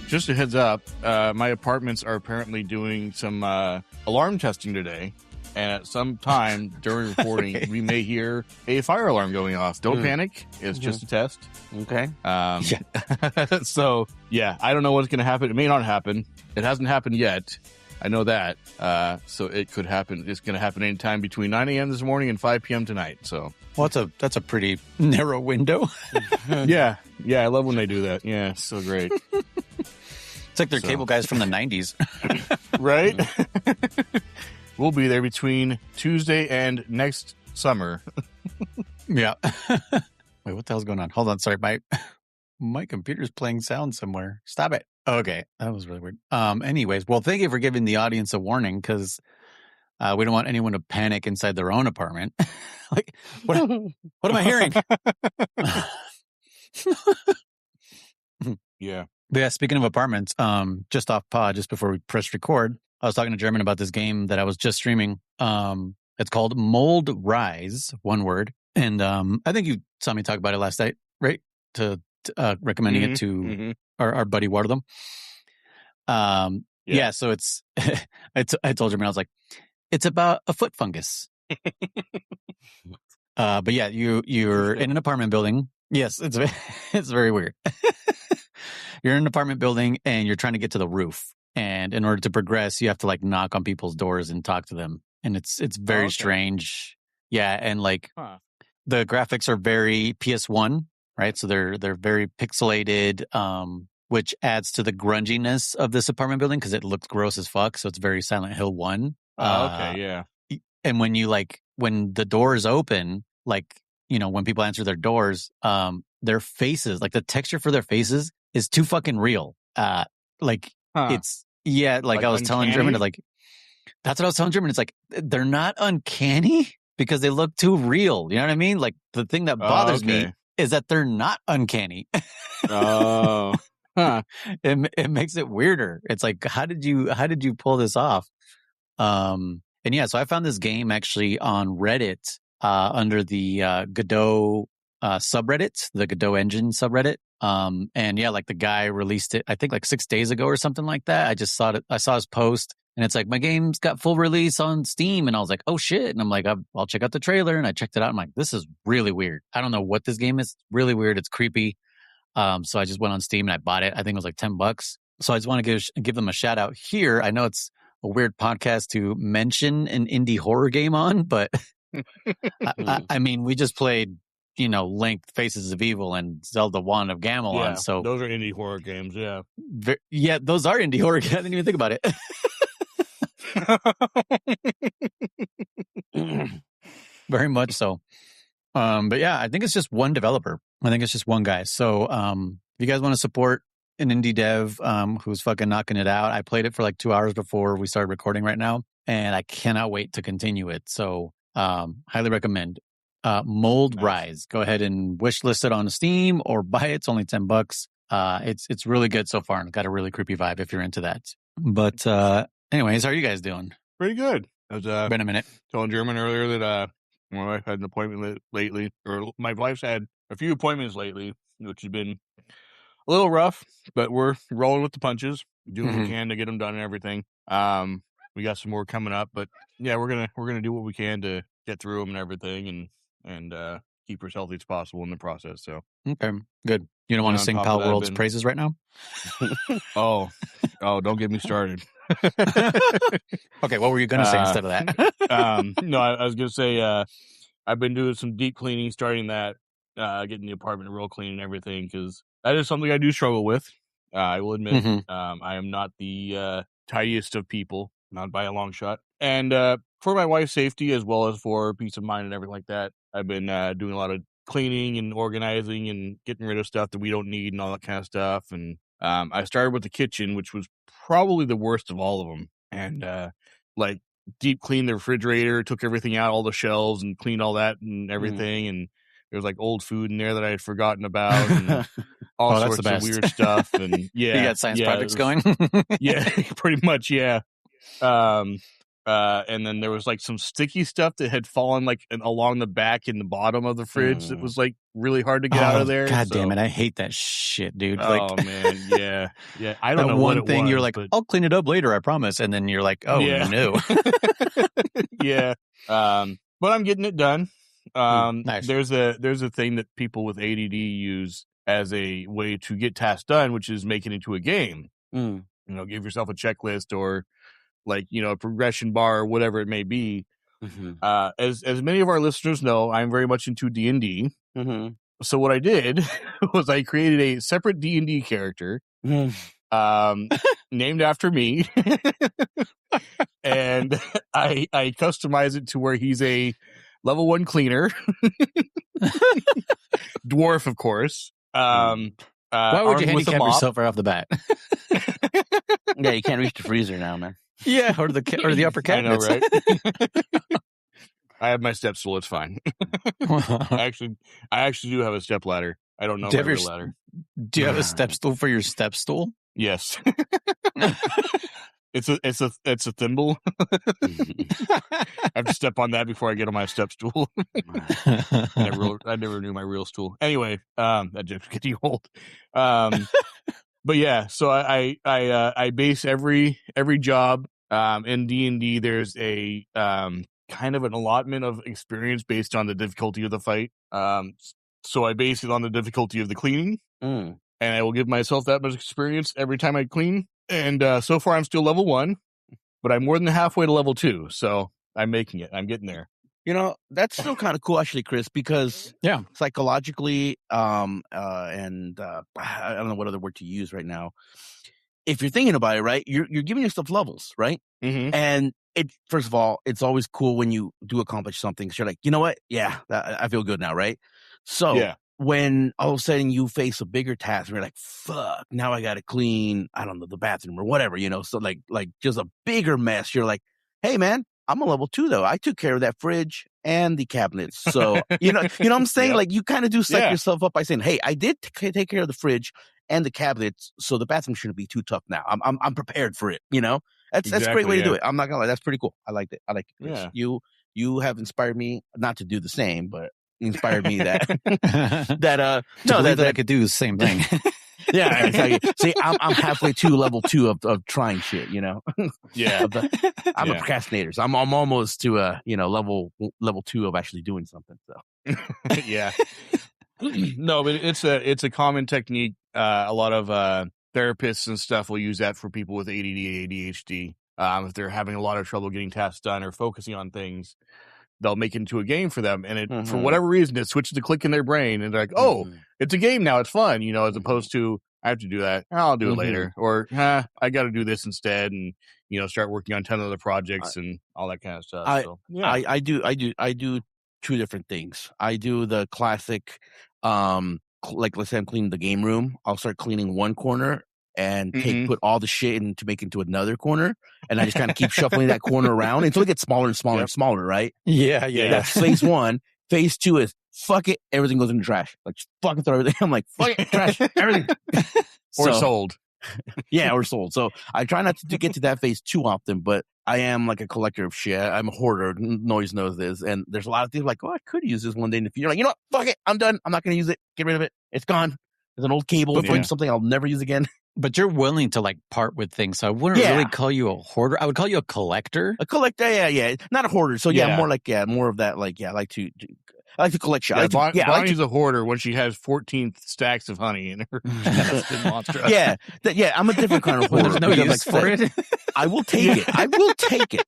just a heads up, my apartments are apparently doing some alarm testing today. And at some time during recording, we may hear a fire alarm going off. Don't panic. It's just a test. Okay. So, yeah, I don't know what's going to happen. It may not happen. It hasn't happened yet. I know that. So it could happen. It's going to happen anytime between 9 a.m. this morning and 5 p.m. tonight. So, well, that's a pretty narrow window. Yeah. I love when they do that. Yeah, it's so great. It's like they're cable guys from the 90s. Right? We'll be there between Tuesday and next summer. Yeah. Wait, what the hell's going on? Hold on. Sorry. My computer's playing sound somewhere. Stop it. Okay. That was really weird. Anyways, well, thank you for giving the audience a warning because we don't want anyone to panic inside their own apartment. Like, what am I hearing? Yeah. But yeah, speaking of apartments, just off pod, just before we press record, I was talking to German about this game that I was just streaming. It's called Mold Rise, one word. And I think you saw me talk about it last night, right? To recommending it to our buddy Wardlem. Yeah, so it's I told German, I was like, it's about a foot fungus. But yeah, you're in an apartment building. Yes, it's very weird. You're in an apartment building and you're trying to get to the roof. And in order to progress, you have to like knock on people's doors and talk to them. And it's very strange. Yeah. And like the graphics are very PS1, right? So they're very pixelated, which adds to the grunginess of this apartment building because it looks gross as fuck. So it's very Silent Hill 1. Okay. Yeah. And when the doors open, like, you know, when people answer their doors, their faces, like the texture for their faces is too fucking real. It's, yeah, like I was telling German, like, that's what I was telling German. It's like, they're not uncanny because they look too real. You know what I mean? Like, the thing that bothers me is that they're not uncanny. It makes it weirder. It's like, how did you pull this off? And yeah, so I found this game actually on Reddit, under the Godot subreddit, the Godot engine subreddit. And yeah, like the guy released it, I think like 6 days ago or something like that. I just saw it. I saw his post and it's like, my game's got full release on Steam. And I was like, oh shit. And I'm like, I'll check out the trailer. And I checked it out. I'm like, this is really weird. I don't know what this game is. Really weird. It's creepy. So I just went on Steam and I bought it. I think it was like $10. So I just want to give them a shout out here. I know it's a weird podcast to mention an indie horror game on, but I mean, we just played, you know, Link Faces of Evil and Zelda Wand of Gamelon. Yeah, so those are indie horror games. Yeah. Yeah, those are indie horror games. I didn't even think about it. Very much so. But yeah, I think it's just one developer. I think it's just one guy. So if you guys want to support an indie dev who's fucking knocking it out, I played it for like 2 hours before we started recording right now, and I cannot wait to continue it. So highly recommend. Mold Rise. Go ahead and wishlist it on Steam or buy it. It's only $10. It's really good so far and got a really creepy vibe if you're into that. But anyways, how are you guys doing? Pretty good. I was been a minute. Telling German earlier that my wife had an appointment lately, or my wife's had a few appointments lately, which has been a little rough, but we're rolling with the punches, doing what we can to get them done and everything. We got some more coming up, but yeah, we're gonna do what we can to get through them and everything, and keep her as healthy as possible in the process. So okay, good. You don't want to sing Pal World's praises right now? Oh, don't get me started. Okay, what were you going to say instead of that? No, I was going to say I've been doing some deep cleaning, starting that, getting the apartment real clean and everything, because that is something I do struggle with. I will admit, I am not the tidiest of people, not by a long shot. And for my wife's safety, as well as for peace of mind and everything like that, I've been doing a lot of cleaning and organizing and getting rid of stuff that we don't need and all that kind of stuff. And I started with the kitchen, which was probably the worst of all of them. And like deep cleaned the refrigerator, took everything out, all the shelves, and cleaned all that and everything. And there was like old food in there that I had forgotten about, and all sorts of weird stuff. And yeah, you got science projects going. Yeah, pretty much. Yeah. and then there was like some sticky stuff that had fallen like along the back and the bottom of the fridge that was like really hard to get out of there. God damn it! I hate that shit, dude. Oh man, yeah. I don't that know one what thing it was, you're like, but... I'll clean it up later, I promise, and then you're like, oh no. Yeah. But I'm getting it done. Nice. There's a thing that people with ADD use as a way to get tasks done, which is make it into a game. You know, give yourself a checklist or like, you know, a progression bar or whatever it may be. As many of our listeners know, I'm very much into D&D. So what I did was I created a separate D&D character named after me. And I customize it to where he's a level 1 cleaner. Dwarf, of course. Why would you handicap yourself right off the bat? Yeah, you can't reach the freezer now, man. Yeah, or the upper cabinets. I know, right? I have my step stool. It's fine. I actually do have a step ladder. I don't know my real ladder. Do you have a step stool for your step stool? Yes. It's a thimble. I have to step on that before I get on my step stool. I never knew my real stool. Anyway, that joke's getting old. But yeah, so I base every job in D&D. There's a kind of an allotment of experience based on the difficulty of the fight. So I base it on the difficulty of the cleaning, and I will give myself that much experience every time I clean. And so far, I'm still level 1, but I'm more than halfway to level 2. So I'm making it. I'm getting there. You know, that's still kind of cool, actually, Chris, because psychologically, and I don't know what other word to use right now. If you're thinking about it, right, you're giving yourself levels, right? And first of all, it's always cool when you do accomplish something. So you're like, you know what? Yeah, I feel good now, right? So when all of a sudden you face a bigger task, and you're like, fuck, now I got to clean, I don't know, the bathroom or whatever, you know? So like just a bigger mess. You're like, hey, man, I'm a level 2 though. I took care of that fridge and the cabinets. So, you know what I'm saying? Like you kind of do psych yourself up by saying, hey, I did take care of the fridge and the cabinets. So the bathroom shouldn't be too tough now. I'm prepared for it. You know, that's a great way to do it. I'm not gonna lie. That's pretty cool. I liked it. I like it, Chris. You have inspired me not to do the same, but inspired me that I could do the same thing. Yeah, exactly. See, I'm halfway to level 2 of trying shit, you know. I'm a procrastinator, so I'm almost to level 2 of actually doing something. So yeah. No, but it's a common technique. A lot of therapists and stuff will use that for people with ADD, ADHD. If they're having a lot of trouble getting tasks done or focusing on things, they'll make it into a game for them. And it, for whatever reason, it switches to click in their brain. And they're like, oh, it's a game now. It's fun, you know, as opposed to, I have to do that. I'll do it later. Or, I got to do this instead. And, you know, start working on 10 other projects and all that kind of stuff. I do 2 different things. I do the classic, like let's say I'm cleaning the game room. I'll start cleaning one corner and put all the shit in to make into another corner. And I just kind of keep shuffling that corner around until it gets smaller and smaller and smaller, right? Yeah. That's phase 1. Phase 2 is fuck it, everything goes in the trash. Like just fucking throw everything. I'm like, fuck it, trash, everything. Or sold. Yeah, or sold. So I try not to get to that phase too often, but I am like a collector of shit. I'm a hoarder. Noise knows this. And there's a lot of things like, oh, I could use this one day in the future. Like, you know what? Fuck it. I'm done. I'm not going to use it. Get rid of it. It's gone. There's an old cable from something I'll never use again. But you're willing to like part with things. So I wouldn't really call you a hoarder. I would call you a collector. A collector. Yeah. Not a hoarder. So more like, more of that. Like, I like to collect shit. Bonnie's a hoarder when she has 14 stacks of honey in her monster. I'm a different kind of hoarder. There's no use for it. I will take it. I will take it.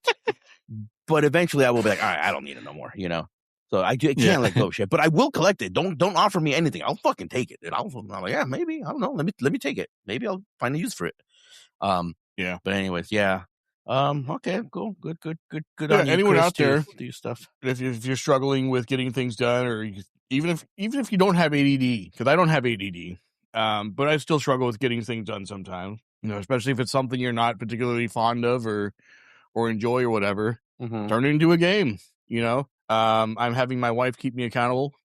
But eventually I will be like, all right, I don't need it no more, you know? So I can't let go of shit, but I will collect it. Don't offer me anything. I'll fucking take it. And I'm like, maybe, I don't know. Let me take it. Maybe I'll find a use for it. But anyways, okay, cool. Good. Yeah, on you, anyone Chris, out there do your stuff. If you're struggling with getting things done, or even if you don't have ADD, because I don't have ADD, but I still struggle with getting things done sometimes. You know, especially if it's something you're not particularly fond of or enjoy or whatever. Turn it into a game. You know, I'm having my wife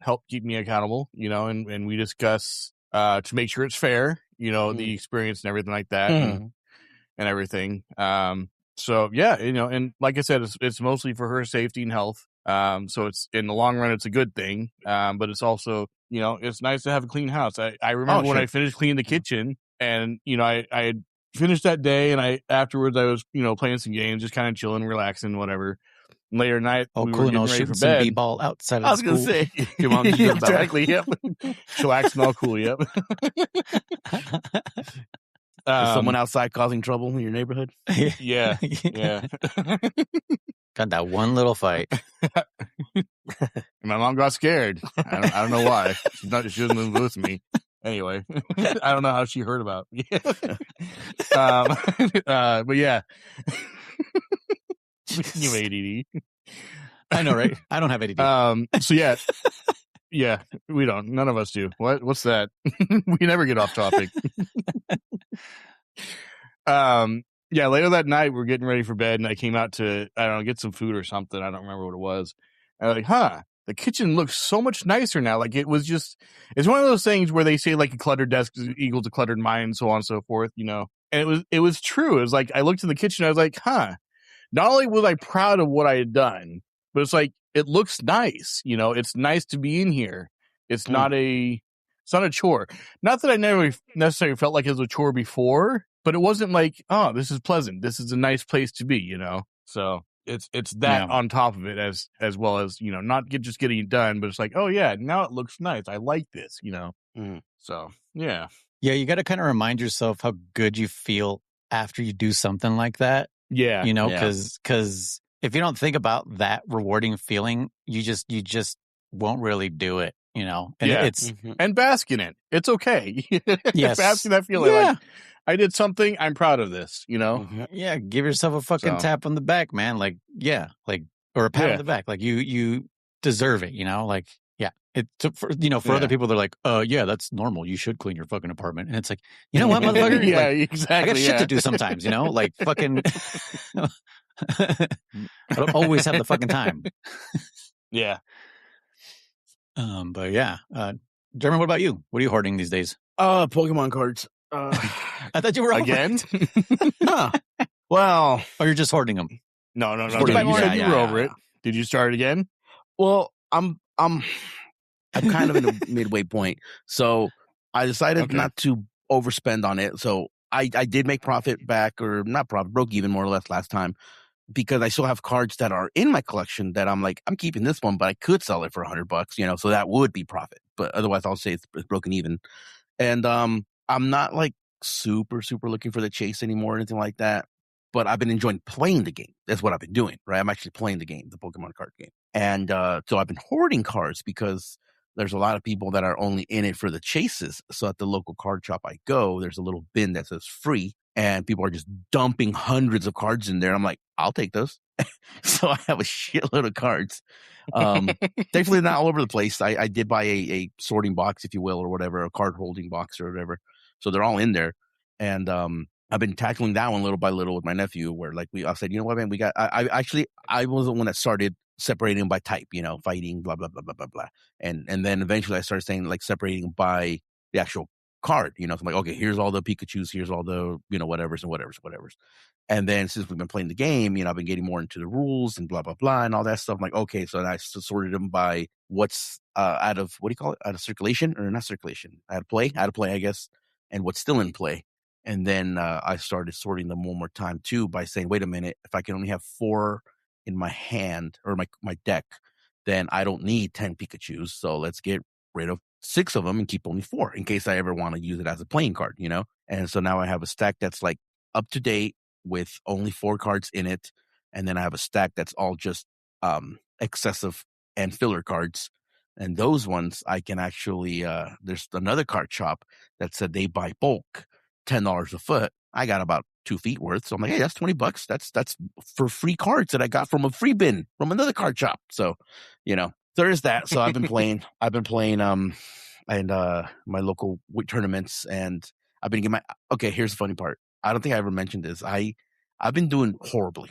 help keep me accountable. You know, and we discuss to make sure it's fair. You know, the experience and everything like that, and everything. So yeah, and like I said, it's mostly for her safety and health. So it's in the long run, it's a good thing. But it's also, it's nice to have a clean house. I remember when I finished cleaning the kitchen, and I had finished that day, and afterwards I was playing some games, just kind of chilling, relaxing, whatever. Later at night, we were getting ready for bed. Some b-ball outside of I was school. gonna say, your mom just exactly. Yep. Chillaxing all cool. Yep. Is someone outside causing trouble in your neighborhood? Yeah. Got that one little fight. My mom got scared. I don't know why. She doesn't live with me. Anyway, I don't know how she heard about me. But yeah. You ADD. I know, right? I don't have ADD. So yeah, we don't. None of us do. What's that? We never get off topic. Yeah, later that night we're getting ready for bed, and I came out to, I don't know, get some food or something. I don't remember what it was. And I'm like, the kitchen looks so much nicer now. Like it's one of those things where they say like a cluttered desk is equal to cluttered mind, and so on and so forth, And it was true. It was like I looked in the kitchen, I was like, not only was I proud of what I had done, but it's like, it looks nice. It's nice to be in here. It's not a chore. Not that I never necessarily felt like it was a chore before, but it wasn't like, oh, this is pleasant. This is a nice place to be, So it's that on top of it as well as, not just getting it done, but it's like, oh yeah, now it looks nice. I like this, So yeah. Yeah, you got to kind of remind yourself how good you feel after you do something like that. Yeah. Because if you don't think about that rewarding feeling, you just won't really do it, And it's and bask in it. It's okay. Yes, bask in that feeling. Yeah. Like, I did something. I'm proud of this. Yeah, give yourself a fucking tap on the back, man. Like, yeah, or a pat on the back. Like you deserve it. Like, yeah. For other people, they're like, yeah, that's normal. You should clean your fucking apartment. And it's like, you know what, motherfucker? Yeah, like, exactly. I got shit to do sometimes. Like fucking. I don't always have the fucking time. Yeah. But yeah. Jeremy, what about you? What are you hoarding these days? Pokemon cards. I thought you were again. Well, or you're just hoarding them. No. You said you were over it. Did you start again? Well, I'm kind of in a midway point, so I decided not to overspend on it. So I did make profit back, or not profit, broke even more or less last time, because I still have cards that are in my collection that I'm like, I'm keeping this one, but I could sell it for $100, so that would be profit. But otherwise, I'll say it's broken even. And I'm not like super looking for the chase anymore or anything like that. But I've been enjoying playing the game. That's what I've been doing, right? I'm actually playing the game, the Pokemon card game. And so I've been hoarding cards because there's a lot of people that are only in it for the chases. So at the local card shop I go, there's a little bin that says free, and people are just dumping hundreds of cards in there. I'm like, I'll take those. So I have a shitload of cards. Thankfully, not all over the place. I did buy a sorting box, if you will, or whatever, a card holding box or whatever. So they're all in there. And I've been tackling that one little by little with my nephew, where like I said, you know what, man, I was the one that started separating them by type, fighting, blah, blah, blah, blah, blah, blah. And then eventually I started saying like separating by the actual card, so I'm like, okay, here's all the Pikachus, here's all the, whatevers. And then since we've been playing the game, I've been getting more into the rules and blah, blah, blah, and all that stuff. I'm like, okay, so I sorted them by what's out of, what do you call it? Out of circulation, or not circulation, out of play, I guess, and what's still in play. And then I started sorting them one more time too by saying, wait a minute, if I can only have 4 in my hand or my deck, then I don't need 10 Pikachus. So let's get rid of 6 of them and keep only 4 in case I ever want to use it as a playing card, And so now I have a stack that's like up to date with only 4 cards in it. And then I have a stack that's all just excessive and filler cards. And those ones I can actually, there's another card shop that said they buy bulk, $10 a foot. I got about 2 feet worth. So I'm like, hey, that's $20. That's for free cards that I got from a free bin from another card shop. So, there is that. So I've been playing, and my local tournaments, and I've been getting okay, here's the funny part. I don't think I ever mentioned this. I've been doing horribly,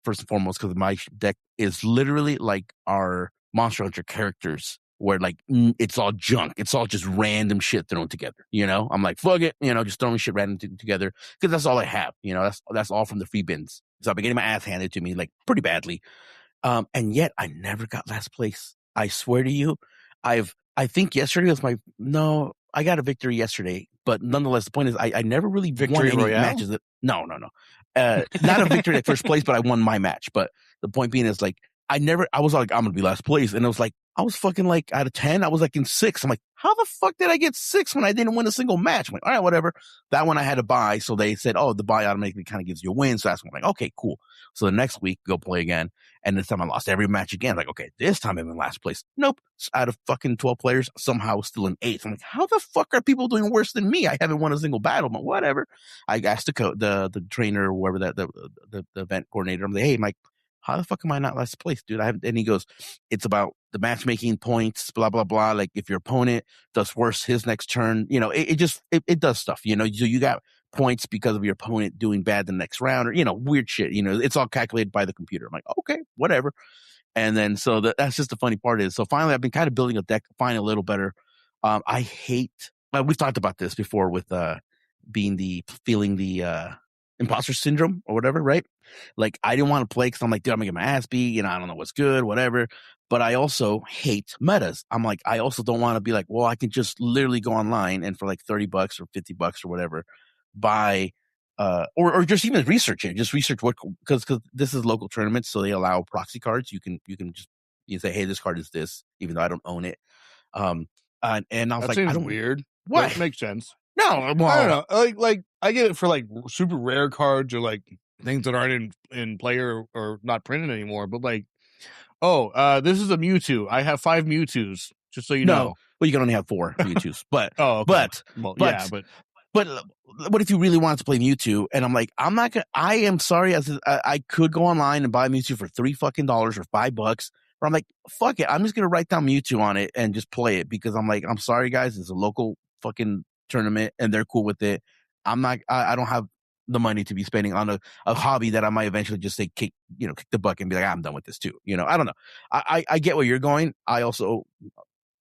first and foremost, because my deck is literally like our Monster Hunter characters, where like it's all junk. It's all just random shit thrown together. I'm like, fuck it, just throwing shit random together because that's all I have. That's all from the free bins. So I've been getting my ass handed to me like pretty badly. And yet I never got last place. I swear to you, I think yesterday was I got a victory yesterday, but nonetheless, the point is I never really Victory won any Royale? matches. No. Not a victory at first place, but I won my match. But the point being is like, I was like, I'm going to be last place. And it was like, I was fucking like out of 10, I was like in 6. I'm like, how the fuck did I get 6 when I didn't win a single match? I'm like, all right, whatever. That one I had to buy. So they said, oh, the buy automatically kind of gives you a win. So that's when I'm like, okay, cool. So the next week, go play again. And this time I lost every match again. Like, okay, this time I'm in last place. Nope. Out of fucking 12 players, somehow I was still in 8th. I'm like, how the fuck are people doing worse than me? I haven't won a single battle, but whatever. I asked the trainer or whoever the event coordinator. I'm like, hey, Mike, how the fuck am I not last place, dude? And he goes, it's about the matchmaking points, blah, blah, blah. Like if your opponent does worse his next turn, it does stuff, so you got points because of your opponent doing bad the next round or, weird shit, it's all calculated by the computer. I'm like, okay, whatever. And then, so that's just the funny part is, so finally I've been kind of building a deck, finding a little better. I hate, we've talked about this before with, feeling the imposter syndrome or whatever, right? Like I didn't want to play because I'm like, dude, I'm gonna get my ass beat, I don't know what's good, whatever. But I also hate metas. I'm like, I also don't want to be like, well, I can just literally go online and for like $30 or $50 or whatever, buy, or just even research it. Just research what, because this is local tournaments, so they allow proxy cards. You can just say, hey, this card is this, even though I don't own it. And I was that like, seems I don't weird. What? That makes sense. No, well, I don't know. Like I get it for like super rare cards or like things that aren't in play or not printed anymore. But like, this is a Mewtwo. I have 5 Mewtwo's. Just so you know. Well, you can only have 4 Mewtwo's, but okay. but what if you really wanted to play Mewtwo? And I'm like, I am sorry. I could go online and buy Mewtwo for $3 fucking or $5, but I'm like, fuck it. I'm just going to write down Mewtwo on it and just play it because I'm like, I'm sorry guys. It's a local fucking tournament and they're cool with it. I don't have the money to be spending on a hobby that I might eventually just say, kick the bucket and be like, I'm done with this too. I don't know. I get where you're going. I also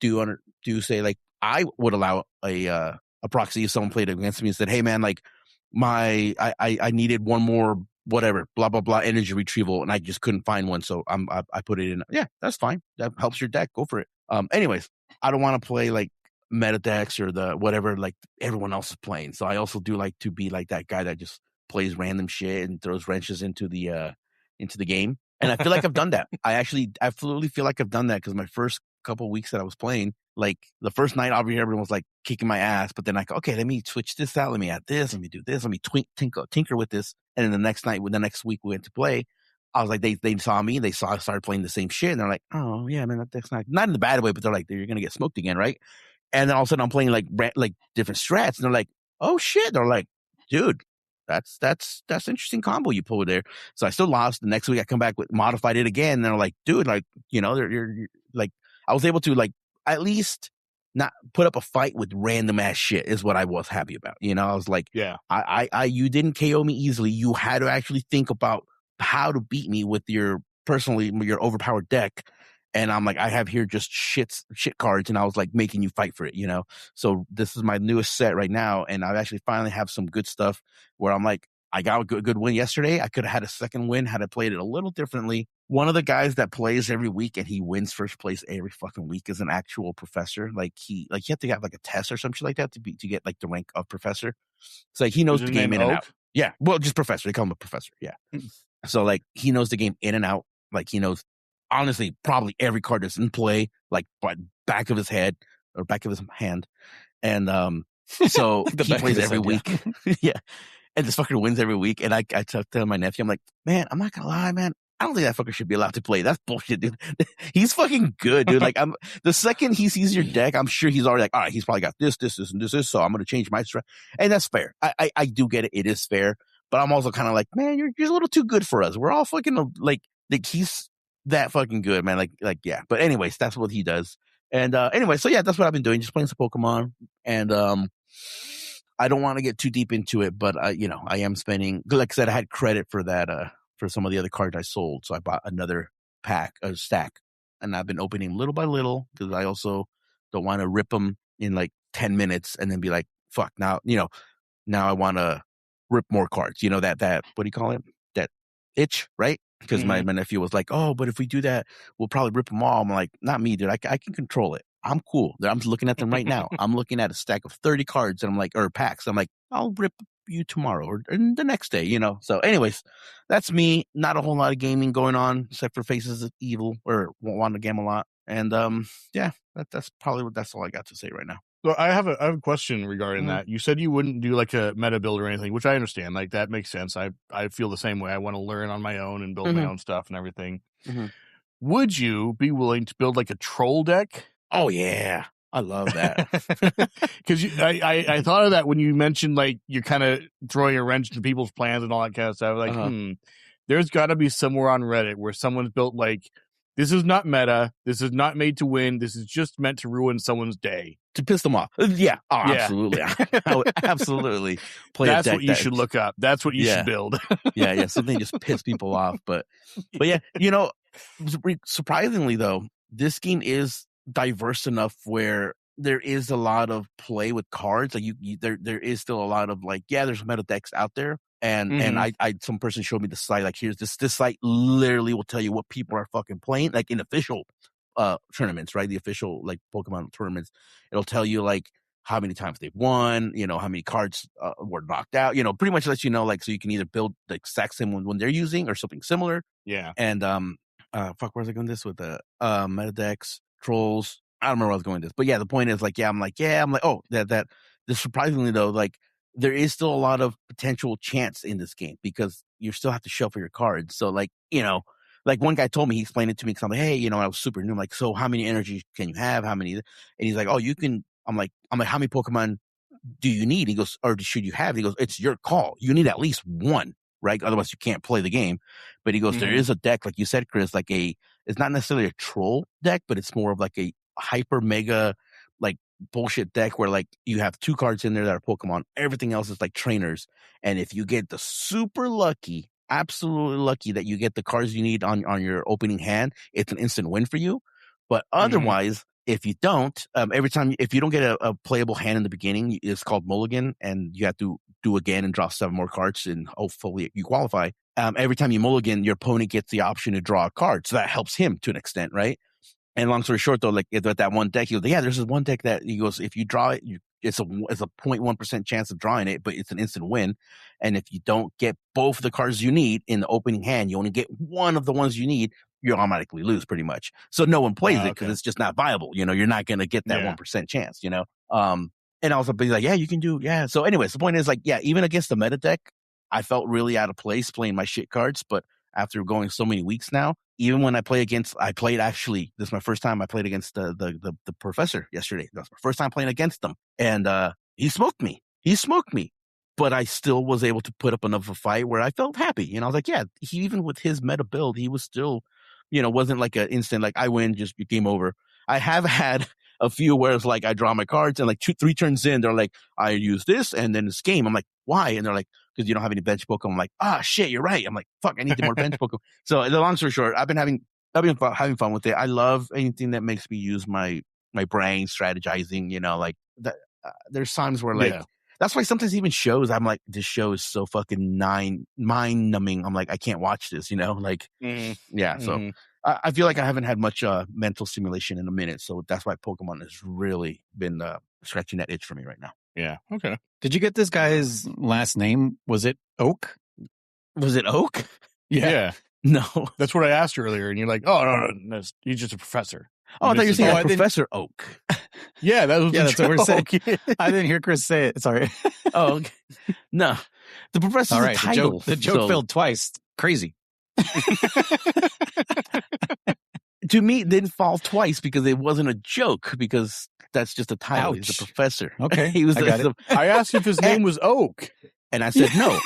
do say like, I would allow a proxy if someone played against me and said, hey man, like I needed one more whatever, blah, blah, blah, energy retrieval. And I just couldn't find one. So I put it in. Yeah, that's fine. That helps your deck. Go for it. Anyways, I don't want to play like meta decks or the whatever, like everyone else is playing. So I also do like to be like that guy that just plays random shit and throws wrenches into the game. And I feel like I've done that. I absolutely feel like I've done that because my first couple weeks that I was playing, like the first night, obviously everyone was like kicking my ass, but then I go, okay, let me switch this out. Let me add this. Let me do this. Let me tinker with this. And then the next week we went to play. I was like, they saw me. I started playing the same shit. And they're like, oh yeah, man, that's not in the bad way, but they're like, you're going to get smoked again. Right. And then all of a sudden I'm playing like different strats and they're like, oh shit. They're like, dude, that's interesting combo you pulled there. So I still lost. The next week I come back with modified it again. And they're like, dude, like, you're like, I was able to like at least not put up a fight with random ass shit is what I was happy about. I was like, yeah, you didn't KO me easily. You had to actually think about how to beat me with your overpowered deck. And I'm like, I have here just shit cards. And I was like making you fight for it, So this is my newest set right now. And I actually finally have some good stuff where I'm like, I got a good win yesterday. I could have had a second win had I played it a little differently. One of the guys that plays every week and he wins first place every fucking week is an actual professor. Like you have to have like a test or something like that to get like the rank of professor. It's like he knows the game in and out. Yeah. Well, just professor. They call him a professor. Yeah. So like he knows the game in and out. Like he knows honestly probably every card that's in play, like by back of his head or back of his hand. And so he plays every week. Yeah. And this fucker wins every week. And I talked to my nephew. I'm like, man, I'm not gonna lie, man. I don't think that fucker should be allowed to play. That's bullshit, dude. He's fucking good, dude. Like the second he sees your deck, I'm sure he's already like, all right, he's probably got this, and this. So I'm going to change my strat. And that's fair. I do get it. It is fair. But I'm also kind of like, man, you're a little too good for us. We're all fucking like he's that fucking good, man. Like, yeah. But anyways, that's what he does. And anyway, so yeah, that's what I've been doing. Just playing some Pokemon. And I don't want to get too deep into it, but I am spending, like I said, I had credit for that, for some of the other cards I sold. So I bought another stack, and I've been opening little by little because I also don't want to rip them in like 10 minutes and then be like, fuck, now I want to rip more cards. That, what do you call it? That itch, right? Because my nephew was like, oh, but if we do that, we'll probably rip them all. I'm like, not me, dude. I can control it. I'm cool. I'm looking at them right now. I'm looking at a stack of 30 cards, and I'm like, or packs. I'm like, I'll rip you tomorrow or the next day, you know? So anyways, that's me. Not a whole lot of gaming going on except for Faces of Evil or Wanda Gamelon. And yeah, that's all I got to say right now. So I have a question regarding that. You said you wouldn't do like a meta build or anything, which I understand. Like that makes sense. I feel the same way. I want to learn on my own and build my own stuff and everything. Would you be willing to build like a troll deck? Oh yeah, I love that. Because I thought of that when you mentioned like you're kind of throwing a wrench into people's plans and all that kind of stuff. Like, there's got to be somewhere on Reddit where someone's built like, this is not meta. This is not made to win. This is just meant to ruin someone's day. To piss them off. Yeah. Oh, yeah. Absolutely. I would absolutely play That's a deck what you should look up. That's what you should build. Yeah. Something just piss people off. But yeah, you know, surprisingly though, this game is diverse enough where there is a lot of play with cards. Like there is still a lot of like, yeah, there's meta decks out there. And I some person showed me the site, like, here's this site literally will tell you what people are fucking playing, like in official tournaments, right? The official like Pokemon tournaments. It'll tell you like how many times they've won, you know, how many cards were knocked out, you know, pretty much lets you know, like, so you can either build the exact same one they're using or something similar. Yeah. And where was I going this with the meta decks, trolls? I don't remember where I was going with this, but yeah, the point is like, I'm like, oh, that surprisingly though, like, there is still a lot of potential chance in this game because you still have to shuffle your cards. So like, you know, like one guy told me, he explained it to me because I'm like, hey, you know, I was super new. I'm like, so how many energy can you have? How many? And he's like, oh, you can. I'm like, how many Pokemon do you need? He goes, or should you have? He goes, it's your call. You need at least one, right? Otherwise you can't play the game. But he goes, there is a deck, like you said, Chris, like it's not necessarily a troll deck, but it's more of like a hyper mega, like, bullshit deck where like you have 2 cards in there that are Pokemon. Everything else is like trainers. And if you get the super lucky, absolutely lucky that you get the cards you need on your opening hand, it's an instant win for you. But otherwise, if you don't, if you don't get a playable hand in the beginning, it's called mulligan, and you have to do again and draw 7 more cards, and hopefully you qualify. Every time you mulligan, your opponent gets the option to draw a card, so that helps him to an extent, right? And long story short, though, like with that one deck, he goes, yeah, there's this one deck that he goes, if you draw it, it's a 0.1% chance of drawing it, but it's an instant win. And if you don't get both the cards you need in the opening hand, you only get one of the ones you need, you automatically lose pretty much. So no one plays it because it's just not viable. You know, you're not going to get that 1% chance, you know? And also, but he's like, yeah, you can do, yeah. So anyways, the point is like, yeah, even against the meta deck, I felt really out of place playing my shit cards, but after going so many weeks now, even when this is my first time I played against the professor yesterday. That was my first time playing against him. And he smoked me. But I still was able to put up enough of a fight where I felt happy. You know, I was like, yeah, even with his meta build, he was still, you know, wasn't like an instant, like I win, just game over. I have had a few where it's like I draw my cards and like 2-3 turns in, they're like, I use this and then it's game. I'm like, why? And they're like, because you don't have any bench Pokemon. I'm like, shit, you're right. I'm like, fuck, I need more bench Pokemon. So the long story short, I've been having fun with it. I love anything that makes me use my brain strategizing, you know, like that. There's times where like, that's why sometimes even shows, I'm like, this show is so fucking mind numbing. I'm like, I can't watch this, you know, like, So I feel like I haven't had much mental stimulation in a minute. So that's why Pokemon has really been scratching that itch for me right now. Yeah. Okay. Did you get this guy's last name? Was it Oak? Was it Oak? Yeah. No. That's what I asked earlier. And you're like, oh, no, he's just a professor. Oh, I thought you were saying Professor Oak. Yeah, that's what we're saying. I didn't hear Chris say it. Sorry. Oh, okay. No. The professor's a title. The joke failed twice. Crazy. To me, it didn't fall twice because it wasn't a joke, because that's just a title. Ouch. He's a professor. Okay. He was. I asked if his name was Oak, and I said no.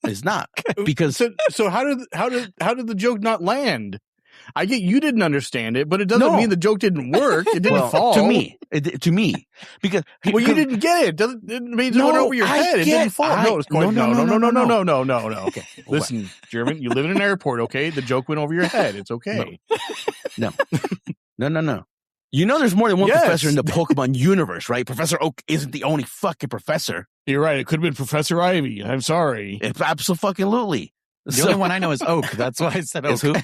It's not, because so how did the joke not land? I get you didn't understand it, but it doesn't mean the joke didn't work. It didn't fall to me. Because you didn't get it. It means it went over your head. It didn't fall. No. Okay, listen, German, you live in an airport. Okay, the joke went over your head. It's okay. No. You know, there's more than one professor in the Pokemon universe, right? Professor Oak isn't the only fucking professor. You're right. It could have been Professor Ivy. I'm sorry. Absolutely. The only one I know is oak. That's why I said oak. Who?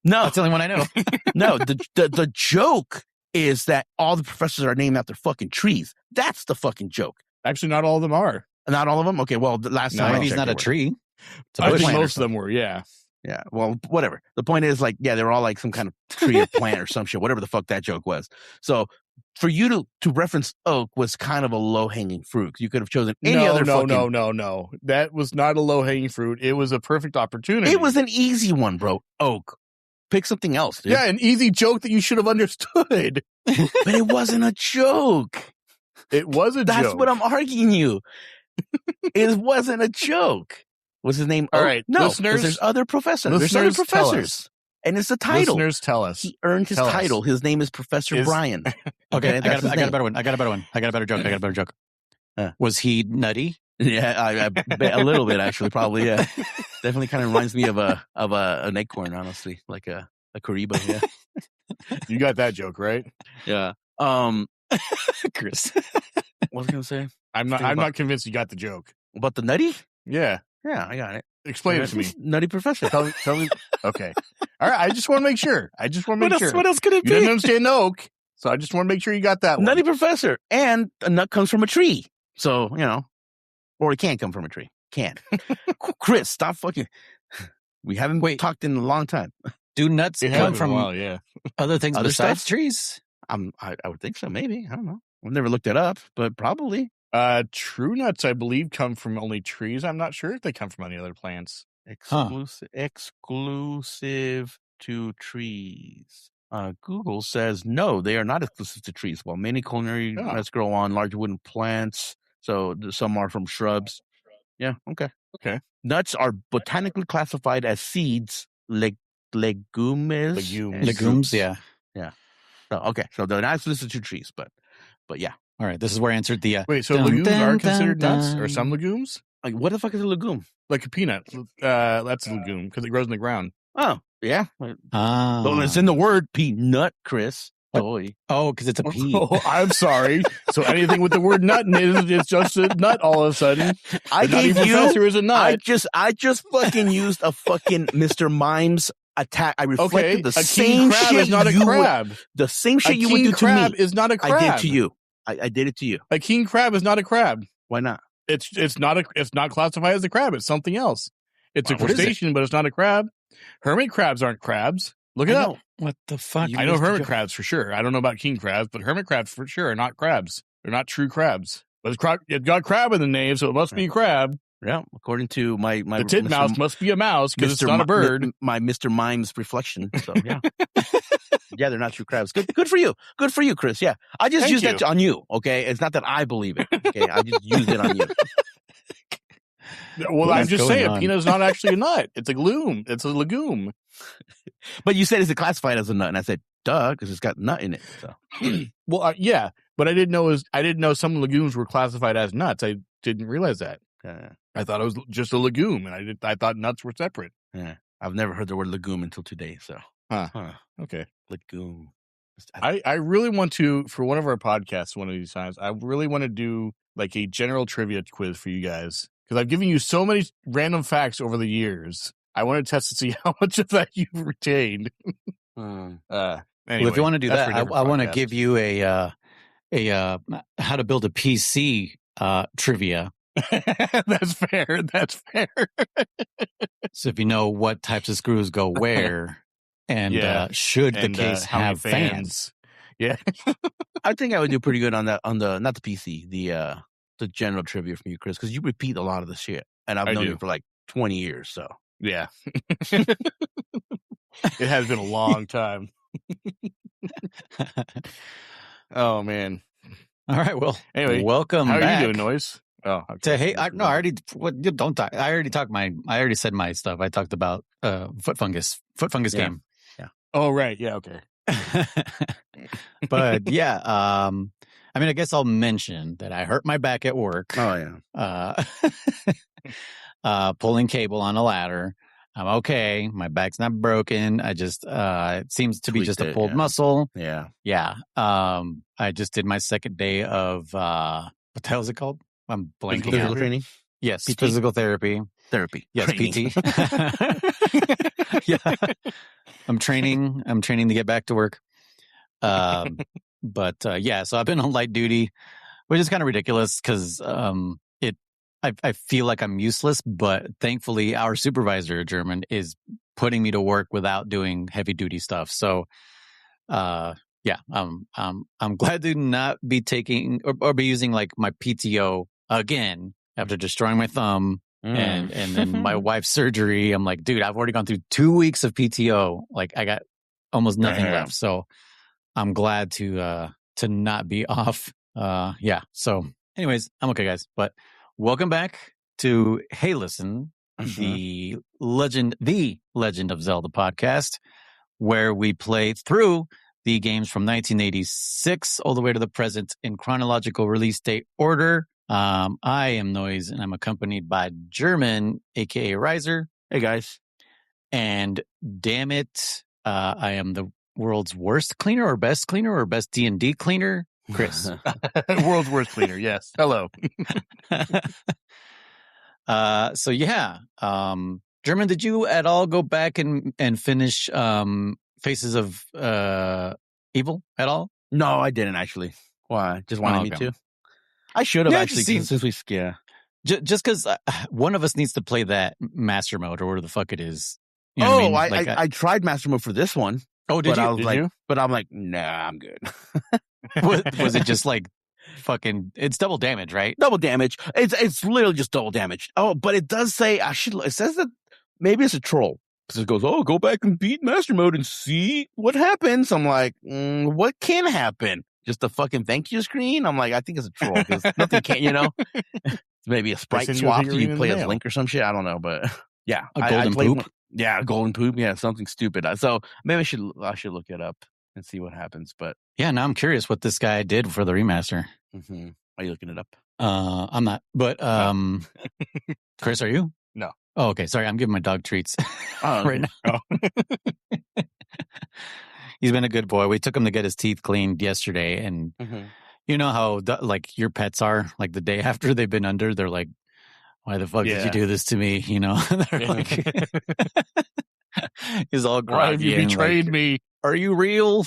No, that's the only one I know. No, the joke is that all the professors are named after fucking trees. That's the fucking joke. Actually, not all of them are. Not all of them? Okay, well, the last time he's not a tree. I think most of them were, yeah. Yeah, well, whatever. The point is, like, yeah, they were all like some kind of tree or plant or some shit, whatever the fuck that joke was. So for you to reference oak was kind of a low-hanging fruit. You could have chosen any other fucking... No. That was not a low-hanging fruit. It was a perfect opportunity. It was an easy one, bro. Oak. Pick something else, dude. Yeah, an easy joke that you should have understood. But it wasn't a joke. It was a joke. That's what I'm arguing you. It wasn't a joke. Was his name? All right, no. Listeners, there's other professors. There's other professors, and it's a title. Listeners, tell us. He earned his title. His name is Professor Brian. Okay, I got a better one. I got a better joke. Was he nutty? Yeah, I bet a little bit actually, probably. Yeah, definitely kind of reminds me of an acorn, honestly, like a Kariba. Yeah, you got that joke right. Yeah. Chris, what was I gonna say? I'm not convinced you got the joke about the nutty. Yeah, I got it. Explain it to me. Nutty professor. Tell me. Okay. All right. I just want to make sure. What else could it be? You didn't understand oak, so I just want to make sure you got that one. Nutty professor, and a nut comes from a tree, so or it can't come from a tree. Can't. Chris, stop fucking. We haven't talked in a long time. Do nuts come from other things besides trees? I would think so. Maybe, I don't know. I've never looked it up, but probably. True nuts, I believe, come from only trees. I'm not sure if they come from any other plants. Exclusive to trees. Google says no, they are not exclusive to trees. While many culinary nuts grow on large wooden plants, so some are from shrubs. Yeah, okay. Nuts are botanically classified as seeds, legumes. Yeah. So they're not exclusive to trees, but yeah. All right, this is where I answered the... Wait, so legumes are considered nuts? Or some legumes? Like, what the fuck is a legume? Like a peanut. That's a legume, because it grows in the ground. Oh, yeah. Well, it's in the word peanut, Chris. Oh, because it's a pea. Oh, I'm sorry. So anything with the word nut in it, it's just a nut all of a sudden. I gave you... Professor is a nut. I just fucking used a fucking Mr. Mimes attack. I reflected the same shit is not a crab. The same shit you would do to me. A king crab is not a crab. I did to you. I did it to you. A king crab is not a crab. Why not? It's not classified as a crab. It's something else. It's a crustacean, but it's not a crab. Hermit crabs aren't crabs. Look it up. What the fuck? I know hermit crabs for sure. I don't know about king crabs, but hermit crabs for sure are not crabs. They're not true crabs. But it's got crab in the name, so it must be a crab. Yeah, according to my the titmouse must be a mouse because it's not a bird. My Mr. Mimes reflection. So yeah, yeah, they're not true crabs. Good for you. Good for you, Chris. Yeah, I just used that on you. Okay, it's not that I believe it. Okay, I just used it on you. Well, I'm just saying, peanut is not actually a nut. It's a legume. It's a legume. But you said it's classified as a nut, and I said, duh, because it's got nut in it. So, well, yeah, but I didn't know some legumes were classified as nuts. I didn't realize that. I thought it was just a legume, and I thought nuts were separate. Yeah, I've never heard the word legume until today. So, okay, legume. I really want to, for one of our podcasts, one of these times, I really want to do like a general trivia quiz for you guys because I've given you so many random facts over the years. I want to test to see how much of that you've retained. Anyway, well, if you want to do that, I want to give you a how to build a PC trivia. That's fair. So if you know what types of screws go where, and should the case have fans? Yeah, I think I would do pretty good on that. On the not the PC, the general trivia from you, Chris, because you repeat a lot of the shit, and I've known you for like 20 years. So yeah, it has been a long time. Oh man. All right. Well, anyway, welcome. How back. are you doing, Noise? Oh, okay. I already. Don't talk. I already talked I already said my stuff. I talked about foot fungus game. Yeah. Oh right. Yeah. Okay. But yeah. I mean, I guess I'll mention that I hurt my back at work. Oh yeah. Pulling cable on a ladder. I'm okay. My back's not broken. I just it seems to be just a pulled muscle. Yeah. Yeah. I just did my second day of what the hell is it called? I'm blanking out. Training? Yes, PT? physical therapy. Therapy. Yes, Training. PT. Yeah. I'm training to get back to work. But so I've been on light duty, which is kind of ridiculous because I feel like I'm useless, but thankfully our supervisor, German, is putting me to work without doing heavy duty stuff. So I'm glad to not be taking or be using like my PTO again after destroying my thumb and then my wife's surgery. I'm like, dude, I've already gone through 2 weeks of PTO. Like I got almost nothing left. So I'm glad to not be off. So anyways, I'm okay, guys. But welcome back to Hey Listen, the Legend of Zelda podcast, where we play through the games from 1986 all the way to the present in chronological release date order. I am Noise, and I'm accompanied by German, aka Rizer. Hey guys. And damn it, I am the world's worst cleaner or best D&D cleaner, Chris. World's worst cleaner, yes. Hello. German, did you at all go back and finish Faces of Evil at all? No, I didn't actually. Why? Just wanted me to? I should have actually, since we just because one of us needs to play that master mode or whatever the fuck it is. You know what I mean? I tried master mode for this one. Oh, did you? But I'm like, nah, I'm good. Was it just like fucking? It's double damage, right? Double damage. It's literally just double damage. Oh, but it does say it says that maybe it's a troll because it goes, go back and beat master mode and see what happens. I'm like, what can happen? Just a fucking thank you screen? I'm like, I think it's a troll because nothing can, maybe a sprite swap so you play as Link or some shit. I don't know, but yeah. A golden poop? Yeah, a golden poop. Yeah, something stupid. So maybe I should look it up and see what happens. But yeah, now I'm curious what this guy did for the remaster. Mm-hmm. Are you looking it up? I'm not. But Chris, are you? No. Oh, okay. Sorry, I'm giving my dog treats right now. He's been a good boy. We took him to get his teeth cleaned yesterday, and you know how like your pets are. Like the day after they've been under, they're like, "Why the fuck did you do this to me?" They're like, he's all groggy. Why have you betrayed me? Are you real?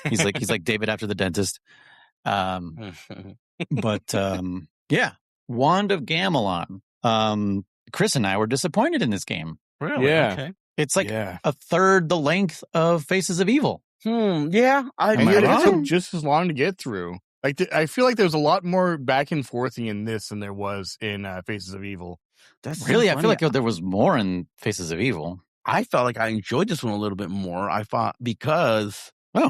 He's like David after the dentist. Wand of Gamelon. Chris and I were disappointed in this game. Really? Yeah. Okay. It's like a third the length of Faces of Evil. Yeah. It took just as long to get through. Like I feel like there's a lot more back and forthing in this than there was in Faces of Evil. That's really, so I feel like there was more in Faces of Evil. I felt like I enjoyed this one a little bit more. I thought because we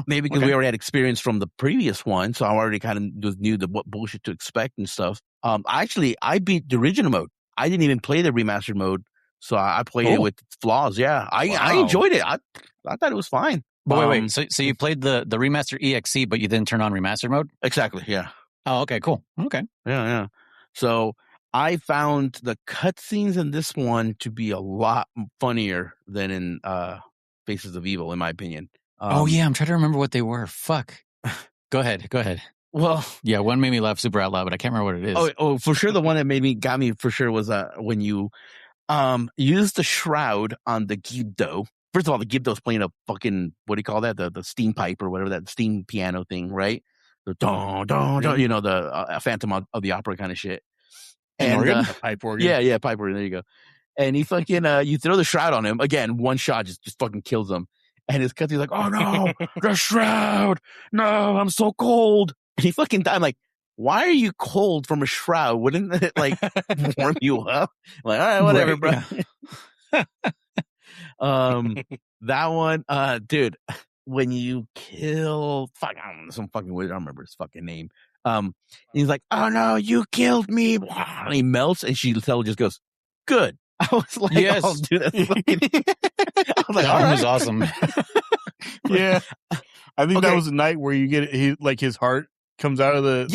already had experience from the previous one, so I already kind of knew what bullshit to expect and stuff. I beat the original mode. I didn't even play the remastered mode, so I played it with flaws. Yeah, I enjoyed it. I thought it was fine. But wait. So you played the remaster EXE, but you didn't turn on remastered mode? Exactly. Yeah. Oh, okay, cool. Okay. Yeah. So I found the cutscenes in this one to be a lot funnier than in Faces of Evil, in my opinion. I'm trying to remember what they were. Fuck. Go ahead. Well, yeah, one made me laugh super out loud, but I can't remember what it is. Oh, for sure. The one that got me for sure was when you use the shroud on the Gibdo. First of all, the Gibdo's playing a fucking, what do you call that? The steam pipe or whatever, that steam piano thing, right? The don, the Phantom of the Opera kind of shit. And pipe organ. Yeah, pipe organ. There you go. And he fucking, you throw the shroud on him. Again, one shot just fucking kills him. And his cutscene's like, oh no, the shroud. No, I'm so cold. And he fucking died. I'm like, why are you cold from a shroud? Wouldn't it like warm you up? I'm like, all right, whatever, bro. That one, dude, when you kill, I don't know, some fucking wizard, I don't remember his fucking name. He's like, oh no, you killed me. And he melts, and she just goes, good. I was like, yes. Oh, dude, that's fucking... I was like, that one was awesome. Yeah, I think that was a night where you get his heart comes out of the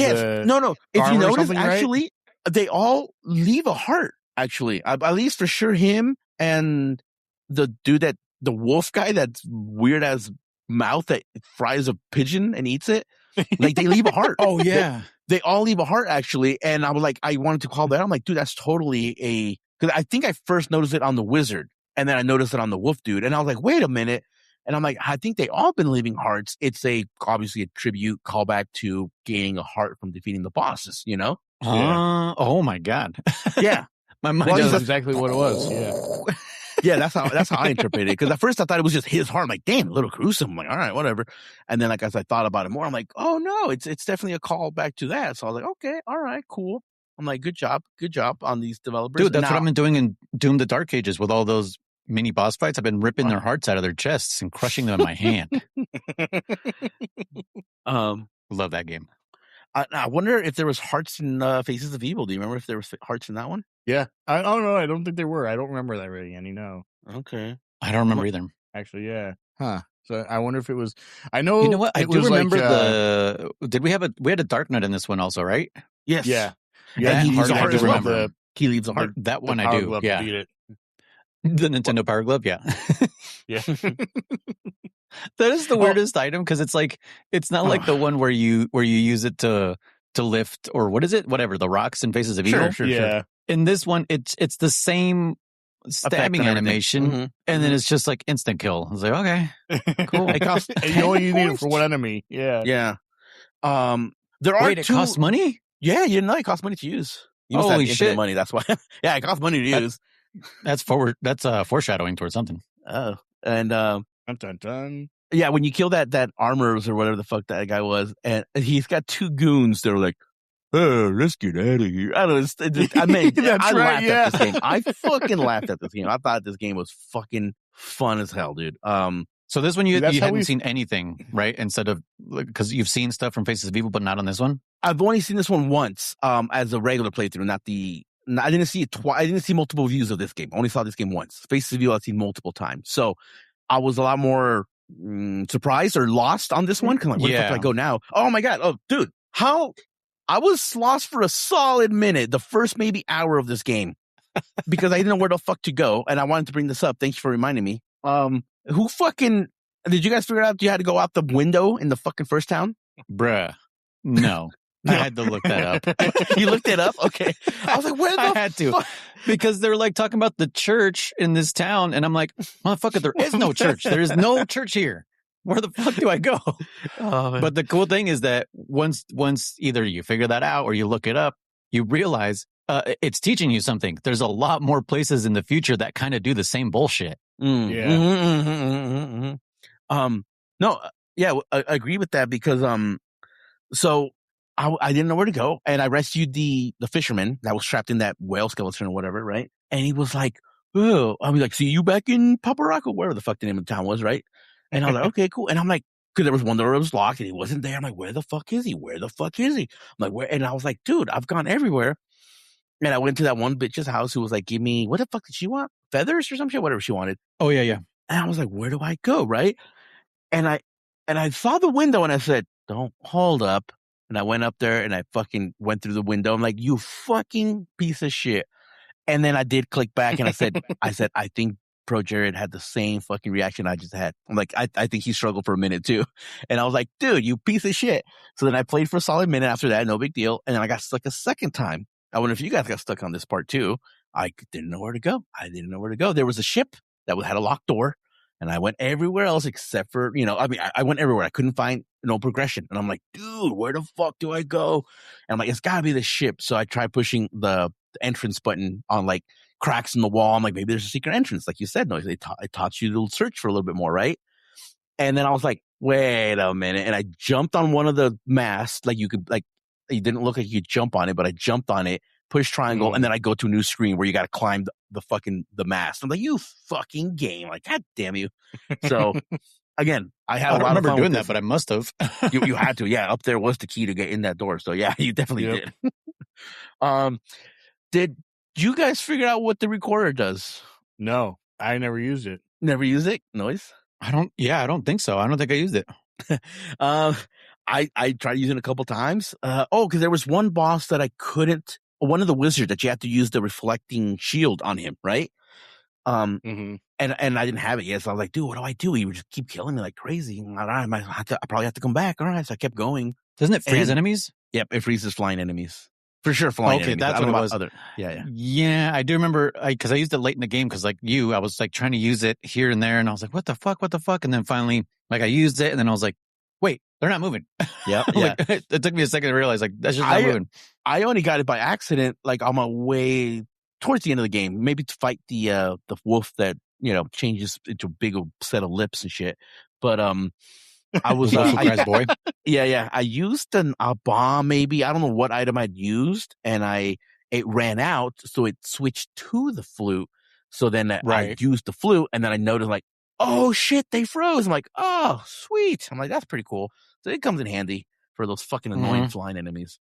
no. If you notice, actually, right? They all leave a heart. Actually, at least for sure, him and the dude the wolf guy, that's weird ass mouth that fries a pigeon and eats it. Like they leave a heart. Oh yeah. They all leave a heart, actually. And I was like, I wanted to call that. I'm like, dude, that's totally because I think I first noticed it on the wizard, and then I noticed it on the wolf dude. And I was like, wait a minute. And I'm like, I think they all been leaving hearts. It's obviously a tribute callback to gaining a heart from defeating the bosses, you know? Oh my God. Yeah. My mind that's exactly what it was. Yeah. Yeah, that's how I interpreted it. Because at first I thought it was just his heart. I'm like, damn, a little gruesome. I'm like, all right, whatever. And then, like, as I thought about it more, I'm like, oh no, it's definitely a call back to that. So I was like, okay, all right, cool. I'm like, good job on these developers. Dude, that's what I've been doing in Doom: The Dark Ages with all those mini boss fights. I've been ripping their hearts out of their chests and crushing them in my hand. Love that game. I wonder if there was hearts in Faces of Evil. Do you remember if there was hearts in that one? Yeah. I don't know. I don't think there were. I don't remember that really, Annie. No. Okay. I don't remember either. Actually, yeah. Huh. So I wonder if it was. I know. You know what? I do remember Did we had a Dark Knight in this one also, right? Yes. Yeah. Yeah. He leaves a heart as well. He leaves a heart. That one I do. Yeah. The Nintendo Power Glove. Yeah. Yeah. That is the weirdest item because it's like it's not like the one where you use it to lift or what is it? Whatever, the rocks in Faces of Evil. Sure. In this one, it's the same stabbing animation, and then it's just like instant kill. I was like, okay, cool. It costs, you only need it for one enemy. Yeah. Yeah. There are it costs money? Yeah, you know, it costs money to use. You Holy shit. money, that's why. Yeah, it costs money to use. That's foreshadowing towards something. Oh. And dun. Yeah, when you kill that armors or whatever the fuck that guy was, and he's got two goons that are like, oh, let's get out of here. I don't know. I mean, I laughed at this game. I fucking laughed at this game. I thought this game was fucking fun as hell, dude. So this one you hadn't seen anything, right? Instead of because you've seen stuff from Faces of Evil, but not on this one. I've only seen this one once, as a regular playthrough, I didn't see it twice. I didn't see multiple views of this game. I only saw this game once. Faces of Evil I've seen multiple times. So I was a lot more surprised or lost on this one. Because like, where the fuck do I go now? Oh my God. Oh, dude. How? I was lost for a solid minute, the first maybe hour of this game, because I didn't know where the fuck to go. And I wanted to bring this up. Thank you for reminding me. Who fucking, did you guys figure out you had to go out the window in the fucking first town? Bruh. No. I had to look that up. You looked it up? Okay. I was like, where the I had to. Because they're like talking about the church in this town. And I'm like, motherfucker, there is no church. There is no church here. Where the fuck do I go? But the cool thing is that once either you figure that out or you look it up, you realize it's teaching you something. There's a lot more places in the future that kind of do the same bullshit. Yeah. No, yeah, I agree with that because so I didn't know where to go, and I rescued the fisherman that was trapped in that whale skeleton or whatever, right? And he was like, "Oh," I was like, "See you back in Paparaka, wherever the fuck the name of the town was, right?" And I was like, "Okay, cool." And I'm like, because there was one door that was locked and he wasn't there. I'm like, "Where the fuck is he? Where the fuck is he?" I'm like, "Where?" And I was like, "Dude, I've gone everywhere." And I went to that one bitch's house who was like, "Give me what the fuck did she want? Feathers or some shit, whatever she wanted." Oh yeah. And I was like, "Where do I go?" Right? And I saw the window and I said, "Don't hold up." And I went up there and I fucking went through the window. I'm like, "You fucking piece of shit." And then I did click back and I said, I think Pro Jared had the same fucking reaction I just had. I'm like, I think he struggled for a minute too. And I was like, "Dude, you piece of shit." So then I played for a solid minute after that. No big deal. And then I got stuck a second time. I wonder if you guys got stuck on this part too. I didn't know where to go. There was a ship that had a locked door. And I went everywhere else except for, I went everywhere. I couldn't find no progression. And I'm like, dude, where the fuck do I go? And I'm like, it's gotta be the ship. So I tried pushing the entrance button on like cracks in the wall. I'm like, maybe there's a secret entrance. Like you said, no, it taught you to search for a little bit more, right? And then I was like, wait a minute. And I jumped on one of the masts. Like you didn't look like you could jump on it, but I jumped on it, push triangle, and then I go to a new screen where you got to climb the mast. I'm like, you fucking game. Like, God damn you. So again, I had a lot of fun. I remember doing that, but I must have. you had to. Yeah. Up there was the key to get in that door. So yeah, you definitely did. Did you guys figure out what the recorder does? No, I never used it. Never use it? Noise? I don't think so. I don't think I used it. I tried using it a couple times. Because there was one boss that I couldn't, one of the wizards that you had to use the reflecting shield on him, right? And I didn't have it yet. So I was like, dude, what do I do? He would just keep killing me like crazy. All right, I probably have to come back. All right. So I kept going. Doesn't it freeze enemies? Yep, it freezes flying enemies. For sure, flying enemies. That's what it was. Yeah, I do remember because I used it late in the game because like I was like trying to use it here and there, and I was like, what the fuck? And then finally, like I used it, and then I was like, wait, they're not moving. Yeah, it took me a second to realize like that's just not moving. I only got it by accident, like on my way towards the end of the game, maybe to fight the wolf that changes into a big set of lips and shit. But I was boy. Yeah. I used a bomb, maybe. I don't know what item I'd used, and it ran out, so it switched to the flute. So then I used the flute, and then I noticed like, oh shit, they froze. I'm like, oh sweet. I'm like, that's pretty cool. So it comes in handy for those fucking annoying flying enemies.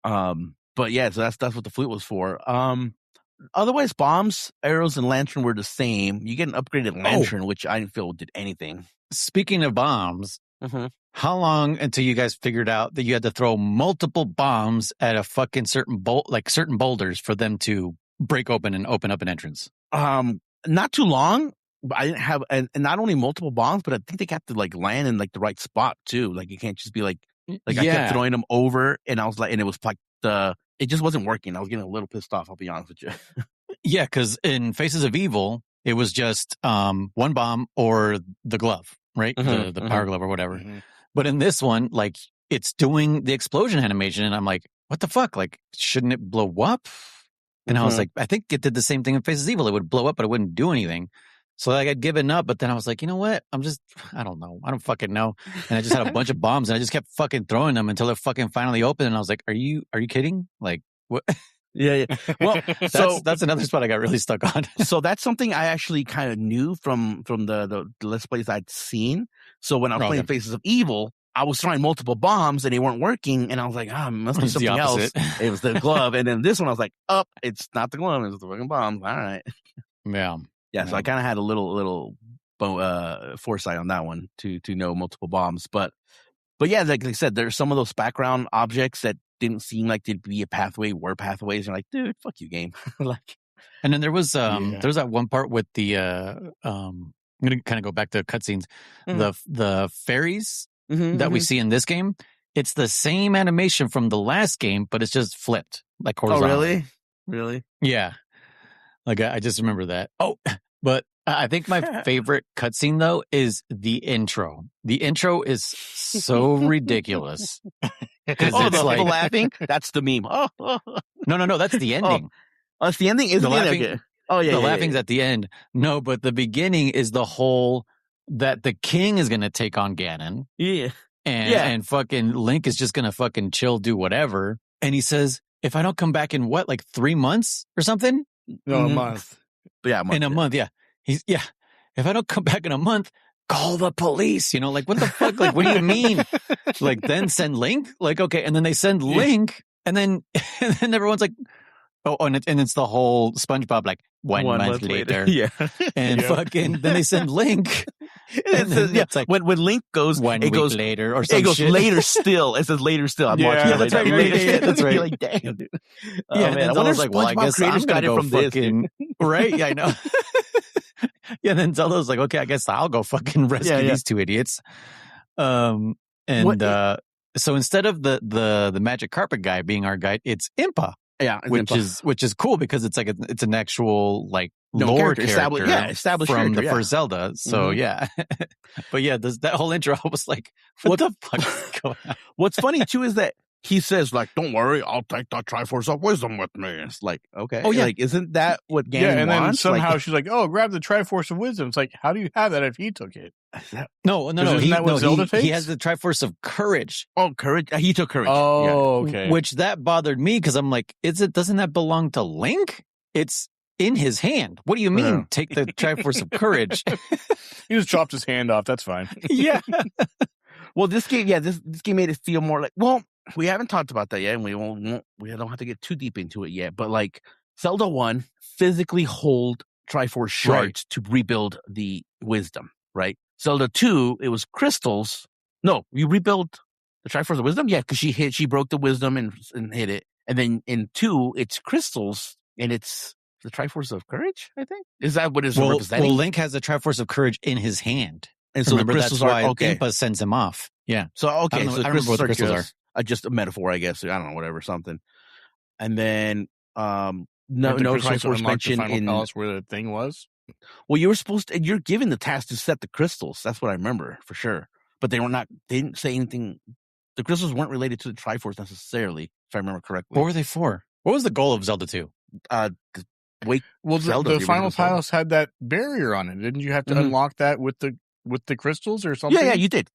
But yeah, so that's what the flute was for. Otherwise, bombs, arrows, and lantern were the same. You get an upgraded lantern, which I didn't feel did anything. Speaking of bombs, how long until you guys figured out that you had to throw multiple bombs at a fucking certain certain boulders for them to break open and open up an entrance? Not too long. But I didn't have, and not only multiple bombs, but I think they have to like land in like the right spot too. Like you can't just be like I kept throwing them over, and I was like, and it was like it just wasn't working. I was getting a little pissed off. I'll be honest with you. Yeah, because in Faces of Evil, it was just one bomb or the glove, right? The power glove or whatever. But in this one, like it's doing the explosion animation, and I'm like, what the fuck? Like, shouldn't it blow up? And I was like, I think it did the same thing in Faces of Evil. It would blow up, but it wouldn't do anything. So like I'd given up, but then I was like, you know what? I don't know. I don't fucking know. And I just had a bunch of bombs, and I just kept fucking throwing them until it fucking finally opened. And I was like, are you kidding? Like what? Yeah. Well, so that's another spot I got really stuck on. So that's something I actually kind of knew from the Let's Plays I'd seen. So when I was playing Faces of Evil, I was trying multiple bombs and they weren't working, and I was like, it must be something else. It was the glove. And then this one, I was like, it's not the glove, it's the fucking bombs. All right. Yeah. So I kind of had a little foresight on that one to know multiple bombs, but yeah, like I said, there's some of those background objects that didn't seem like they'd be a pathway, were pathways. You're like, dude, fuck you, game. Like, and then there was that one part with the I'm gonna kind of go back to cutscenes, the fairies that we see in this game. It's the same animation from the last game, but it's just flipped, like horizontal. Oh, really? Yeah. Like I just remember that. Oh, but I think my favorite cutscene though is the intro. The intro is so ridiculous. It's the like, people laughing. That's the meme. No, that's the ending. Oh, that's the ending. Is the laughing? Oh yeah, the laughing's at the end. No, but the beginning is the whole that the king is going to take on Ganon. Yeah, and fucking Link is just going to fucking chill, do whatever. And he says, "If I don't come back in what, like 3 months or something." No, a month. Yeah, in a month. Yeah. If I don't come back in a month, call the police. Like what the fuck? Like, what do you mean? Like, then send Link? Like, okay. And then they send Link, and then everyone's like, oh, and it's the whole SpongeBob, like, one month later. Yeah. And fucking, then they send Link. And it's like, when Link goes, it goes later or something. It goes later still. It says later still. I'm watching it. That's right. Yeah, that's right. You're like, damn, dude. Man. I wonder if well, I guess I'm got it from fucking, this. Right? Yeah, I know. Yeah, and then Zelda's like, okay, I guess I'll go fucking rescue these two idiots. So instead of the magic carpet guy being our guide, it's Impa. Yeah, which is cool because it's like it's an actual like lore character established from character, the first Zelda. So yeah, but yeah, that whole intro I was like, what the fuck is going on? What's funny too is that he says like, "Don't worry, I'll take the Triforce of Wisdom with me." It's like, okay, oh yeah, like isn't that what Ganon and then wants? somehow she's like, "Oh, grab the Triforce of Wisdom." It's like, how do you have that if he took it? No. He has the Triforce of Courage. Oh, courage! He took courage. Oh, okay. Which that bothered me because I'm like, doesn't that belong to Link? It's in his hand. What do you mean? Take the Triforce of Courage? He just chopped his hand off. That's fine. Yeah. Well, this game, this game made it feel more like, well, we haven't talked about that yet, and we don't have to get too deep into it yet. But like Zelda 1, physically hold Triforce shards to rebuild the wisdom, right? Zelda 2, it was crystals. No, you rebuild the Triforce of Wisdom? Yeah, because she broke the wisdom and hit it. And then in 2, it's crystals, and it's the Triforce of Courage, I think? Is that what it's representing? Well, Link has the Triforce of Courage in his hand. And so remember, the crystals that's why are okay. Impa sends him off. Yeah. So, okay. I remember what the crystals are. just a metaphor, I guess. I don't know, whatever, something. And then no Triforce mentioned the final palace where the thing was. Well, you were supposed to. You're given the task to set the crystals. That's what I remember for sure. But they didn't say anything. The crystals weren't related to the Triforce necessarily, if I remember correctly. What were they for? What was the goal of Zelda 2? The final palace had that barrier on it. Didn't you have to unlock that with the crystals or something? Yeah, you did.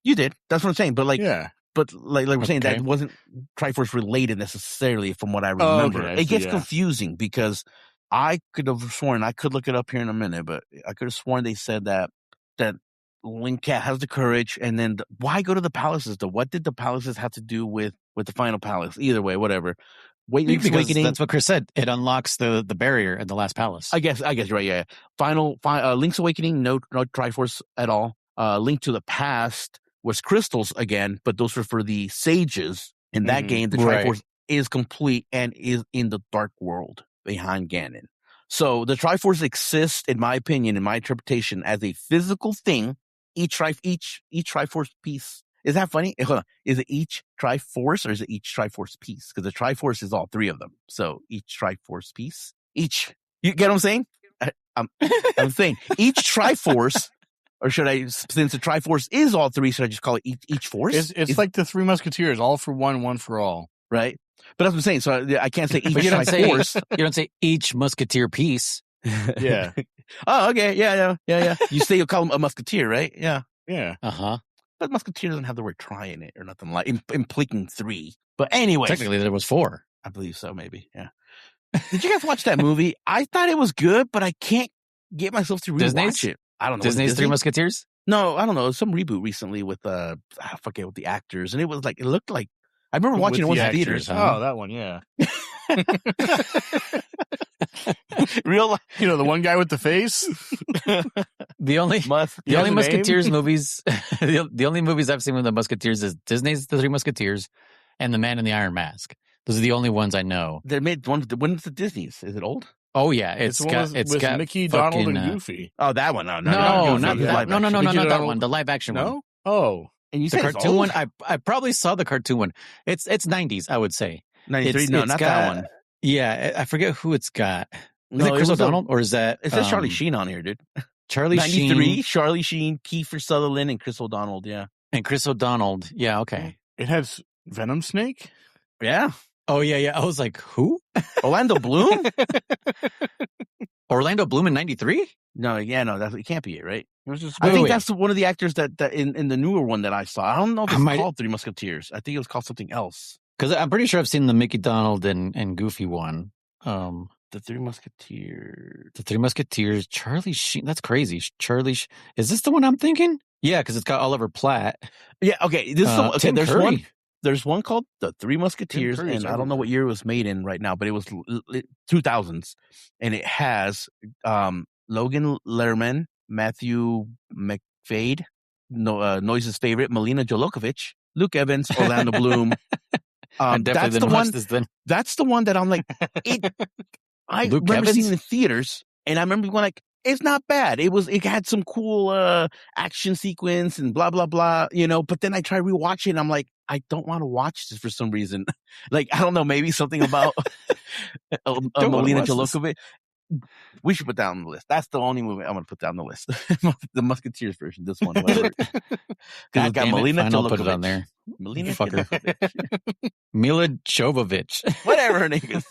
That's what I'm saying. But we're saying that wasn't Triforce related necessarily, from what I remember. It gets confusing because I could have sworn, I could look it up here in a minute, but I could have sworn they said that Link has the courage, and then why go to the palaces though? What did the palaces have to do with the final palace? Either way, whatever. Link's Awakening. That's what Chris said. It unlocks the barrier at the last palace. I guess you're right. Yeah. Link's Awakening, no Triforce at all. Link to the Past was crystals again, but those were for the sages. In that game, the Triforce is complete and is in the Dark World behind Ganon. So the Triforce exists, in my opinion, in my interpretation, as a physical thing. Each Triforce piece. Is that funny? Hold on. Is it each Triforce or is it each Triforce piece? Because the Triforce is all three of them. So each Triforce piece. You get what I'm saying? I'm saying each Triforce, or should I, since the Triforce is all three, should I just call it each force? It's like the Three Musketeers, all for one for all. Right? But that's what I'm saying. So I can't say each Triforce. You don't say each Musketeer piece. Yeah. Oh, okay. Yeah. You say you'll call him a Musketeer, right? Yeah. Yeah. Uh-huh. But Musketeer doesn't have the word try in it or nothing like implicating three. But anyway. Technically, there was 4. I believe so, maybe. Yeah. Did you guys watch that movie? I thought it was good, but I can't get myself to rewatch it. I don't know. Disney's Three Musketeers? No, I don't know. Some reboot recently with I forget what the actors, and it looked like I remember watching it once in theaters. Huh? Oh, that one, yeah. Real, the one guy with the face. The only Musketeers movies, the only movies I've seen with the Musketeers is Disney's The Three Musketeers and The Man in the Iron Mask. Those are the only ones I know. They made one. When's the Disney's? Is it old? Oh yeah, it's got Mickey, Donald, and Goofy. Oh, that one. No, not that one. The live action one. No. Oh, and you the cartoon one. I probably saw the cartoon one. It's 90s, I would say. 93. No, not that one. Yeah, I forget who it's got. Is it Chris O'Donnell or is that? It says Charlie Sheen on here, dude. Charlie 93, Sheen, Charlie Sheen, Kiefer Sutherland, and Chris O'Donnell. Yeah, and Chris O'Donnell. Yeah, okay. It has Venom Snake. Yeah. Oh yeah. I was like, who? Orlando Bloom. Orlando Bloom in 93? No, it can't be it, right? I think that's one of the actors that in the newer one that I saw. I don't know if it's called Three Musketeers. I think it was called something else. Because I'm pretty sure I've seen the Mickey, Donald, and Goofy one. The Three Musketeers. The Three Musketeers. Charlie Sheen. That's crazy. Is this the one I'm thinking? Yeah, because it's got Oliver Platt. Yeah. Okay. Tim Curry. There's one called The Three Musketeers, and I don't know what year it was made in right now, but it was 2000s, and it has Logan Lerman, Matthew McFadden, Noise's favorite, Melina Jolokovic, Luke Evans, Orlando Bloom. That's the one. That's the one that I'm like. I remember seeing it in theaters, and I remember going like, it's not bad. It had some cool action sequence and blah blah blah, But then I try rewatching, and I'm like, I don't want to watch this for some reason. Like I don't know, maybe something about Melina Jolokovic. We should put that on the list. That's the only movie I'm going to put down the list. The Musketeers version, this one. Because it's got Melina Jolokovic. Put it on there. Melina Jolokovic. Mila Jovovich. Whatever her name is.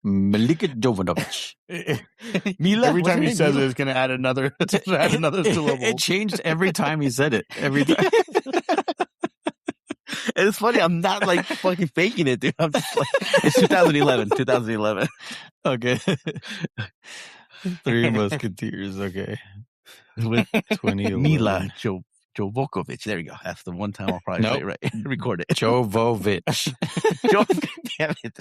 Malika Jovovich. Every time he says it, it's going to add another syllable. It changed every time he said it. Every time. It's funny. I'm not like fucking faking it, dude. I'm just like, it's 2011. Okay. Three Musketeers. Okay. With 2011. Mila Jovovich. There you go. That's the one time I'll probably say it right. Record it. Jovovich. Damn it.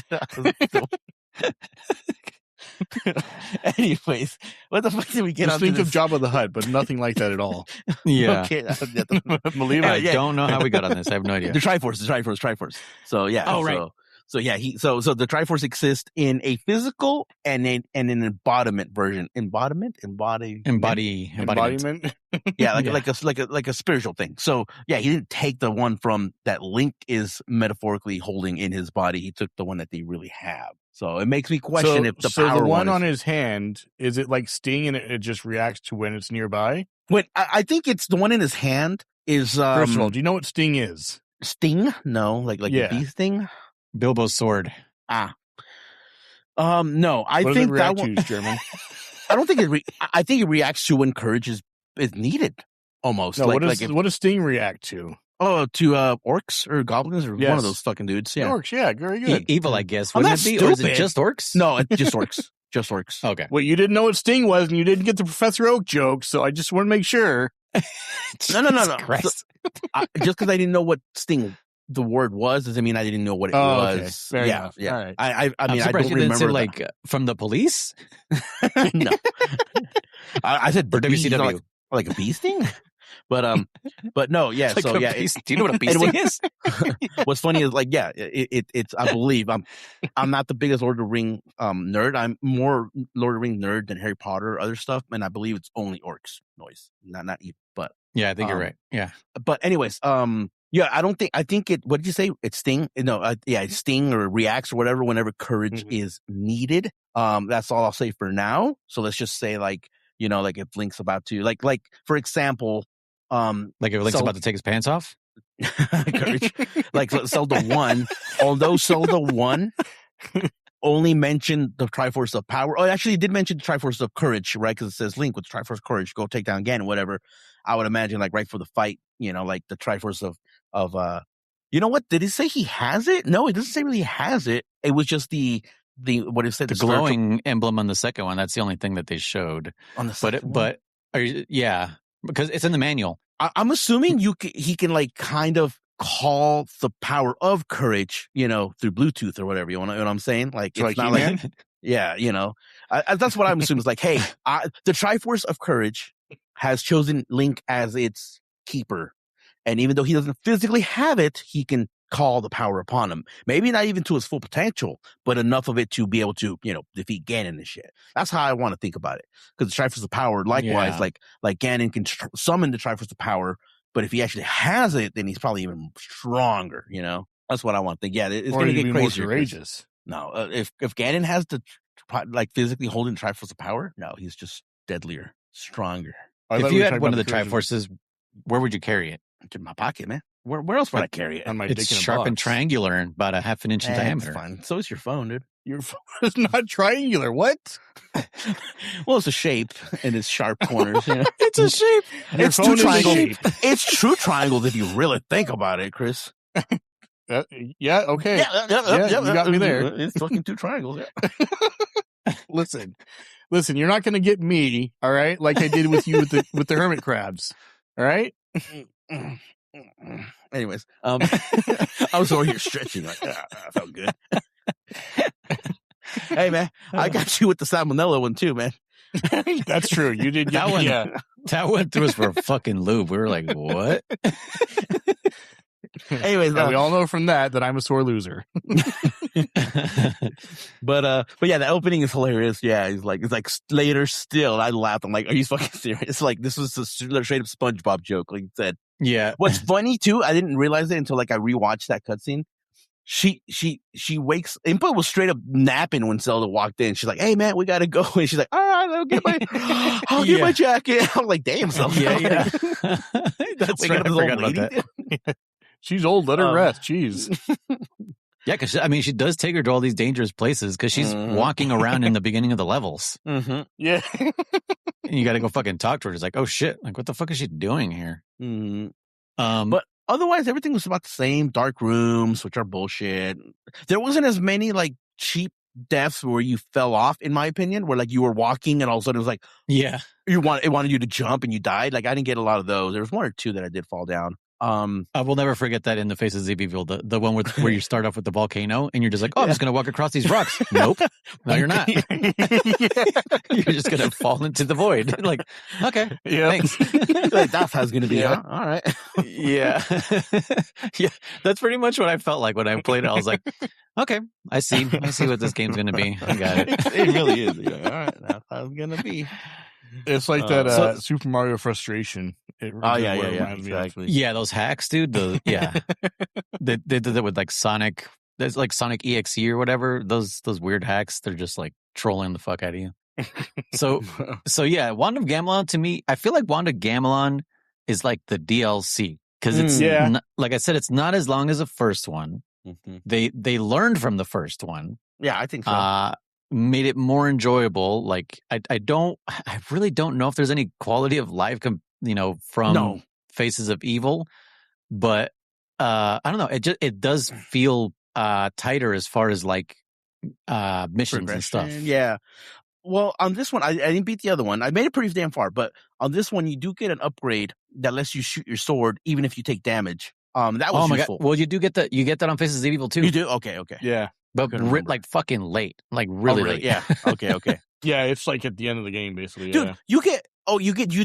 Anyways, what the fuck did we get Just think of Jabba the Hutt, but nothing like that at all. Yeah. Okay. I don't know how we got on this. I have no idea. The Triforce. So yeah. Oh, right. So yeah, so the Triforce exists in a physical and an embodiment version. Embodiment. Yeah, like a spiritual thing. So yeah, he didn't take the one from that Link is metaphorically holding in his body. He took the one that they really have. So it makes me question if the power one on his hand, is it like Sting and it just reacts to when it's nearby? When I think it's the one in his hand is first of all, do you know what Sting is? Sting? No, like a bee sting? Bilbo's sword. No, I what think that one German. I don't think I think it reacts to when courage is needed. Almost. No, what does Sting react to? Oh, to orcs or goblins or one of those fucking dudes. Yeah, orcs. Yeah, very good. Evil, I guess. Wouldn't it be? Stupid. Or is it just orcs? No, it's just orcs. Just orcs. Okay. Well, you didn't know what Sting was, and you didn't get the Professor Oak joke, so I just want to make sure. No. Just because I didn't know what Sting the word was doesn't mean I didn't know what it was. Okay. Fair enough. Yeah. All right. I mean, I don't remember. Like from the police? No. I said for WCW, like a bee sting. But no, yeah. Like so yeah, do you know what a bee sting is? What's funny is like, yeah, it's. I believe I'm not the biggest Lord of the Ring nerd. I'm more Lord of the Ring nerd than Harry Potter or other stuff, and I believe it's only orcs noise, not evil. But yeah, I think you're right. Yeah. But anyways, yeah, I think it. What did you say? It's Sting. No, it's Sting or reacts or whatever whenever courage is needed. That's all I'll say for now. So let's just say like if Link's about to like for example. Like if Link's about to take his pants off? Courage. Like Zelda 1, although Zelda 1 only mentioned the Triforce of Power. Oh, actually, it did mention the Triforce of Courage, right? Because it says Link with Triforce of Courage, go take down Ganon, whatever. I would imagine like right for the fight, like the Triforce of you know what? Did it say he has it? No, it doesn't say really he has it. It was just the what it said, the glowing emblem on the second one. That's the only thing that they showed on the second one. Yeah. Because it's in the manual. I'm assuming he can like kind of call the power of courage, through Bluetooth or whatever. You know what I'm saying? Like it's not like, yeah, that's what I'm assuming. Is like, hey, the Triforce of Courage has chosen Link as its keeper, and even though he doesn't physically have it, he can call the power upon him. Maybe not even to his full potential, but enough of it to be able to, defeat Ganon and shit. That's how I want to think about it. Because the Triforce of Power, likewise, like Ganon can summon the Triforce of Power, but if he actually has it, then he's probably even stronger. That's what I want to think. Yeah, it's going to get crazy. Courageous. No, if Ganon has the physically holding the Triforce of Power, no, he's just deadlier, stronger. If you had one of the Triforces, where would you carry it? In my pocket, man. Where else would I carry it? On my dick. It's sharp and triangular and about a half an inch in diameter. Fine. So is your phone, dude. Your phone is not triangular. What? Well, it's a shape and it's sharp corners. It's a shape. It's true triangles. It's true triangles if you really think about it, Chris. Yeah. Okay. Yeah, you got me there. It's fucking two triangles. Yeah. Listen. You're not going to get me, all right? Like I did with you with the hermit crabs, all right? Anyways, I was over here stretching like I felt good. Hey man, I got you with the salmonella one too, man. That's true. You did that one. Yeah, that went through us for a fucking loop. We were like, what? Anyways, we all know from that I'm a sore loser. But yeah, the opening is hilarious. Yeah, it's like later still. I laughed. I'm like, are you fucking serious? Like this was a straight up SpongeBob joke, like you said. Yeah. What's funny too, I didn't realize it until like I rewatched that cutscene. She wakes. Impa was straight up napping when Zelda walked in. She's like, "Hey man, we gotta go." And she's like, "All right, I'll get my jacket." I'm like, "Damn, Zelda." Yeah. That's right. I forgot about that. She's old. Let her rest. Jeez. Yeah, because she does take her to all these dangerous places because she's walking around in the beginning of the levels. Mm-hmm. Yeah. And you got to go fucking talk to her. It's like, oh shit, like what the fuck is she doing here? Mm-hmm. But otherwise, everything was about the same. Dark rooms, which are bullshit. There wasn't as many like cheap deaths where you fell off, in my opinion, where like you were walking and all of a sudden it was like, yeah, it wanted you to jump and you died. Like I didn't get a lot of those. There was one or two that I did fall down. I will never forget that in the Faces of Evil, the one where you start off with the volcano and you're just like, oh, I'm just going to walk across these rocks. Nope. No, you're not. You're just going to fall into the void. Like, okay, thanks. Like, that's how it's going to be. Yeah. Huh? All right. Yeah. Yeah. That's pretty much what I felt like when I played it. I was like, okay, I see what this game's going to be. I got it. It really is. Like, all right, that's how it's going to be. It's like that Super Mario frustration. Exactly. Yeah, those hacks, dude. They did that with like Sonic. There's like Sonic EXE or whatever. Those weird hacks. They're just like trolling the fuck out of you. So yeah, Wand of Gamelon to me, I feel like Wand of Gamelon is like the DLC because it's like I said, it's not as long as the first one. Mm-hmm. They learned from the first one. Yeah, I think so. Made it more enjoyable. Like I really don't know if there's any quality of life from Faces of Evil, but I don't know. It does feel tighter as far as like missions and stuff. Yeah. Well, on this one, I didn't beat the other one. I made it pretty damn far, but on this one, you do get an upgrade that lets you shoot your sword even if you take damage. That was useful. God. Well, you do you get that on Faces of Evil too. You do? Okay. Yeah. But like fucking late, like really late. Yeah. Okay. Yeah, it's like at the end of the game, basically. Dude, you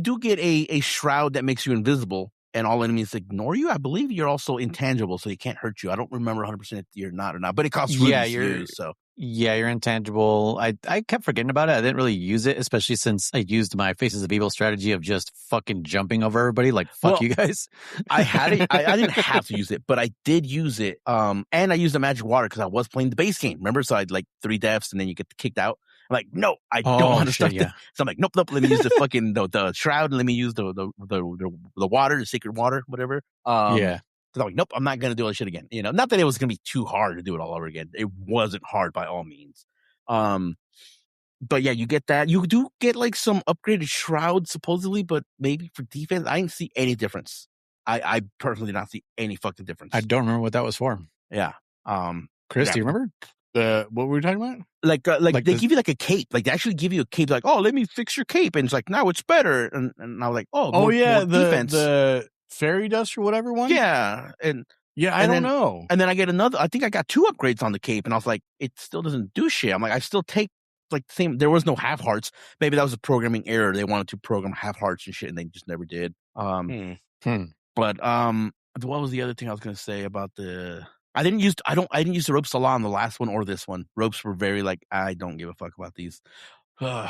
do get a shroud that makes you invisible, and all enemies ignore you. I believe you're also intangible, so they can't hurt you. I don't remember 100% if you're not or not, but it costs rubies to use. So yeah, you're intangible. I kept forgetting about it. I didn't really use it, especially since I used my Faces of Evil strategy of just fucking jumping over everybody. Like fuck you guys. I had it. I didn't have to use it, but I did use it. And I used the magic water because I was playing the base game. Remember, so I'd like 3 deaths, and then you get kicked out. I'm like, no, I don't want to start. So I'm like, nope. Let me use the fucking the shroud, and let me use the water, the sacred water, whatever. So I'm like, nope, I'm not gonna do all this shit again. Not that it was gonna be too hard to do it all over again. It wasn't hard by all means. But yeah, you get that. You do get like some upgraded shrouds supposedly, but maybe for defense, I didn't see any difference. I personally did not see any fucking difference. I don't remember what that was for. Yeah. Chris, do you remember? What were we talking about? Like they give you like a cape. Like they actually give you a cape. Like, oh, let me fix your cape, and it's like now it's better. And I was like, more defense. The fairy dust or whatever one. Yeah, I don't know. And then I get another. I think I got 2 upgrades on the cape, and I was like, it still doesn't do shit. I'm like, I still take like the same. There was no half hearts. Maybe that was a programming error. They wanted to program half hearts and shit, and they just never did. But what was the other thing I was going to say about the? I didn't use the ropes a lot on the last one or this one. Ropes were very like, I don't give a fuck about these. I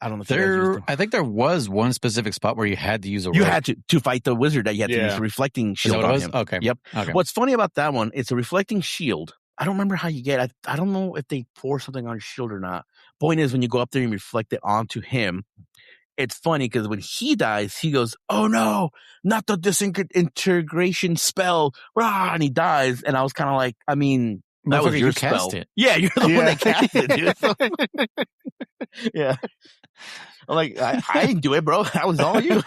don't know if I think there was one specific spot where you had to use a rope. You had to fight the wizard that you had to use a reflecting shield on him. Okay. Yep. Okay. What's funny about that one, it's a reflecting shield. I don't remember how you get it. I don't know if they pour something on your shield or not. Point is, when you go up there and reflect it onto him, it's funny because when he dies, he goes, oh no, not the disintegration spell. Rah, and he dies. And I was kind of like, I mean, that was your spell. Cast it. Yeah, you're the one that cast it, dude. Yeah. I'm like, I didn't do it, bro. That was all you.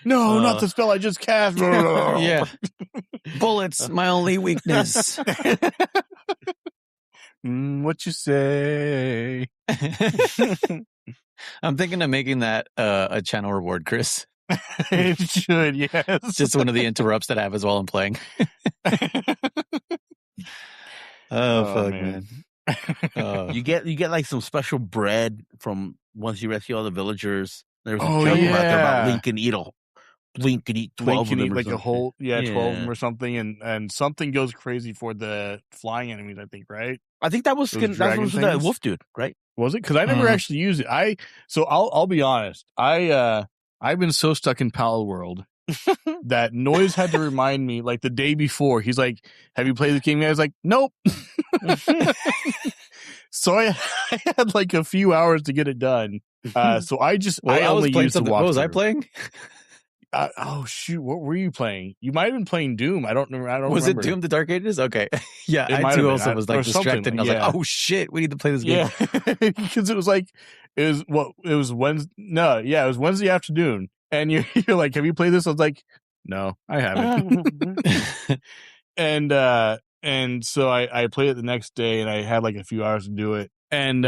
No, not the spell I just cast. Yeah. Bullets, my only weakness. What you say? I'm thinking of making that a channel reward, Chris. It should, yes. Just one of the interrupts that I have as well I'm playing. Oh fuck, man. You get like some special bread from once you rescue all the villagers. There's a joke out there about Link can eat 12 of them, like a whole 12 of them or something, and something goes crazy for the flying enemies. I think, right? I think that was the wolf dude, right? Was it? Because I never actually used it. I'll be honest. I've been so stuck in Pal World that Noise had to remind me like the day before. He's like, "Have you played this game?" I was like, "Nope." So I had like a few hours to get it done. So I only used the walkthrough. What was I playing? Oh shoot! What were you playing? You might have been playing Doom. I don't remember. Was it Doom: The Dark Ages? Okay, yeah. I too also was like distracted, and I was like, "Oh shit, we need to play this game." Yeah, because it was Wednesday. No, yeah, it was Wednesday afternoon, and you're like, "Have you played this?" I was like, "No, I haven't." And so I played it the next day, and I had like a few hours to do it, and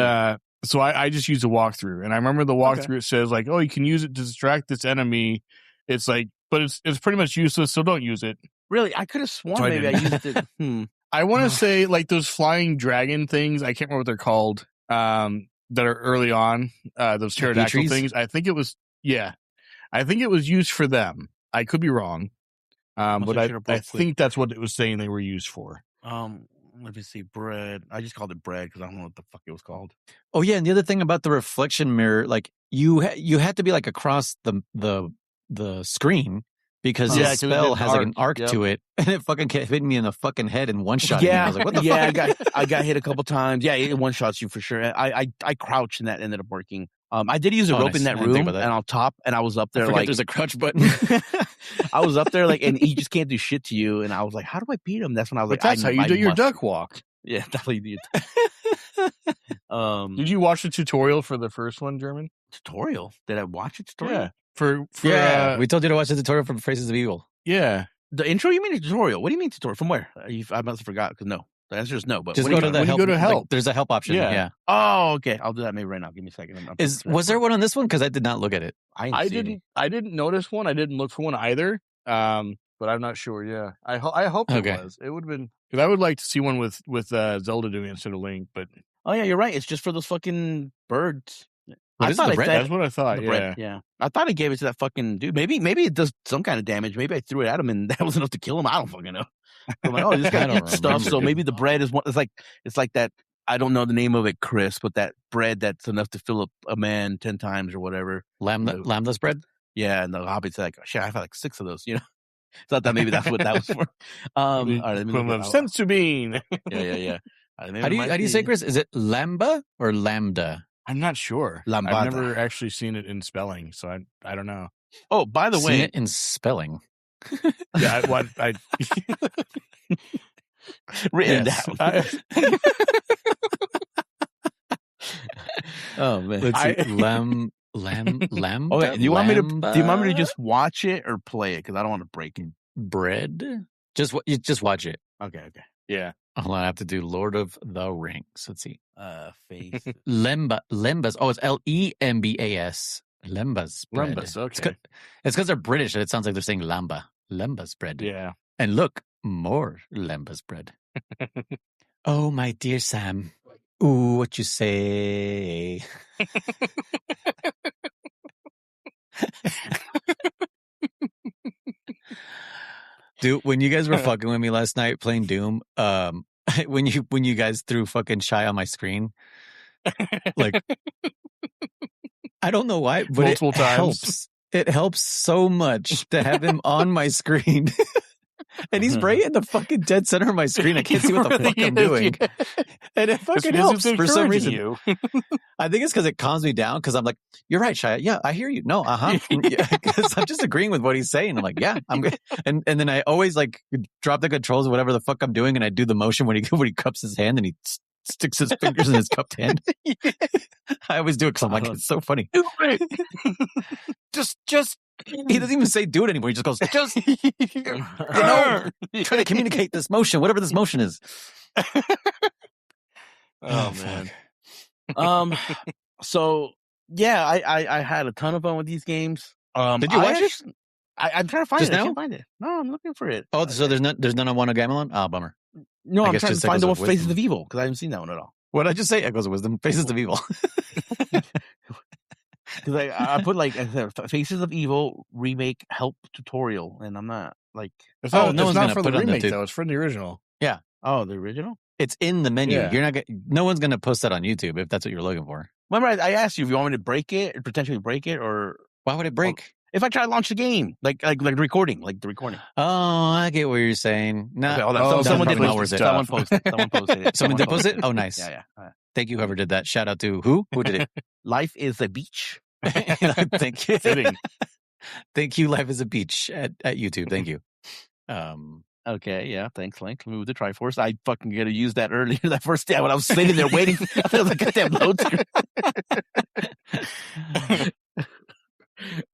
so I just used a walkthrough, and I remember the walkthrough. It says like, "Oh, you can use it to distract this enemy." It's like but it's pretty much useless, so don't use it. Really? I could have sworn maybe I used it. I want to say like those flying dragon things. I can't remember what they're called. That are early on. Those pterodactyl things. I think it was used for them. I could be wrong. But I think that's what it was saying they were used for. Let me see. Bread. I just called it bread because I don't know what the fuck it was called. Oh yeah, and the other thing about the reflection mirror, like you had to be like across the screen because the spell has like an arc to it, and it fucking hit me in the fucking head and one shot. Yeah, I was like, what the fuck? I got hit a couple times. Yeah, it one shots you for sure. I crouched and that ended up working. I did use a rope in that room and on top, and I was up there like there's a crouch button. I was up there like, and he just can't do shit to you. And I was like, how do I beat him? That's when I was like, that's how you do your duck walk. Yeah, that's how you do Did you watch the tutorial for the first one, German? Tutorial? Did I watch a tutorial? Yeah. We told you to watch the tutorial for Faces of Evil. Yeah. The intro? You mean a tutorial? What do you mean tutorial? From where? I must have forgot because no. The answer is no. But just go to the help. Go to help. Like, there's a help option. Yeah. Oh, okay. I'll do that maybe right now. Give me a second. Was there one on this one? Because I did not look at it. I didn't notice one. I didn't look for one either. But I'm not sure. Yeah. I hope it was. It would have been because I would like to see one with Zelda doing it instead of Link. But oh yeah, you're right. It's just for those fucking birds. That's what I thought. Yeah. I thought I gave it to that fucking dude. Maybe it does some kind of damage. Maybe I threw it at him and that was enough to kill him. I don't fucking know. I'm like, oh, this guy eats stuff. So maybe the bread is one. It's like that. I don't know the name of it, Chris, but that bread that's enough to fill up a man 10 times or whatever. Lambda's bread. Yeah, and the Hobbit's like, oh, shit, I've had like 6 of those. You know, thought that maybe that's what that was for. All right, from sensu bean. Yeah. How do you say, Chris? Is it lamba or lambda? I'm not sure. Lambada. I've never actually seen it in spelling, so I don't know. Oh, by the way, seen it in spelling. Yeah, I written down. Oh man, let's see. Lamb. Okay, do you want me to just watch it or play it? Because I don't want to break it. Bread. Just watch it. Okay. Yeah. Hold on, I have to do Lord of the Rings. Let's see. Face. Lembas. Oh, it's Lembas. Lembas bread. Lembas, okay. It's because they're British and it sounds like they're saying lamba. Lembas bread. Yeah. And look, more Lembas bread. Oh, my dear Sam. Ooh, what you say? Dude, when you guys were fucking with me last night playing Doom, when you guys threw fucking Shy on my screen, like, I don't know why, but multiple times. Helps. It helps so much to have him on my screen. And he's right in the fucking dead center of my screen. I can't see what the fuck I'm doing. Yeah. And it fucking helps for some reason. I think it's because it calms me down because I'm like, you're right, Shia. Yeah, I hear you. No, because I'm just agreeing with what he's saying. I'm like, yeah, I'm good. And then I always like drop the controls of whatever the fuck I'm doing and I do the motion when he cups his hand and he sticks his fingers in his cupped hand. I always do it because I'm like, it's so funny. Just he doesn't even say do it anymore. He just goes, just try to communicate this motion, whatever this motion is. Oh man. So yeah, I had a ton of fun with these games. Did you watch it? I'm trying to find just it. Now? I can't find it. No, I'm looking for it. Oh, so there's none on one of Gamelon? Oh, bummer. No, I'm trying to find the one Faces of Evil because I haven't seen that one at all. What did I just say? Echoes of Wisdom, Faces of Evil. Because I put like Faces of Evil remake help tutorial, and I'm not like. It's not for the remake though. It's for the original. Yeah. Oh, the original. It's in the menu. Yeah. You're not. No one's gonna post that on YouTube if that's what you're looking for. Remember, I asked you if you want me to break it, or potentially break it, or why would it break? If I try to launch the game, like the recording. Oh, I get what you're saying. Someone did post it. Someone posted it. Someone did post it? Oh, nice. Yeah. Thank you, whoever did that. Shout out to who? Who did it? Life is a beach. Thank you. Thank you, Life is a Beach at YouTube. Thank you. Okay, yeah, thanks, Link. Let me move the Triforce. I fucking gotta use that earlier that first day when I was sitting there waiting. I felt like a goddamn load screen.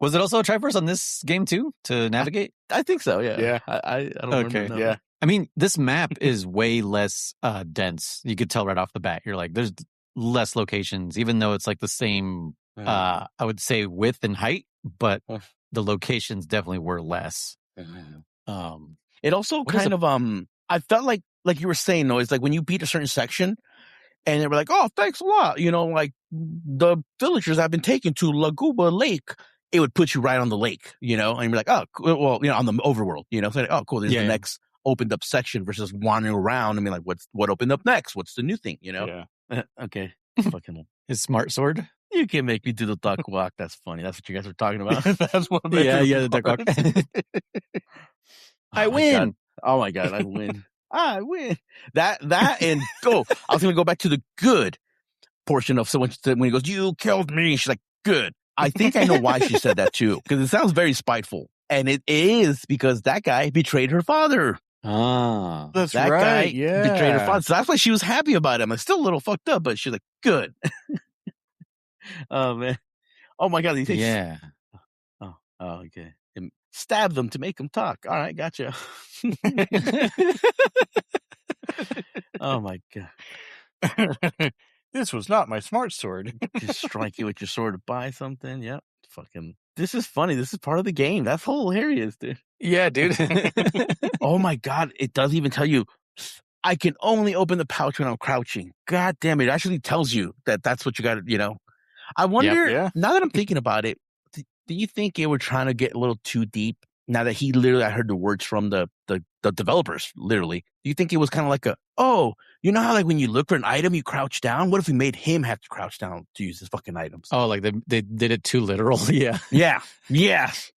Was it also a Triforce on this game too to navigate? I think so. Yeah. Yeah. I don't remember. Yeah. I mean, this map is way less dense. You could tell right off the bat. You're like, there's less locations, even though it's like the same. I would say width and height, but the locations definitely were less. It also kind of I felt like you were saying though, it's like when you beat a certain section and they were like, oh, thanks a lot, like the villagers have been taken to Laguba Lake, it would put you right on the lake, and you're like, oh, well, on the overworld, so like, oh, cool, there's the next opened up section versus wandering around. I mean, like, what opened up next? What's the new thing? Okay, fucking his smart sword. You can make me do the duck walk. That's funny. That's what you guys are talking about. That's what. The duck walk. I win. Oh my god, I win. I win. That and go. I was going to go back to the good portion of someone when he goes, "You killed me." She's like, "Good." I think I know why she said that too, because it sounds very spiteful, and it is because that guy betrayed her father. Ah, that's that right. Guy betrayed her father. So that's why she was happy about him. It's still a little fucked up, but she's like, "Good." Oh man! Oh my god! Yeah. Oh, okay. And stab them to make them talk. All right, gotcha. Oh my god! This was not my smart sword. Just strike you with your sword to buy something. Yep. Fucking. This is funny. This is part of the game. That's hilarious, dude. Yeah, dude. Oh my god! It does even tell you. I can only open the pouch when I'm crouching. God damn it! It actually tells you that that's what you got to. I wonder, now that I'm thinking about it, do you think they were trying to get a little too deep? Now that I heard the words from the developers, literally. Do you think it was kind of like you know how like when you look for an item, you crouch down? What if we made him have to crouch down to use his fucking items? Oh, like they did it too literal? Yeah. Yeah. Yes.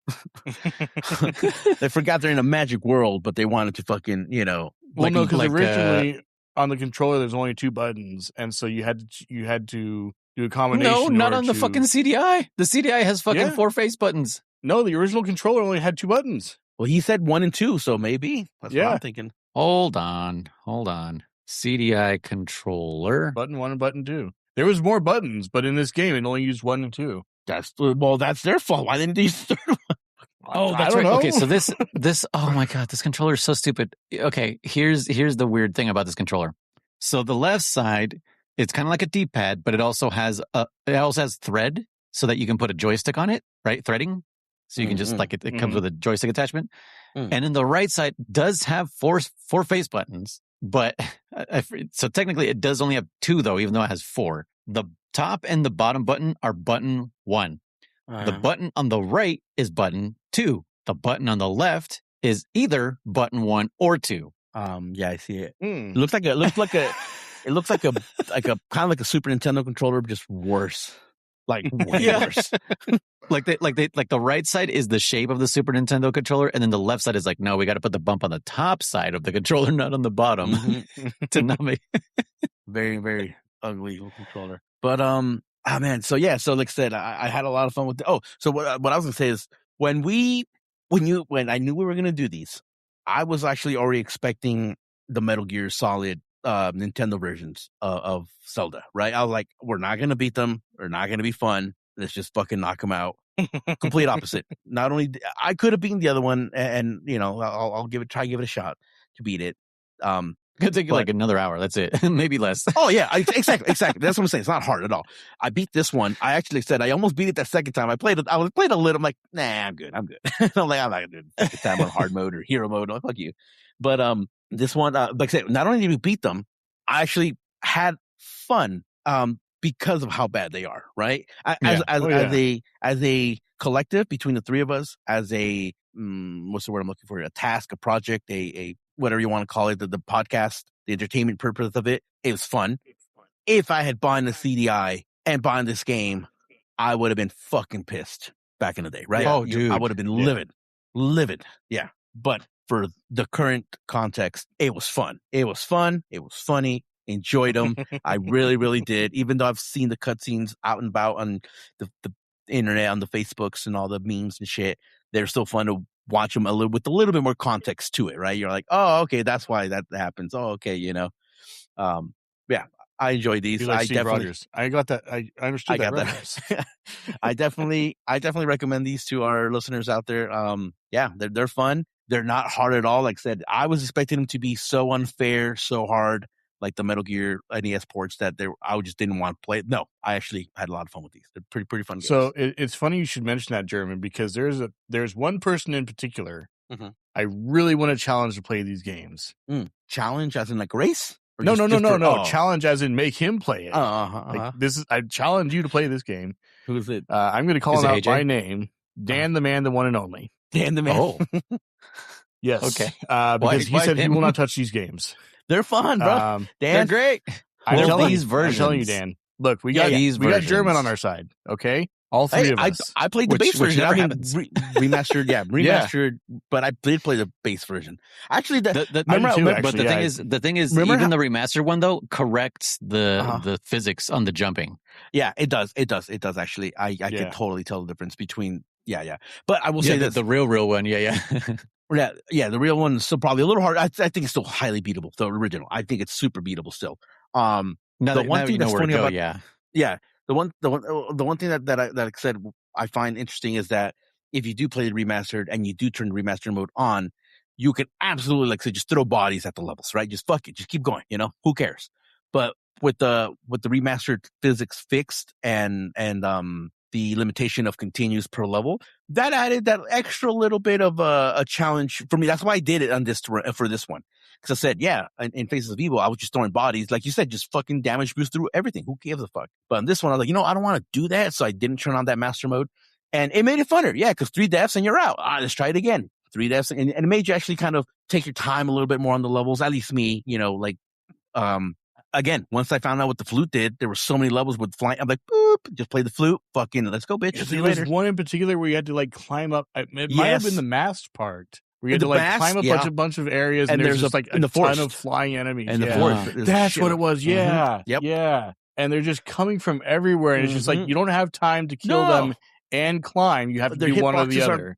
They forgot they're in a magic world, but they wanted to fucking, Well, no, because originally on the controller, there's only 2 buttons. And so you had to do a combination. No, not on the fucking CDI. The CDI has fucking 4 face buttons. No, the original controller only had 2 buttons. Well, he said 1 and 2, so maybe. That's what I'm thinking. Hold on. CDI controller. Button 1 and button 2. There was more buttons, but in this game, it only used 1 and 2. That's their fault. Why didn't they use the 3rd one? Oh, that's right. Okay, so this, oh my god, this controller is so stupid. Okay, here's the weird thing about this controller. So the left side, it's kind of like a D-pad, but it also has thread so that you can put a joystick on it, right? Threading. So you can just it comes with a joystick attachment. And then the right side does have four face buttons, but so technically it does only have 2 though, even though it has 4. The top and the bottom button are button 1. The button on the right is button 2. The button on the left is either button 1 or 2. Yeah, I see it. It looks like a kind of like a Super Nintendo controller, but just worse. Like way worse. Like the right side is the shape of the Super Nintendo controller, and then the left side is like, no, we got to put the bump on the top side of the controller, not on the bottom, to not make very, very ugly controller. But man, so yeah, so like I said, I had a lot of fun with. So what I was gonna say is when I knew we were gonna do these, I was actually already expecting the Metal Gear Solid Nintendo versions of Zelda, right? I was like, we're not gonna beat them. They're not gonna be fun. Let's just fucking knock them out. Complete opposite. Not only I could have beaten the other one, and I'll try give it a shot to beat it. It'll take you like another hour. That's it. Maybe less. Oh yeah, exactly. That's what I'm saying. It's not hard at all. I beat this one. I actually said I almost beat it that second time. I played a little. I'm like, nah, I'm good. I'm like, I'm not gonna do it the second time on hard mode or hero mode. Fuck you. But this one, like I said, not only did we beat them, I actually had fun. Because of how bad they are, right? As a collective between the 3 of us, as a what's the word I'm looking for? A task, a project, a whatever you want to call it, the podcast, the entertainment purpose of it. It was fun. If I had bought the CDI and bought this game, I would have been fucking pissed back in the day, right? Oh, dude, I would have been livid. Yeah, but for the current context, it was fun. It was fun. It was funny. Enjoyed them. I really, really did. Even though I've seen the cutscenes out and about on the internet, on the Facebooks and all the memes and shit, they're still fun to watch them with a little bit more context to it, right? You're like, oh, okay, that's why that happens. Oh, okay, yeah, I enjoy these. Like Steve Rogers. I got that. I understood that. I definitely recommend these to our listeners out there. Yeah, they're fun. They're not hard at all. Like I said, I was expecting them to be so unfair, so hard. like the Metal Gear NES ports that I just didn't want to play. No, I actually had a lot of fun with these. They're pretty fun games. So it's funny you should mention that, German, because there's one person in particular I really want to challenge to play these games. Challenge as in like race? Or no. Challenge as in make him play it. Like, I challenge you to play this game. Who is it? I'm going to call him out by name. Dan the Man, the one and only. Dan the Man. Oh. Yes. Okay. Because he said he will not touch these games. They're fun, bro. They're Dan, great. I'm telling you, Dan. Look, we got German on our side. Okay, all three of us. I played the base version. Remastered. But I did play the base version. Actually, but the thing is, even the remastered one though corrects the physics on the jumping. Yeah, it does. Actually, I can totally tell the difference between. Yeah. But I will say that the real one. Yeah. The real one is still probably a little hard. I think it's still highly beatable. The original, I think it's super beatable still. The one thing that's funny about the one thing that I said I find interesting is that if you do play the remastered and you do turn the remastered mode on, you can absolutely just throw bodies at the levels, right? Just fuck it, just keep going. Who cares? But with the remastered physics fixed and the limitation of continues per level, that added that extra little bit of a challenge for me. That's why I did it on for this one. Because I said, in Faces of Evil, I was just throwing bodies. Like you said, just fucking damage boost through everything. Who gives a fuck? But in this one, I was like, I don't want to do that. So I didn't turn on that master mode. And it made it funner. Yeah, because 3 deaths and you're out. Let's try it again. 3 deaths. And it made you actually kind of take your time a little bit more on the levels. At least me, again, once I found out what the flute did, there were so many levels with flying. I'm like, boop, just play the flute. Fucking, let's go, bitch. There was one in particular where you had to climb up. It might have been the masked part. We had to climb a bunch of areas, and there's just a ton of flying enemies. And the forest. That's what it was. Yeah. Yep. Yeah. And they're just coming from everywhere, and it's just you don't have time to kill them and climb. You have to do one or the other.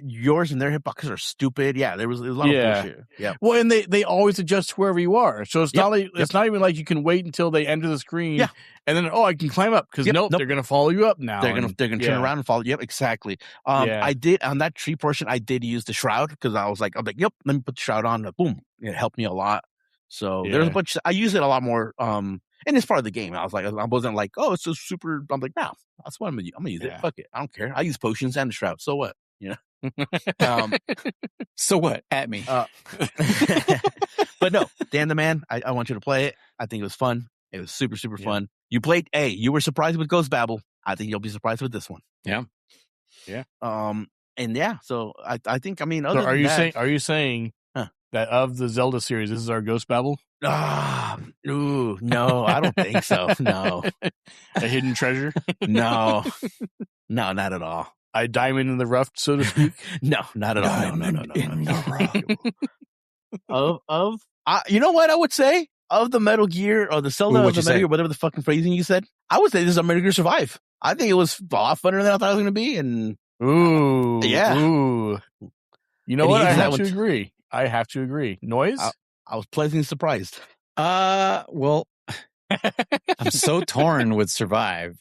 Yours and their hitboxes are stupid. Yeah, there was a lot of bullshit. Yeah. Well, and they always adjust wherever you are, so it's not it's not even like you can wait until they enter the screen. And then I can climb up because nope, they're gonna follow you up now. They're gonna turn around and follow. Yep, exactly. I did on that tree portion. I did use the shroud because I'm like, yep, let me put the shroud on. Boom, it helped me a lot. So there's a bunch. I use it a lot more. And it's part of the game. I wasn't like, oh, it's so super. I'm like, no, that's what I'm gonna use. I'm gonna use it. Fuck it, I don't care. I use potions and the shroud. So what? So what? At me. But no, Dan the Man, I want you to play it. I think it was fun. It was super, super fun. You played, you were surprised with Ghost Babel. I think you'll be surprised with this one. Yeah. And so I think, other than that, are you saying that of the Zelda series, this is our Ghost Babel? No, I don't think so. No. A hidden treasure? No, not at all. A diamond in the rough, so to speak? No, not at all. No. In the rough. You know what I would say? Of the Metal Gear or the Zelda of the Metal Gear, whatever the fucking phrasing you said, I would say this is a Metal Gear Survive. I think it was a lot funner than I thought it was going to be. And ooh. You know what? I have to agree. Noise? I was pleasantly surprised. Well, I'm so torn with Survive.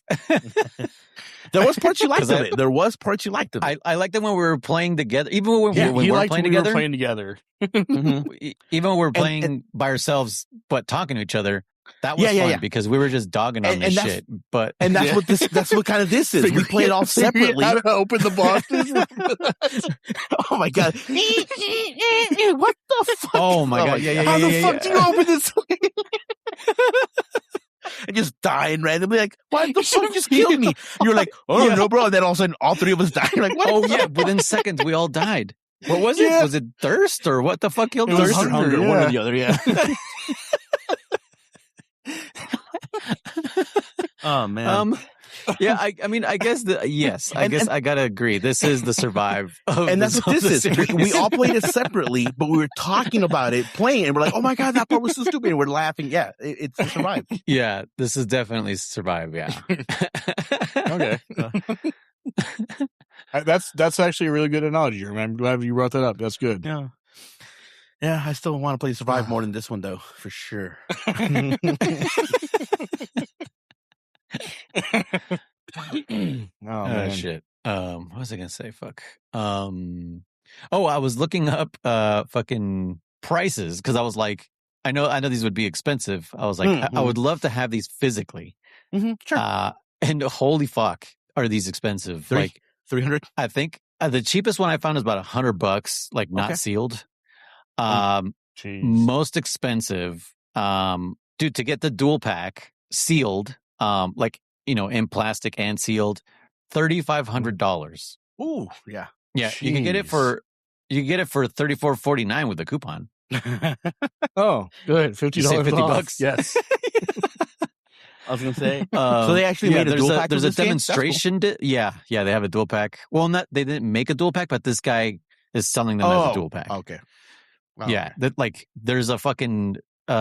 There was parts you liked of it. There was parts you liked of it. I liked it when we were playing together. Even when we were playing together. Even when we were playing by ourselves, but talking to each other. That was fun because we were just dogging on this shit. But that's what kind of this is. We play it all separately. How to open the boxes? Oh my god! What the fuck? Oh my god! How the fuck do you open this? And just dying randomly, like, why the fuck just killed me? You're like, oh no, bro. And then all of a sudden, all three of us died. You're like, what? Oh yeah, within seconds, we all died. What was it? Was it thirst or what the fuck killed thirst or hunger? One or the other, yeah. Oh man. Yeah, I guess I gotta agree. This is the Survive, and that's what this is. We all played it separately, but we were talking about it, playing, and we're like, "Oh my god, that part was so stupid!" And we're laughing. Yeah, it's Survive. Yeah, this is definitely Survive. Yeah. Okay. That's actually a really good analogy. I'm glad you brought that up. That's good. Yeah. I still want to play Survive more than this one, though, for sure. Shit. What was I gonna say? Fuck. I was looking up fucking prices because I was like, I know these would be expensive. I was like, I would love to have these physically. Sure. And holy fuck, are these expensive? Like 300. I think the cheapest one I found is about $100, like not sealed. Most expensive, dude, to get the dual pack sealed, like in plastic and sealed, $3,500. Ooh, yeah. Yeah, you can get it for $34.49 with a coupon. Oh, good. $50 off. Yes. I was gonna say. So they actually made a dual pack. There's a demonstration. Cool. Yeah, they have a dual pack. Well, they didn't make a dual pack, but this guy is selling them as a dual pack. Okay. Wow. Yeah, there's a fucking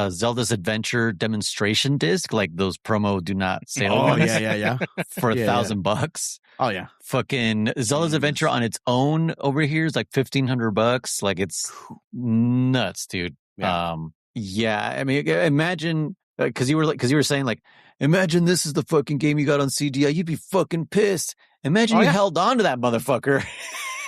Zelda's Adventure demonstration disc, like those promo do not sale. Oh yeah. For $1,000. Oh yeah. Fucking Zelda's Adventure on its own over here is like $1,500. Like it's nuts, dude. Yeah. I mean, imagine because you were saying like, imagine this is the fucking game you got on CDI. You'd be fucking pissed. Imagine you held on to that motherfucker.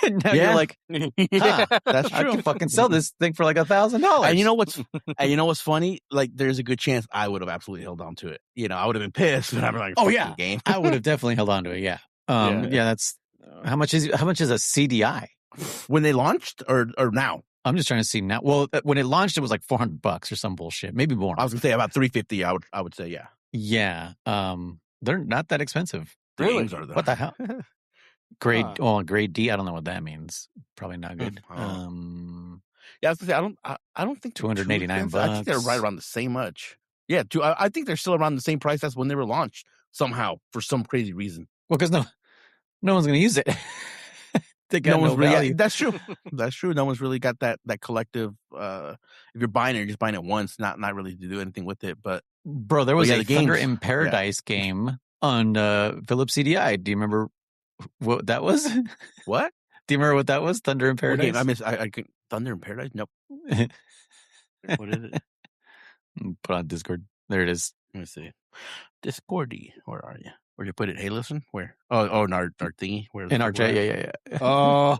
And now you're like, that's true. I can fucking sell this thing for like $1,000. And you know what's funny? Like, there's a good chance I would have absolutely held on to it. I would have been pissed, but I'm like, game. I would have definitely held on to it. Yeah. That's how much is a CDI when they launched or now? I'm just trying to see now. Well, when it launched, it was like $400 or some bullshit, maybe more. I was gonna say about $350. I would say, yeah. Yeah. They're not that expensive. The games are though. What the hell? Grade D. I don't know what that means. Probably not good. Yeah, I was gonna say I don't think $289. I think they're right around the same much. Yeah, I think they're still around the same price as when they were launched somehow for some crazy reason. Well, because no one's gonna use it. They got no value. Really, that's true. That's true. No one's really got that collective. If you're buying it, you're just buying it once, not really to do anything with it. But bro, there was a Thunder in Paradise game on Philips CDI. Do you remember what that was? What? Do you remember what that was? Thunder in Paradise? I Thunder in Paradise? Nope. What is it? Put on Discord. There it is. Let me see. Discordy. Where are you? Where you put it? Hey, listen. Where? Oh, in our thingy. Where? In our chat. Yeah. Oh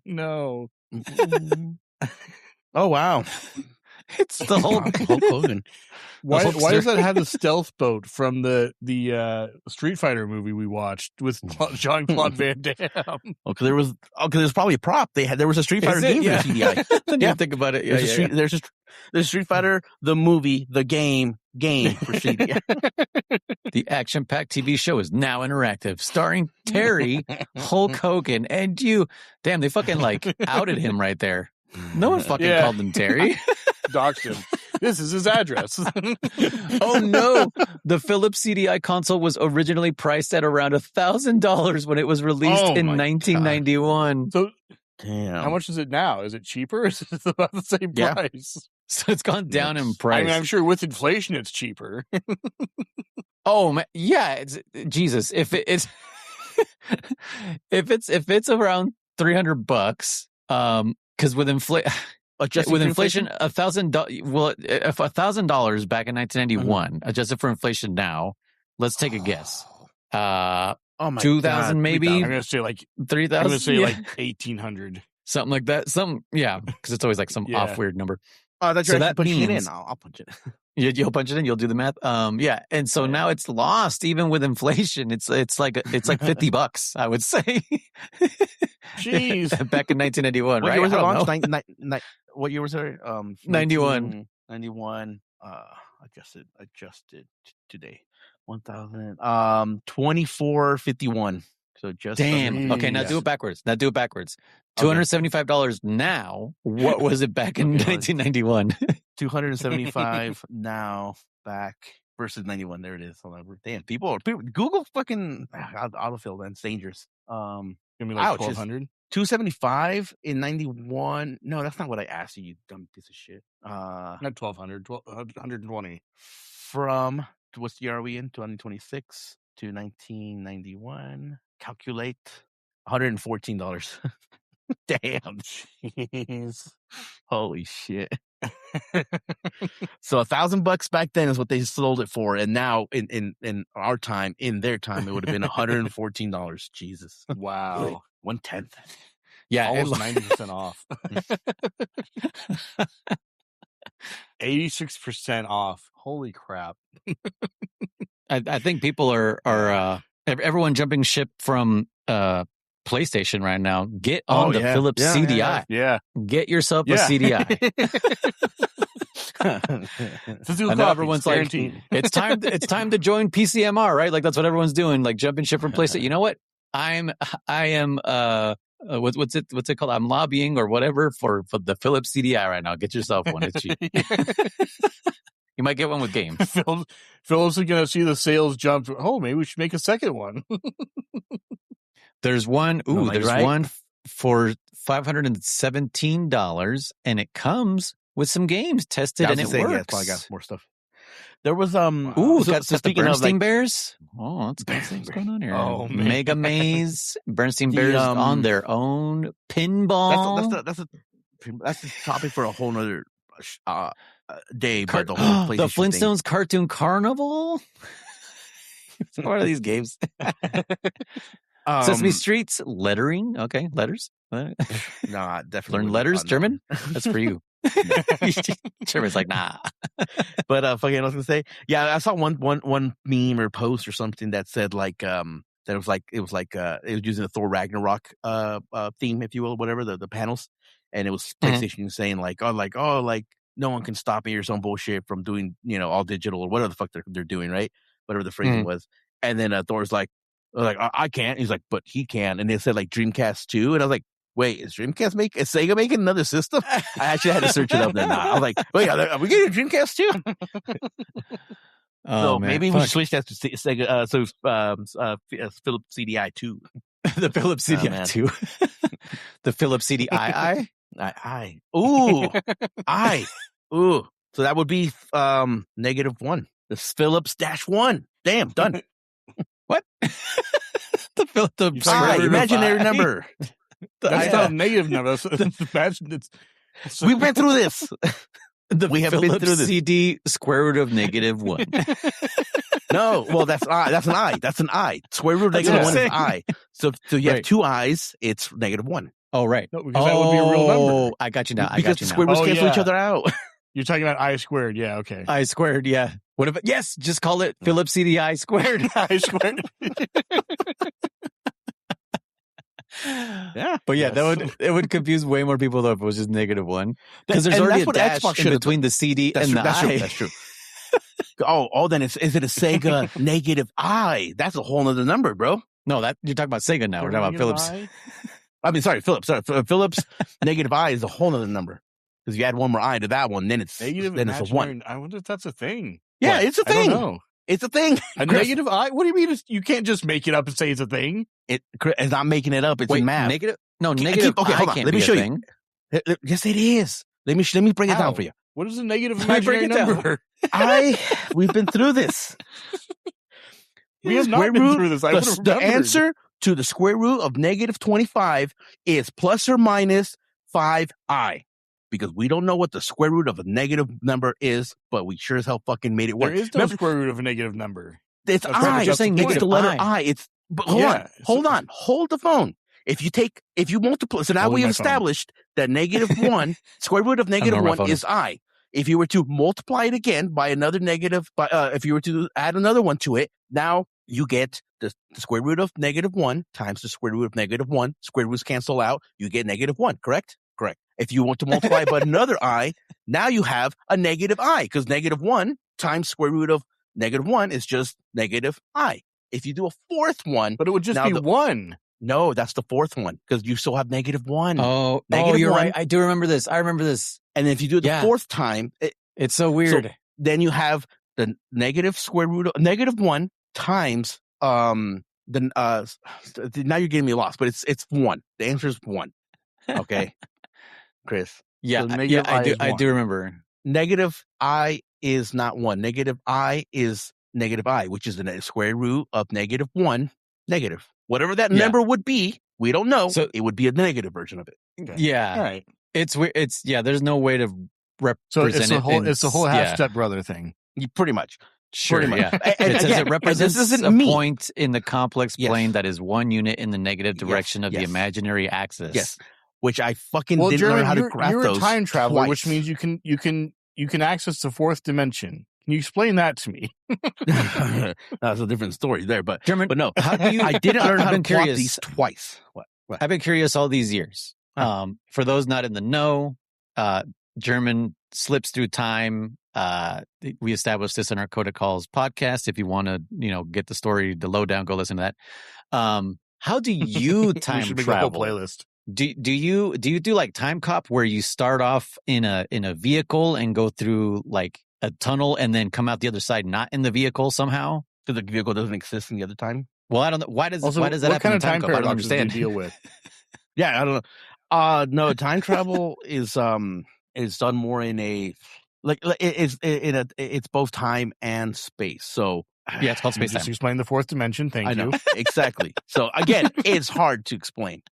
no. Oh wow. It's the whole Hulk Hogan. Why does that have the stealth boat from the Street Fighter movie we watched with Jean-Claude Van Damme? Because there was probably a prop. There was a Street Fighter game for the CDI. Didn't even think about it. Yeah, there's Street Fighter, the movie, the game for CDI. The action-packed TV show is now interactive, starring Terry, Hulk Hogan, and you. Damn, they fucking outed him right there. No one fucking called him Terry. Doxed him. This is his address. Oh no! The Philips CDI console was originally priced at around $1,000 when it was released in 1991. God. So, damn, how much is it now? Is it cheaper? Is it about the same price? So it's gone down in price. I mean, I'm sure with inflation, it's cheaper. Oh man, yeah. It's Jesus. If it's if it's around $300, because with inflation, $1,000. Well, if $1,000 back in 1991, adjusted for inflation now, let's take a guess. 2,000 maybe. 3,000. I'm gonna say like 3,000. I'm gonna say like 1,800, something like that. Because it's always like some off weird number. Oh, that's right. That means it in. I'll punch it. You'll punch it in. You'll do the math. Yeah, and so now it's lost even with inflation. It's like $50, I would say. Jeez. Back in 1991, what right? Year was it launched? What year was it? 91. 91. Adjusted today. 1,000. 2451. So just damn. Okay, now do it backwards. $275 now. What was it back in 1991? 275 now back versus 91. There it is. Hold on. Damn, people Google fucking autofill. That's dangerous. Give me like 1,200. 275 in 91. No, that's not what I asked you dumb piece of shit. Not 1,200. 120. From what's the year are we in? 2026 to 1991. Calculate $114. Damn. Jeez. Holy shit. So $1,000 back then is what they sold it for, and now in our time, in their time, it would have been $114. Jesus. Wow. 1/10. Yeah, almost 90% off. 86% off. Holy crap. I think people are everyone jumping ship from PlayStation right now. Get on the Philips CDI. Yeah. Get yourself a CDI. I know everyone's like, it's time to join PCMR, right? Like that's what everyone's doing, like jumping ship from PlayStation. You know what? I am what's it called? I'm lobbying or whatever for the Philips CDI right now. Get yourself one. It's cheap. You might get one with games. Philips is going to see the sales jump. Oh, maybe we should make a second one. There's one. One for $517, and it comes with some games tested, and it works. Yeah, it's probably got more stuff. There was got the Bernstein Bears. Oh, that's good things going on here. Oh, man. Mega Maze, Bernstein Bears on their own, pinball. That's a topic for a whole nother day. But the whole the Flintstones Cartoon Carnival. It's part of these games. Sesame Street's lettering. Okay, letters. No, definitely learn letters. German. That's for you. German's like nah. But fucking, I was gonna say, yeah, I saw one meme or post or something that said like that it was using the Thor Ragnarok theme, if you will, whatever the panels, and it was PlayStation saying like no one can stop me or some bullshit from doing all digital or whatever the fuck they're doing, right? Whatever the phrasing was, and then Thor's like I can't. He's like, but he can, and they said like Dreamcast 2, and I was like, wait, is Sega making another system? I actually had to search it up there. I was like, wait, are we getting a Dreamcast too? So maybe we should switch that to Sega. Philips CDI 2. The Philips CDI 2. The Philips CDI. Ooh, ooh. So that would be -1. The Philips -1. Damn, done. What? the imaginary number. That's not a negative number. We went through this. We have been through this. CD square root of -1. No, well, that's an I. That's an I. Square root of -1 is I. So you have two I's. It's -1. Oh, right. No, because that would be a real number. I got you now. Because the square roots cancel each other out. You're talking about I squared. Yeah, okay. I squared, yeah. What if yes, just call it Philips CDI squared. I squared. Yeah. But yeah, it would confuse way more people though if it was just -1. Because there's already a dash in between the CD and the I. That's true. Then is it a Sega -I? That's a whole nother number, bro. No, you're talking about Sega now. We're talking about Philips. I mean, sorry, Philips. Philips -I is a whole nother number. Because you add one more I to that one, then it's negative. Then it's a 1. I wonder if that's a thing. Yeah, what? It's a thing. I don't know. It's a thing. A negative I? What do you mean? You can't just make it up and say it's a thing. It's not making it up. It's in math. Negative. No, negative. Okay, hold on. Let me show you. Yes, it is. Let me break it down for you. What is a negative imaginary number? We've been through this. We have not been through this. The answer to the square root of -25 is plus or minus 5i. Because we don't know what the square root of a negative number is, but we sure as hell fucking made it work. There is no square root of a negative number. It's I. You're saying it's the letter I. Hold on. Hold the phone. If you multiply, so now we have established that -1, square root of -1 is I. If you were to multiply it again by another negative, if you were to add another one to it, now you get the square root of -1 times the square root of -1. Square roots cancel out. You get -1, correct? Correct. If you want to multiply by another I, now you have a -I, because -1 times square root of -1 is just -I. If you do a fourth one, but it would just be 1. No, that's the fourth one, because you still have -1. Oh, you're right. I do remember this. I remember this. And then if you do it the fourth time, it's so weird. So then you have the negative square root of -1 times now you're getting me lost, but it's 1. The answer is 1. Okay. Chris. Yeah, so I do remember. -I is not 1. -I is -I, which is the square root of -1 negative. Whatever that number would be, we don't know. So it would be a negative version of it. Okay. Yeah. All right. It's there's no way to represent it's the whole half stepbrother thing. Pretty much. Sure, yeah. It represents a point in the complex plane that is one unit in the negative direction of the imaginary axis. Yes. Which I fucking didn't learn how to graph those. You're a time traveler, twice. which means you can you can access the fourth dimension. Can you explain that to me? That's a different story there, but German, but no, how do you? I didn't learn how to plot curious. these twice. What? I've been curious all these years. For those not in the know, German slips through time. We established this in our Coda Calls podcast. If you want to, get the story, the lowdown, go listen to that. How do you time should make travel? a whole playlist. Do you do like Time Cop, where you start off in a vehicle and go through like a tunnel and then come out the other side not in the vehicle somehow? Because the vehicle doesn't exist in the other time. Well, I don't know. Why does that what happen kind in of Time time Cop? I don't paradoxes do you understand. deal with? Yeah, I don't know. No, time travel is done more in a it's both time and space. So yeah, it's called space Just time. explain the fourth dimension. Thank I know you. exactly. So again, it's hard to explain.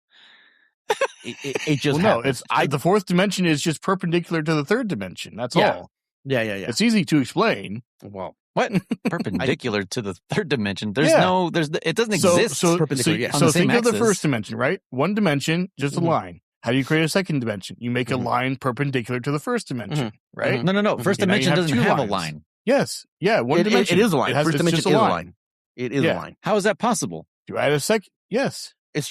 It just no. happens. It's the fourth dimension is just perpendicular to the third dimension. That's all. Yeah. It's easy to explain. Well, what perpendicular to the third dimension? It doesn't exist. Perpendicular. Yeah. So think of the first dimension, right? One dimension, just a line. How do you create a second dimension? You make a line perpendicular to the first dimension, right? No. First dimension doesn't have a line. Yes. Yeah. One dimension. It is a line. First dimension is a line. It is a line. How is that possible? You add a second. Yes. It's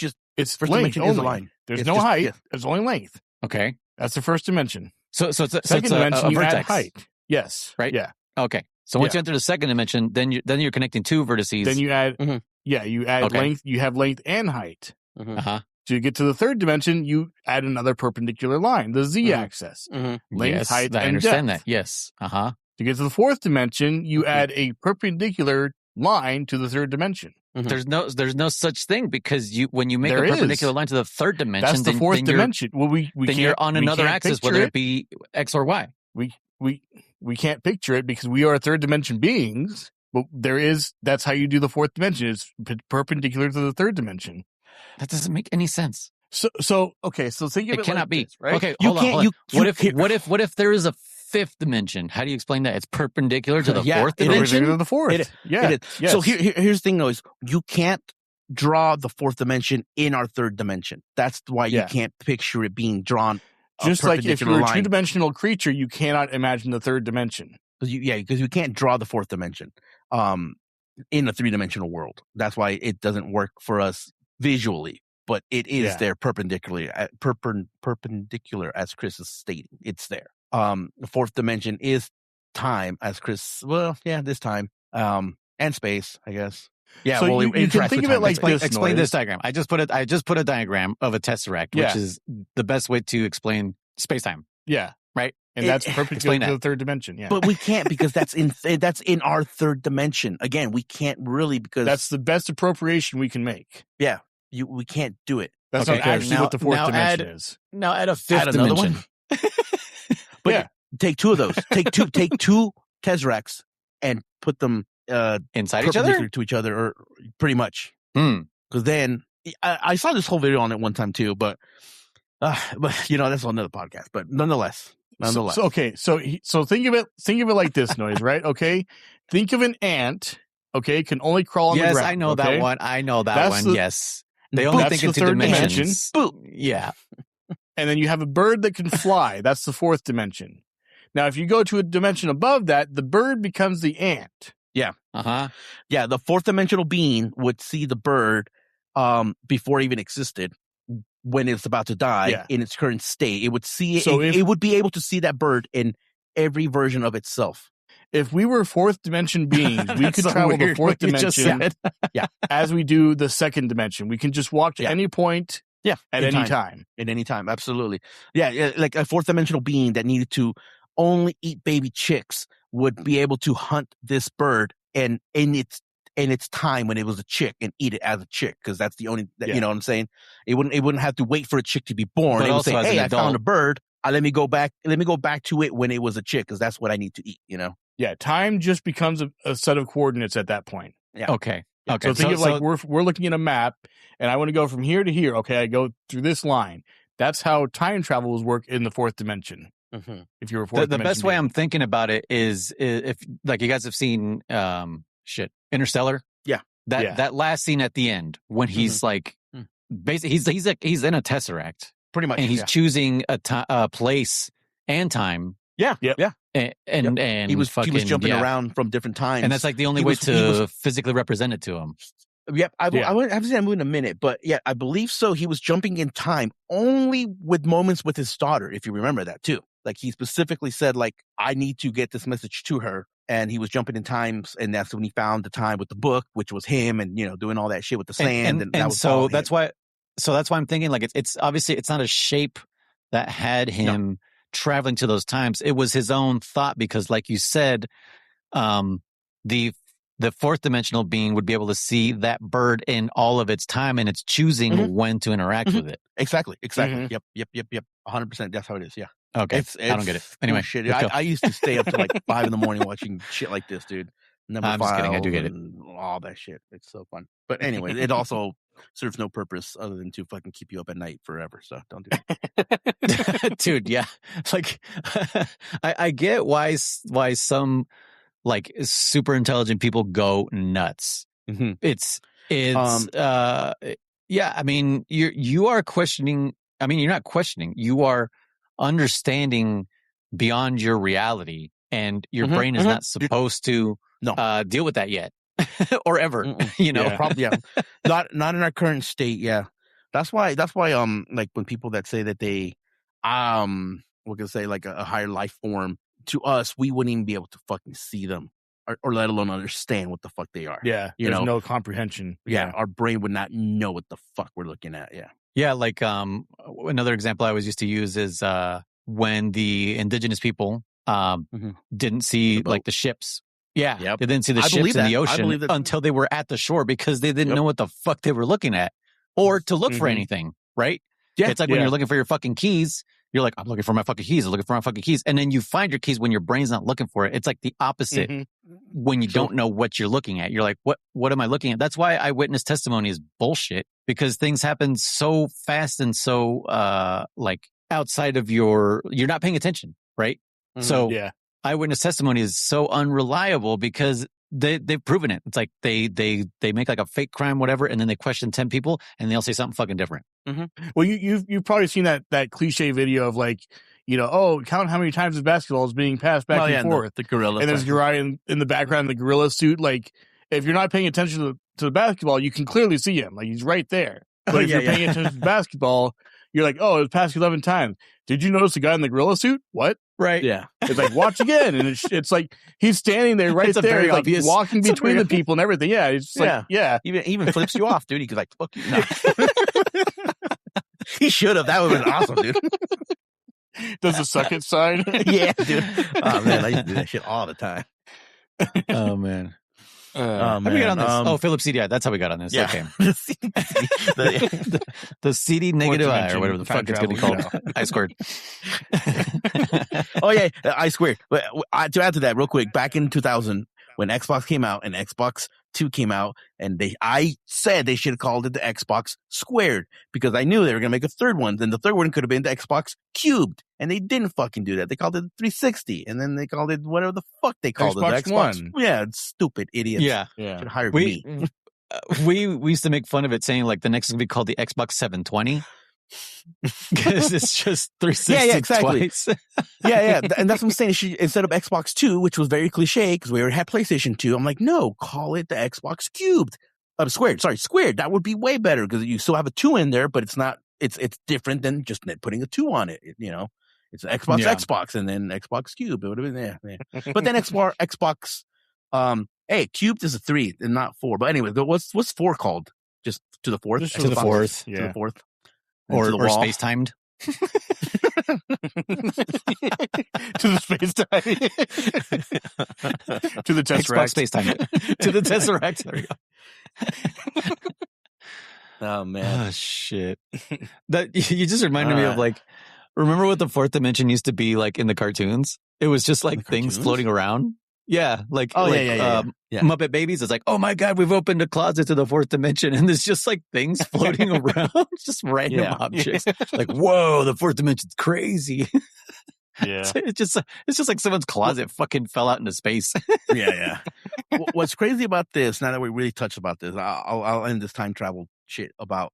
First length dimension only. is a line. There's no height. Yeah. There's only length. Okay. That's the first dimension. So it's a second dimension. You vertex. add height. Yes. Right. Yeah. Okay. So once you enter the second dimension, then you're connecting two vertices. Then you add. You add length. You have length and height. To get to the third dimension, you add another perpendicular line, the z-axis. Length, height, I and understand depth. that. Yes. To get to the fourth dimension, you add a perpendicular line to the third dimension. There's no such thing, because when you make There a perpendicular line to the third dimension, that's the fourth dimension. Well, then you're on another axis, whether it be X or Y. We can't picture it because we are third dimension beings. But that's how you do the fourth dimension. It's perpendicular to the third dimension. That doesn't make any sense. So think of it. It cannot be this, right? Okay. Hold on. What if there is a fifth dimension? How do you explain that? It's perpendicular to the fourth dimension. Perpendicular to the fourth. It is. Yes. So here's the thing, though: is you can't draw the fourth dimension in our third dimension. That's why you can't picture it being drawn. Just like if you're a two-dimensional creature, you cannot imagine the third dimension. Because you can't draw the fourth dimension in a three-dimensional world. That's why it doesn't work for us visually. But it is there perpendicular, as Chris is stating. It's there. The fourth dimension is time, as Chris. Well, yeah, this time and space, I guess. Yeah. So you can think of it like this. Explain this diagram. I just put a diagram of a tesseract, which is the best way to explain space-time. Yeah. Right. And that's perpendicular to the third dimension. Yeah. But we can't, because that's in our third dimension. Again, we can't really, because that's the best appropriation we can make. Yeah. We can't do it. That's not actually what the fourth dimension is. Now add a fifth dimension. But take two of those. Take two tesseracts and put them inside each other, to each other, or pretty much. Because then I saw this whole video on it one time too, but that's another podcast. But nonetheless. So think of it like this, Noise, right? Okay, think of an ant. Okay, can only crawl on the ground. Yes, I know that one. I know that That's one. Yes, they only think in two dimensions. Yeah, and then you have a bird that can fly. That's the fourth dimension. Now, if you go to a dimension above that, the bird becomes the ant. Yeah. Yeah, the fourth dimensional being would see the bird before it even existed. When it's about to die in its current state, it would see it. So it would be able to see that bird in every version of itself. If we were fourth dimension beings, we could travel the fourth dimension as we do the second dimension. We can just walk to any point at any time. At any time, absolutely. Yeah, like a fourth dimensional being that needed to only eat baby chicks would be able to hunt this bird and in its time when it was a chick and eat it as a chick, because that's the only you know what I'm saying. It wouldn't have to wait for a chick to be born. It would say, "Hey, I found a bird. Let me go back to it when it was a chick, because that's what I need to eat." You know. Yeah, time just becomes a set of coordinates at that point. Yeah. Okay. So think of like we're looking at a map, and I want to go from here to here. Okay, I go through this line. That's how time travels work in the fourth dimension. If you're a fourth dimension, the best way I'm thinking about it is if like you guys have seen Interstellar. Yeah. That last scene at the end when he's like basically he's in a tesseract pretty much, and he's choosing a place and time. Yeah. Yep. Yeah. And he was jumping around from different times, and that's like the only way to physically represent it to him. Yep, I haven't seen that movie in a minute, but yeah, I believe so. He was jumping in time only with moments with his daughter, if you remember that too. Like he specifically said, like, I need to get this message to her, and he was jumping in times, and that's when he found the time with the book, which was him, and doing all that shit with the sand, and that was so that's why. So that's why I'm thinking like it's obviously it's not a shape that had him traveling to those times. It was his own thought because, like you said, the fourth dimensional being would be able to see that bird in all of its time, and it's choosing when to interact with it. Exactly. Yep. 100%. That's how it is. Yeah. Okay. I don't get it. Anyway, shit. I used to stay up to like 5 a.m. watching shit like this, dude. I'm just kidding. I do get it. All that shit. It's so fun. But anyway, it also serves no purpose other than to fucking keep you up at night forever. So don't do that. Dude, yeah. Like, I get why some like super intelligent people go nuts. Mm-hmm. It's yeah. I mean, you are questioning. I mean, you're not questioning. You are understanding beyond your reality, and your brain is not supposed to deal with that yet, or ever. Probably not in our current state. Yeah, that's why. Like when people that say that they, we're gonna say like a higher life form. To us, we wouldn't even be able to fucking see them, or let alone understand what the fuck they are. Yeah, there's no comprehension. Yeah, our brain would not know what the fuck we're looking at. Yeah. Like another example I always used to use is when the indigenous people didn't see like the ships. Yeah, they didn't see the ships in the ocean until they were at the shore because they didn't know what the fuck they were looking at or to look for anything. Right? Yeah, it's like when you're looking for your fucking keys. You're like, I'm looking for my fucking keys. I'm looking for my fucking keys. And then you find your keys when your brain's not looking for it. It's like the opposite when you don't know what you're looking at. You're like, what am I looking at? That's why eyewitness testimony is bullshit because things happen so fast and so, like outside of you're not paying attention. Right. So eyewitness testimony is so unreliable because they've proven it. It's like they make like a fake crime, whatever. And then they question 10 people and they'll say something fucking different. Well, you've probably seen that cliche video of like, count how many times the basketball is being passed back and forth. The gorilla. And there's a guy in the background, the gorilla suit. Like, if you're not paying attention to the basketball, you can clearly see him. Like, he's right there. But if you're paying attention to basketball, you're like, oh, it was passed 11 times. Did you notice the guy in the gorilla suit? What? Right. Yeah. It's like, watch again. And it's like, he's standing there right there, like obvious. Walking between the people and everything. Yeah. It's just like, Even flips you off, dude. He could like, fuck you. No. He should have. That would have been awesome, dude. Does the suck it sign? Yeah, dude. Oh, man. I used to do that shit all the time. Oh, man. How did we get on this? Philip CDI. That's how we got on this. Yeah. Okay. the CD negative I or whatever the fuck it's going to be called. I squared. Oh, yeah. I squared. But to add to that real quick, back in 2000, when Xbox came out and Xbox 2 came out, and I said they should have called it the Xbox Squared because I knew they were going to make a third one. Then the third one could have been the Xbox Cubed, and they didn't fucking do that. They called it 360, and then they called it whatever the fuck they called Xbox it. The Xbox One. Yeah, it's stupid idiots. Yeah. Should have hired me. We used to make fun of it, saying like the next is going to be called the Xbox 720. Because it's just 360 exactly. twice. Yeah. And that's what I'm saying. Instead of Xbox 2, which was very cliche because we already had PlayStation 2, I'm like, no, call it the Xbox Cubed. Squared. Sorry, Squared. That would be way better because you still have a 2 in there, but it's not, it's different than just putting a 2 on it. It's Xbox, and then Xbox Cube. It would have been yeah. But then Xbox, Cubed is a 3 and not 4. But anyway, what's 4 called? Just to the fourth? To the fourth. Yeah. To the fourth. Or space timed. To the space time. To the Tesseract. Xbox space time. To the Tesseract. There we go. Oh man. Oh shit. That you just reminded me of like, remember what the fourth dimension used to be like in the cartoons? It was just like things floating around. Yeah, like Muppet Babies. It's like, oh my god, we've opened a closet to the fourth dimension, and there's just like things floating around, just random objects. Like, whoa, the fourth dimension's crazy. Yeah, it's just like someone's closet fucking fell out into space. Yeah. What's crazy about this? Now that we really touched about this, I'll end this time travel shit about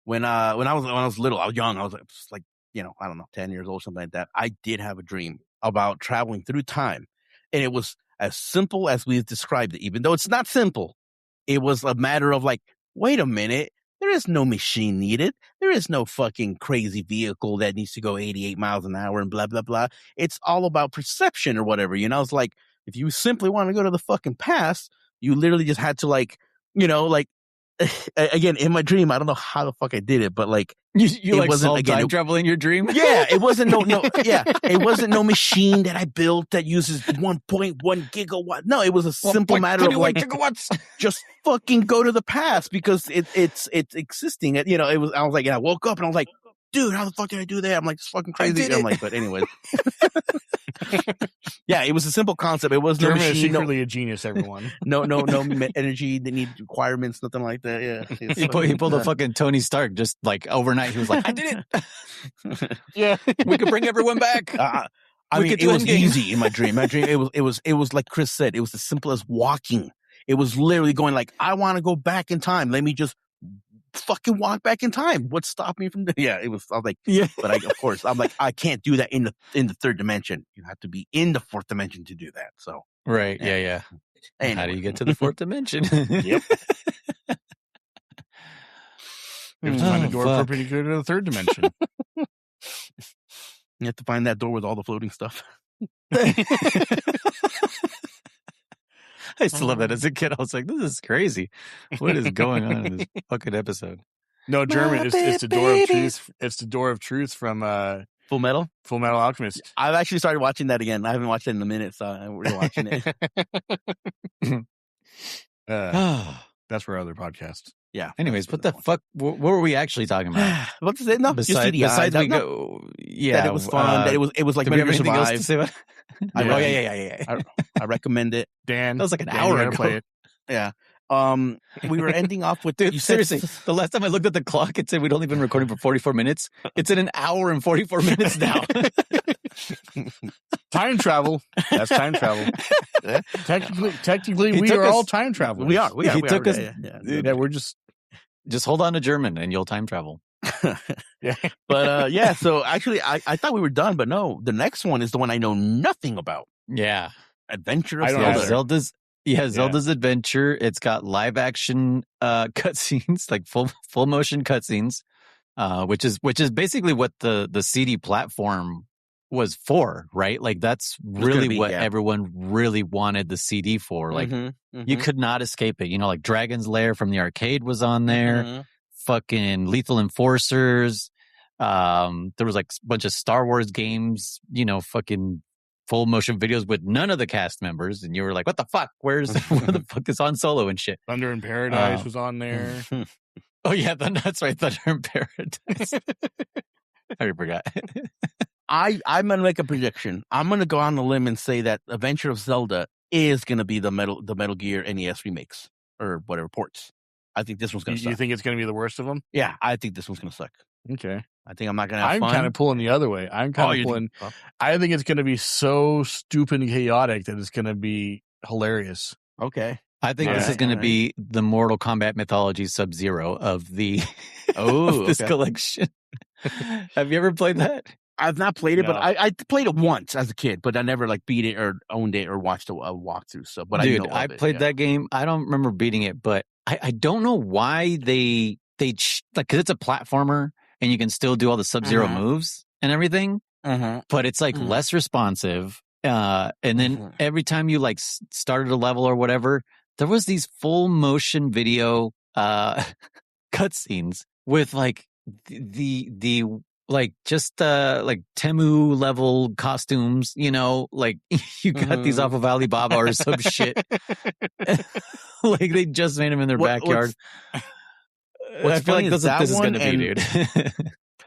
when I was little, I was young, I was like I don't know, 10 years old, something like that. I did have a dream about traveling through time. And it was as simple as we've described it, even though it's not simple. It was a matter of like, wait a minute, there is no machine needed. There is no fucking crazy vehicle that needs to go 88 miles an hour and blah, blah, blah. It's all about perception or whatever. It's like, if you simply want to go to the fucking past, you literally just had to like, again, in my dream, I don't know how the fuck I did it, but like, you like solved time travel in your dream? Yeah, it wasn't it wasn't no machine that I built that uses 1.1 gigawatt. No, it was a simple matter of like gigawatts. Just fucking go to the past because it's existing. It was. I was like, I woke up and I was like, dude, how the fuck did I do that? I'm like, it's fucking crazy. I'm like, but anyway. Yeah, it was a simple concept. It was no German machine, is secretly a genius, everyone. no energy. They need requirements, nothing like that. Yeah, he pulled a fucking Tony Stark just like overnight. He was like, I did it. Yeah, we could bring everyone back. I mean, it was easy in my dream. It was like Chris said. It was as simple as walking. It was literally going like, I want to go back in time. Let me just fucking walk back in time. What's stopping me from doing? Yeah, it was. I was like, yeah, but of course, I'm like, I can't do that in the third dimension. You have to be in the fourth dimension to do that. So right, yeah. Anyway. How do you get to the fourth dimension? Yep. You have to find a door perpendicular to the third dimension. You have to find that door with all the floating stuff. I used to love that as a kid. I was like, this is crazy. What is going on in this fucking episode? No, German. It's the door of truth. It's the door of truth from Full Metal Alchemist. I've actually started watching that again. I haven't watched it in a minute, so we're watching it. That's for other podcasts. Yeah. Anyways, what the fuck? What were we actually talking about? What's it? No, besides we go. Yeah, that it was fun. That it was like Metal Gear Survive. Else to say about? Yeah. I recommend it. Dan, that was like an hour ago. Play it. Yeah. We were ending off with dude. Seriously, the last time I looked at the clock, it said we'd only been recording for 44 minutes. It's in an hour and 44 minutes now. Time travel. That's time travel. Technically, we are all time travelers. We are. He took us. Yeah, we're just hold on to German and you'll time travel. Yeah. But yeah, so actually I thought we were done, but no, the next one is the one I know nothing about. Yeah. Adventure of Zelda. Zelda's Adventure. It's got live action cutscenes, like full motion cutscenes, which is basically what the CD platform was for, right? Like that's really what everyone really wanted the CD for. Like you could not escape it. Like Dragon's Lair from the arcade was on there. Fucking Lethal Enforcers. There was like a bunch of Star Wars games, fucking full motion videos with none of the cast members. And you were like, what the fuck? Where the fuck is Han Solo and shit? Thunder in Paradise was on there. Oh yeah, that's right. Thunder in Paradise. I forgot. I'm going to make a prediction. I'm going to go on the limb and say that Adventure of Zelda is going to be the Metal Gear NES remakes or whatever ports. I think this one's going to suck. You think it's going to be the worst of them? Yeah, I think this one's going to suck. Okay. I think I'm not going to have fun. I'm kind of pulling the other way. I think it's going to be so stupid and chaotic that it's going to be hilarious. Okay. I think this is going to be the Mortal Kombat Mythology Sub-Zero of the of this collection. Have you ever played that? I've not played it, but I played it once as a kid, but I never like beat it or owned it or watched a walkthrough. So, but dude, I played that game. I don't remember beating it, but I don't know why they like, because it's a platformer and you can still do all the Sub-Zero moves and everything, but it's like less responsive. And then every time you like started a level or whatever, there was these full motion video cutscenes with like the like just like Temu level costumes, like you got these off of Alibaba or some shit. Like they just made them in their backyard. I feel like this is going to be, dude.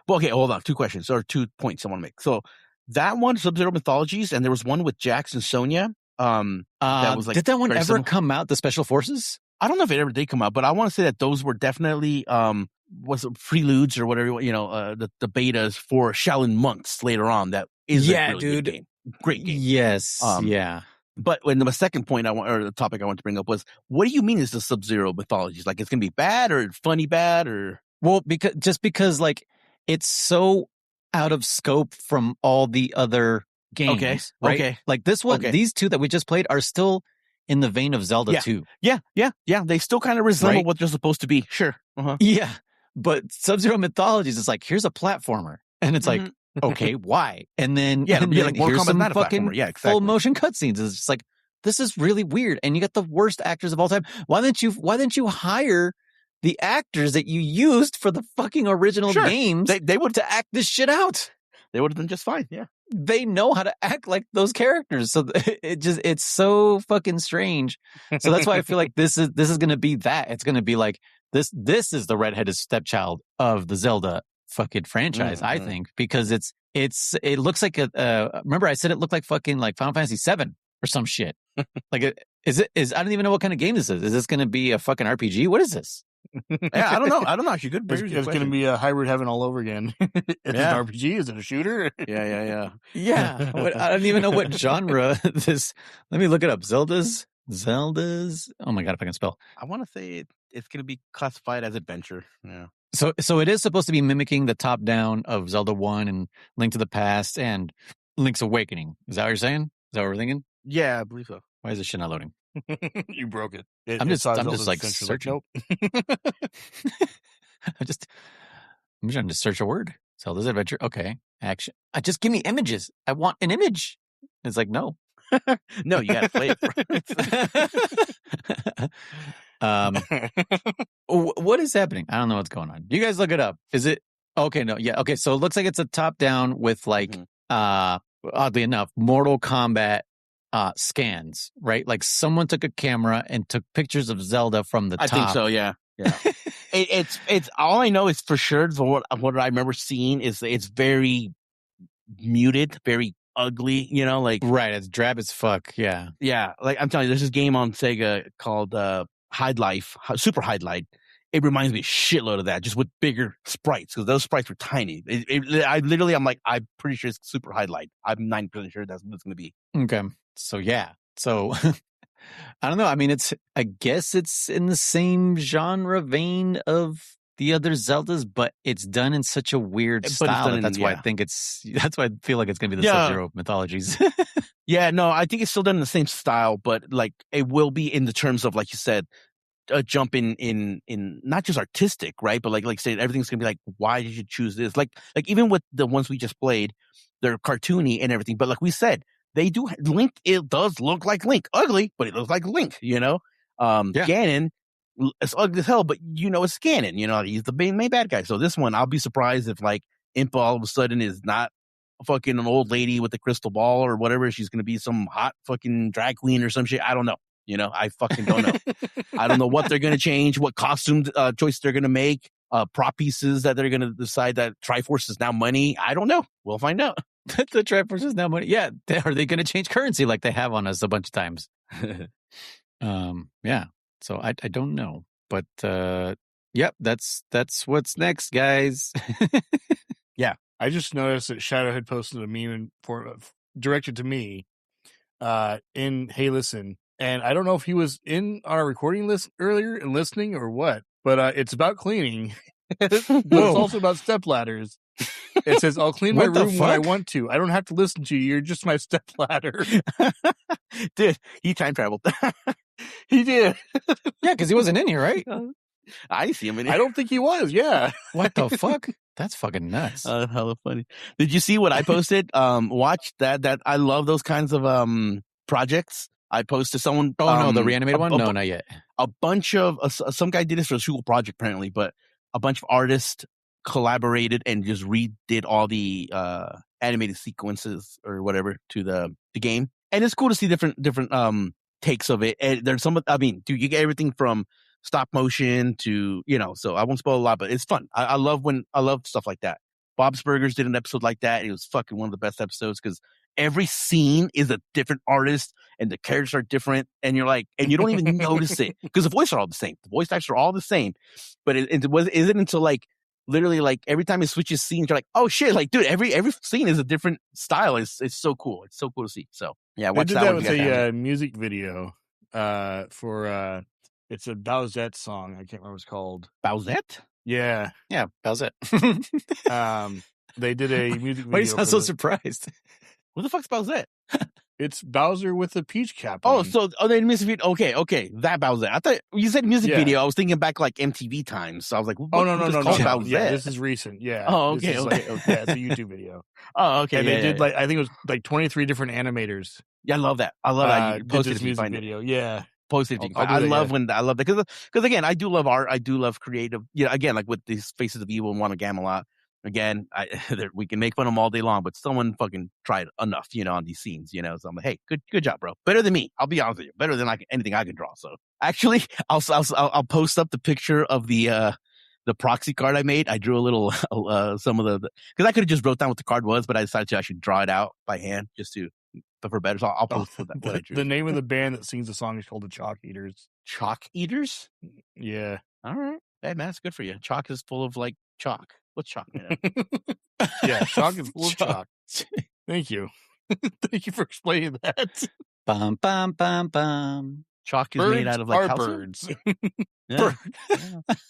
Well, okay, hold on. 2 questions or 2 points I want to make. So that one, Sub-Zero Mythologies, and there was one with Jax and Sonya. That was like, did that one ever come out? The Special Forces? I don't know if it ever did come out, but I want to say that those were definitely was it preludes or whatever, the betas for Shaolin monks later on. That is a really good game. Great game. Yes. Yeah. But when the second point the topic I want to bring up was, what do you mean is the Sub-Zero mythologies? Like it's gonna be bad or funny bad or? Well, because like it's so out of scope from all the other games, right? Okay. Like this one, these two that we just played are still in the vein of Zelda 2. Yeah. They still kind of resemble what they're supposed to be. Sure. Yeah. But Sub-Zero Mythologies is like, here's a platformer. And it's like, okay, why? And then, and then here's some fucking full motion cutscenes. It's just like, this is really weird. And you got the worst actors of all time. Why didn't you hire the actors that you used for the fucking original games they would to act this shit out? They would have been just fine. Yeah. They know how to act like those characters. So it's so fucking strange. So that's why I feel like this is going to be that. It's going to be like this is the redheaded stepchild of the Zelda fucking franchise, I think, because it looks like remember I said it looked like fucking like Final Fantasy 7 or some shit. Like I don't even know what kind of game this is. Is this going to be a fucking RPG? What is this? Yeah, I don't know. Actually, good. It's going to be a hybrid heaven all over again. Is it an RPG? Is it a shooter? Yeah. I don't even know what genre this. Let me look it up. Zelda's. Oh my god, if I can spell. I want to say it's going to be classified as adventure. Yeah. So it is supposed to be mimicking the top down of Zelda 1 and Link to the Past and Link's Awakening. Is that what you're saying? Is that what we're thinking? Yeah, I believe so. Why is this shit not loading? You broke it. I'm just like searching. Nope. I'm trying to search a word. Zelda's Adventure. Okay. Action. Just give me images. I want an image. It's like, no. No, you got to play it. What is happening? I don't know what's going on. You guys look it up. Is it okay? No, yeah. Okay. So it looks like it's a top down with like, oddly enough, Mortal Kombat scans, right? Like someone took a camera and took pictures of Zelda from the top. I think so. Yeah. It's all I know is for sure. What I remember seeing is it's very muted, very ugly. You know, like right. It's drab as fuck. Yeah. Yeah. Like I'm telling you, there's this game on Sega called Hide Life, Super Hide Light. It reminds me a shitload of that, just with bigger sprites, because those sprites were tiny. I'm like, I'm pretty sure it's Super Hide Light. I'm 90% sure that's what it's going to be. Okay. So, yeah. So, I don't know. I mean, I guess it's in the same genre vein of the other Zeldas, but it's done in such a weird style. That's why I feel like it's going to be the Sub-Zero Mythologies. Yeah, no, I think it's still done in the same style, but like it will be in the terms of, like you said, a jump in not just artistic, right? But like say, everything's gonna be like, why did you choose this? Like even with the ones we just played, they're cartoony and everything. But like we said, they do Link. It does look like Link, ugly, but it looks like Link. You know, Ganon, it's ugly as hell, but you know it's Ganon. You know, he's the main bad guy. So this one, I'll be surprised if like Impa all of a sudden is not fucking an old lady with a crystal ball or whatever. She's gonna be some hot fucking drag queen or some shit. I don't know. You know, I fucking don't know. I don't know what they're going to change, what costume choice they're going to make, prop pieces that they're going to decide that Triforce is now money. I don't know. We'll find out. The Triforce is now money. Yeah. Are they going to change currency like they have on us a bunch of times? Yeah. So I don't know. But, yep, that's what's next, guys. Yeah. I just noticed that Shadow had posted a meme directed to me in Hey Listen. And I don't know if he was in on our recording list earlier and listening or what, but it's about cleaning. But it's also about stepladders. It says, I'll clean my room when I want to. I don't have to listen to you. You're just my stepladder. Dude, he time traveled. He did. Yeah, because he wasn't in here, right? I see him in here. I don't think he was, yeah. What the fuck? That's fucking nuts. Hella funny. Did you see what I posted? Watch that. I love those kinds of projects. I posted someone. Oh no, the reanimated one? No, not yet. A bunch of some guy did this for a school project apparently, but a bunch of artists collaborated and just redid all the animated sequences or whatever to the game, and it's cool to see different takes of it. And there's dude, you get everything from stop motion to So I won't spoil a lot, but it's fun. I love stuff like that. Bob's Burgers did an episode like that. It was fucking one of the best episodes because every scene is a different artist and the characters are different. And you're like, and you don't even notice it because the voices are all the same. The voice actors are all the same. But it isn't until like literally like every time it switches scenes, you're like, oh shit, like dude, every scene is a different style. It's so cool. It's so cool to see. So yeah, watch that with a music video for it's a Bowsette song. I can't remember what it's called. Bowsette? Yeah, Bowsette. They did a music video. Why do you sound so surprised? What the fuck's Bowsette? It's Bowser with a peach cap on. They music video. Okay, that Bowsette. I thought you said music video. I was thinking back like MTV times. So I was like, no. Bowsette? Yeah, this is recent. Yeah. Oh, okay. Yeah, it's a YouTube video. Oh, okay. And they did like I think it was like 23 different animators. Yeah, I love that. I love that. Did this music video. Yeah. Post it. I love that because again, I do love art. I do love creative. Again, like with these Faces of Evil and One of Gamelon. Again, we can make fun of them all day long, but someone fucking tried enough, on these scenes, So I'm like, hey, good job, bro. Better than me. I'll be honest with you. Better than anything I can draw. So actually, I'll post up the picture of the proxy card I made. I drew a little some of the because I could have just wrote down what the card was, but I decided to actually draw it out by hand just to. But for better, so I'll post what I drew. The name of the band that sings the song is called the Chalk Eaters. Chalk Eaters? Yeah. All right. Hey, man, that's good for you. Chalk is full of like chalk. What's chalk made of? Yeah, chalk is full of chalk. Thank you. Thank you for explaining that. Bum, bum, bum, bum. Chalk is made out of like calcium? Birds. Yeah.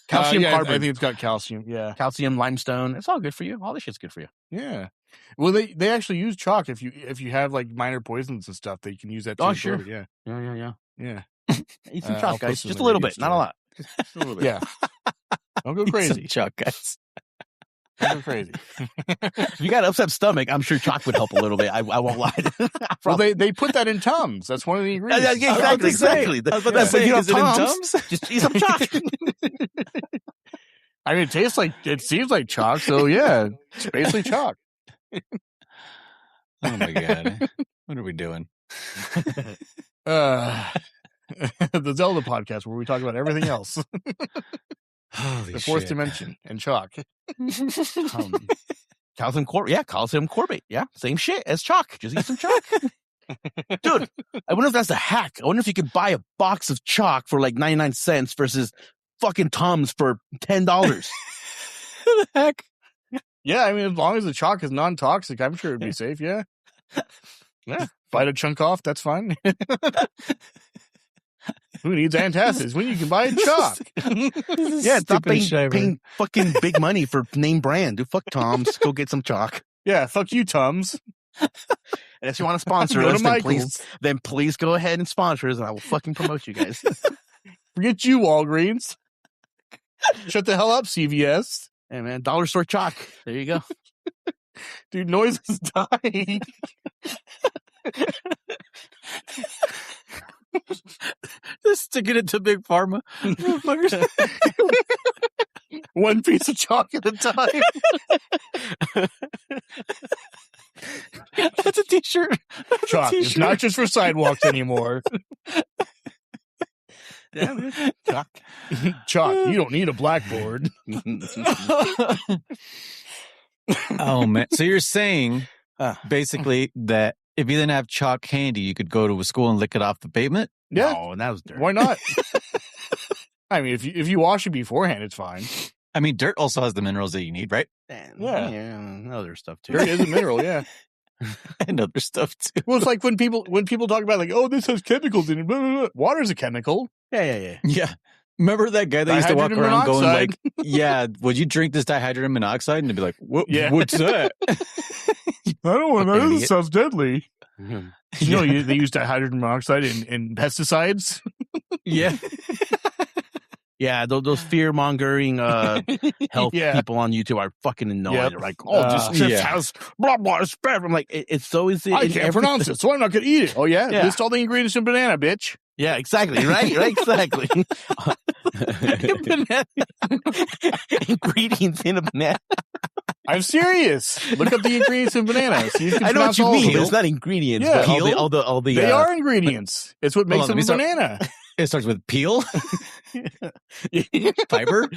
Calcium carbon. I think it's got calcium. Yeah. Calcium, limestone. It's all good for you. All this shit's good for you. Yeah. Well, they actually use chalk if you have like minor poisons and stuff. They can use that too. Oh, sure. Yeah. Yeah. Eat some chalk, guys. Just a little bit, not a lot. Just a little bit. Yeah. Don't go crazy. Chalk, guys. Don't go crazy. If you got an upset stomach, I'm sure chalk would help a little bit. I won't lie. Well, they put that in Tums. That's one of the ingredients. Exactly. I was about to say, is it in Tums? Just eat some chalk. I mean, it seems like chalk, so yeah, it's basically chalk. Oh my god, what are we doing? The Zelda podcast where we talk about everything else. Holy the fourth shit. dimension and chalk. Calcium corbate. Yeah, same shit as chalk. Just eat some chalk. Dude, I wonder if that's a hack. I wonder if you could buy a box of chalk for like 99 cents versus fucking Tums for $10. The heck? Yeah, I mean, as long as the chalk is non-toxic, I'm sure it'd be safe. Yeah. Yeah. Bite a chunk off. That's fine. Who needs antacids when you can buy chalk? Yeah, stop paying fucking big money for name brand. Dude, fuck Tums. Go get some chalk. Yeah, fuck you, Tums. And if you want to sponsor us, then please go ahead and sponsor us, and I will fucking promote you guys. Forget you, Walgreens. Shut the hell up, CVS. Hey, man, dollar store chalk. There you go. Dude, Noise is dying. Just sticking it to Big Pharma. One piece of chalk at a time. That's a t-shirt. Chalk is not just for sidewalks anymore. Yeah, man. Chalk. Chalk, you don't need a blackboard. Oh, man. So you're saying basically that if you didn't have chalk handy, you could go to a school and lick it off the pavement? Yeah. No, that was dirt. Why not? I mean, if you wash it beforehand, it's fine. I mean, dirt also has the minerals that you need, right? Yeah, other stuff too. Dirt is a mineral, yeah. And other stuff too. Well, it's like when people talk about like, oh, this has chemicals in it. Blah, blah, blah. Water's a chemical. Yeah. Remember that guy that used to walk around going like, yeah, would you drink this dihydrogen monoxide? And they'd be like, what's that? I don't want to know. This sounds deadly. Mm-hmm. You know, they use dihydrogen monoxide in pesticides. Yeah. Yeah, those fear-mongering health people on YouTube are fucking annoying. Yep. They're like, this chips has blah, blah, it's bad. I'm like, it's so easy. I can't pronounce it, so I'm not going to eat it. Oh, yeah? List all the ingredients in banana, bitch. Yeah, exactly. Right, exactly. Ingredients in a banana. I'm serious. Look up the ingredients in bananas. I know what you mean. It's not ingredients. Yeah. But all the they are ingredients. It's what makes them a banana. It starts with peel, fiber.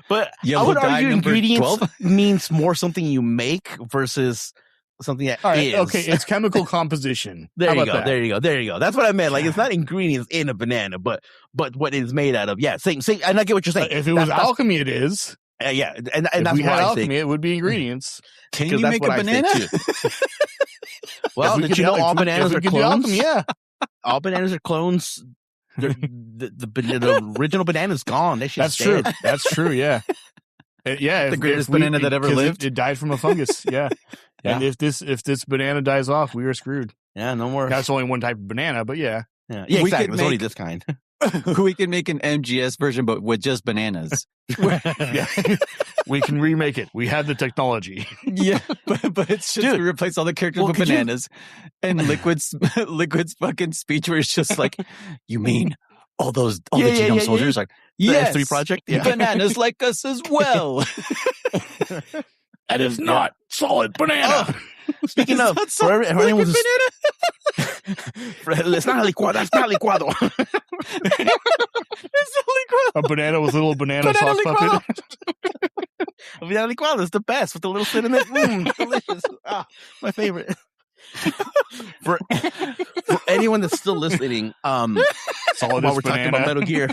But I would argue ingredients means more something you make versus something that is. Okay, it's chemical composition. There you go. That's what I meant. Like, it's not ingredients in a banana, but what it's made out of. Yeah, same. And I get what you're saying. If it was alchemy, it is. Yeah, and if that's we had alchemy, think. it would be ingredients. Can you make a banana? Well, did you know all bananas are clones? Alchemy, yeah. All bananas are clones. The original banana's gone. That's true. That's true. Yeah. Yeah. The greatest banana that ever lived. It died from a fungus. Yeah. And if this banana dies off, we are screwed. Yeah, no more. That's only one type of banana, but yeah. Yeah, exactly. It's only this kind. We can make an MGS version, but with just bananas. Yeah. We can remake it. We have the technology. Yeah, but it's just we replace all the characters with bananas. And Liquid's fucking speech where it's just like, you mean all the genome soldiers? Like, yes, the S3 project? Yeah. Bananas like us as well. That is not solid banana. Oh, speaking of, for anyone who's it's not licuado. That's not licuado. It's not licuado. A banana with little banana sauce puppet. A banana licuado is the best with the little cinnamon. Delicious. My favorite. For anyone that's still listening, while we're talking about Metal Gear,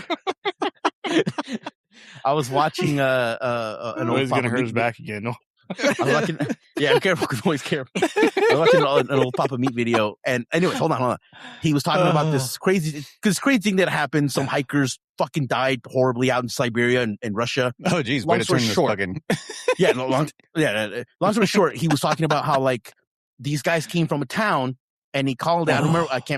I was watching an old gonna hurt his back again. No. I was watching, I'm careful. Always careful. I was watching an old Papa Meat video, and anyways, hold on. He was talking about this crazy thing that happened. Some hikers fucking died horribly out in Siberia and Russia. Oh, geez, long story short. Long story short, he was talking about how like these guys came from a town, and he called out.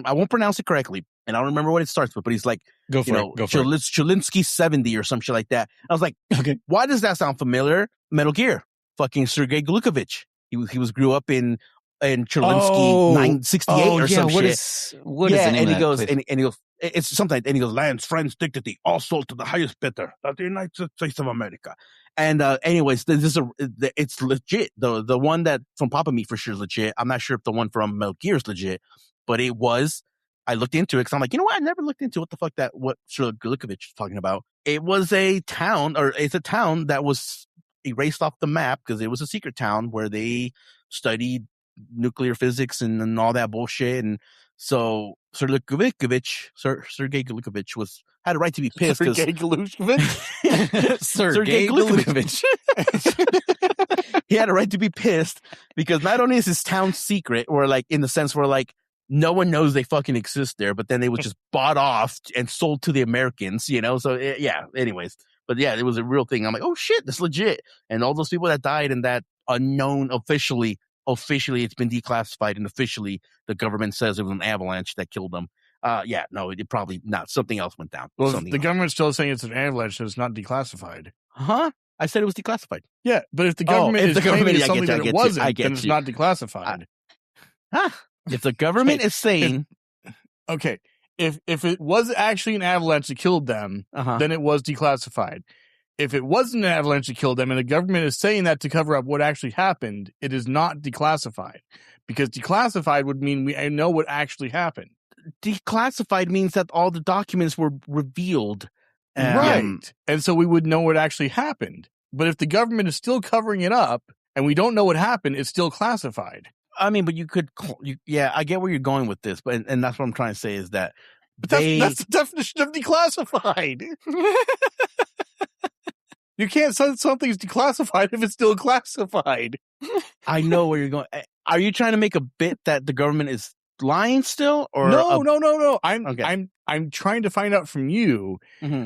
I won't pronounce it correctly, and I don't remember what it starts with, but he's like, Go for it. Cholinsky 70 or some shit like that. I was like, okay, why does that sound familiar? Metal Gear. Fucking Sergei Glukovich. He grew up in Cholinsky 968 or some shit. What is the name and he of goes, that and he goes, it's something, and he goes, land's friends dignity, all sold to the highest bidder, the United States of America. And anyways, it's legit. The one that from Papa Meat for sure is legit. I'm not sure if the one from Metal Gear is legit, but it was. I looked into it because I'm like, you know what? I never looked into what Sergei Glukovich is talking about. It's a town that was erased off the map because it was a secret town where they studied nuclear physics and all that bullshit. And so Sergei Glukovich had a right to be pissed. Sergei Glukovich? Sergei Glukovich. He had a right to be pissed because not only is his town secret, or like in the sense where like no one knows they fucking exist there, but then they was just bought off and sold to the Americans, you know? So anyways. But yeah, it was a real thing. I'm like, oh shit, that's legit. And all those people that died in that unknown, officially it's been declassified, and officially the government says it was an avalanche that killed them. It probably not. Something else went down. Well, the government's still saying it's an avalanche, so it's not declassified. Huh? I said it was declassified. Yeah, but if the government is claiming something that it wasn't, then it's not declassified. If the government is saying... Okay. If it was actually an avalanche that killed them, then it was declassified. If it wasn't an avalanche that killed them, and the government is saying that to cover up what actually happened, it is not declassified. Because declassified would mean I know what actually happened. Declassified means that all the documents were revealed. Right. And so we would know what actually happened. But if the government is still covering it up, and we don't know what happened, it's still classified. I mean, but you could, I get where you're going with this, but and that's what I'm trying to say is that. But that's the definition of declassified. You can't say something's declassified if it's still classified. I know where you're going. Are you trying to make a bit that the government is lying still, or no? I'm trying to find out from you.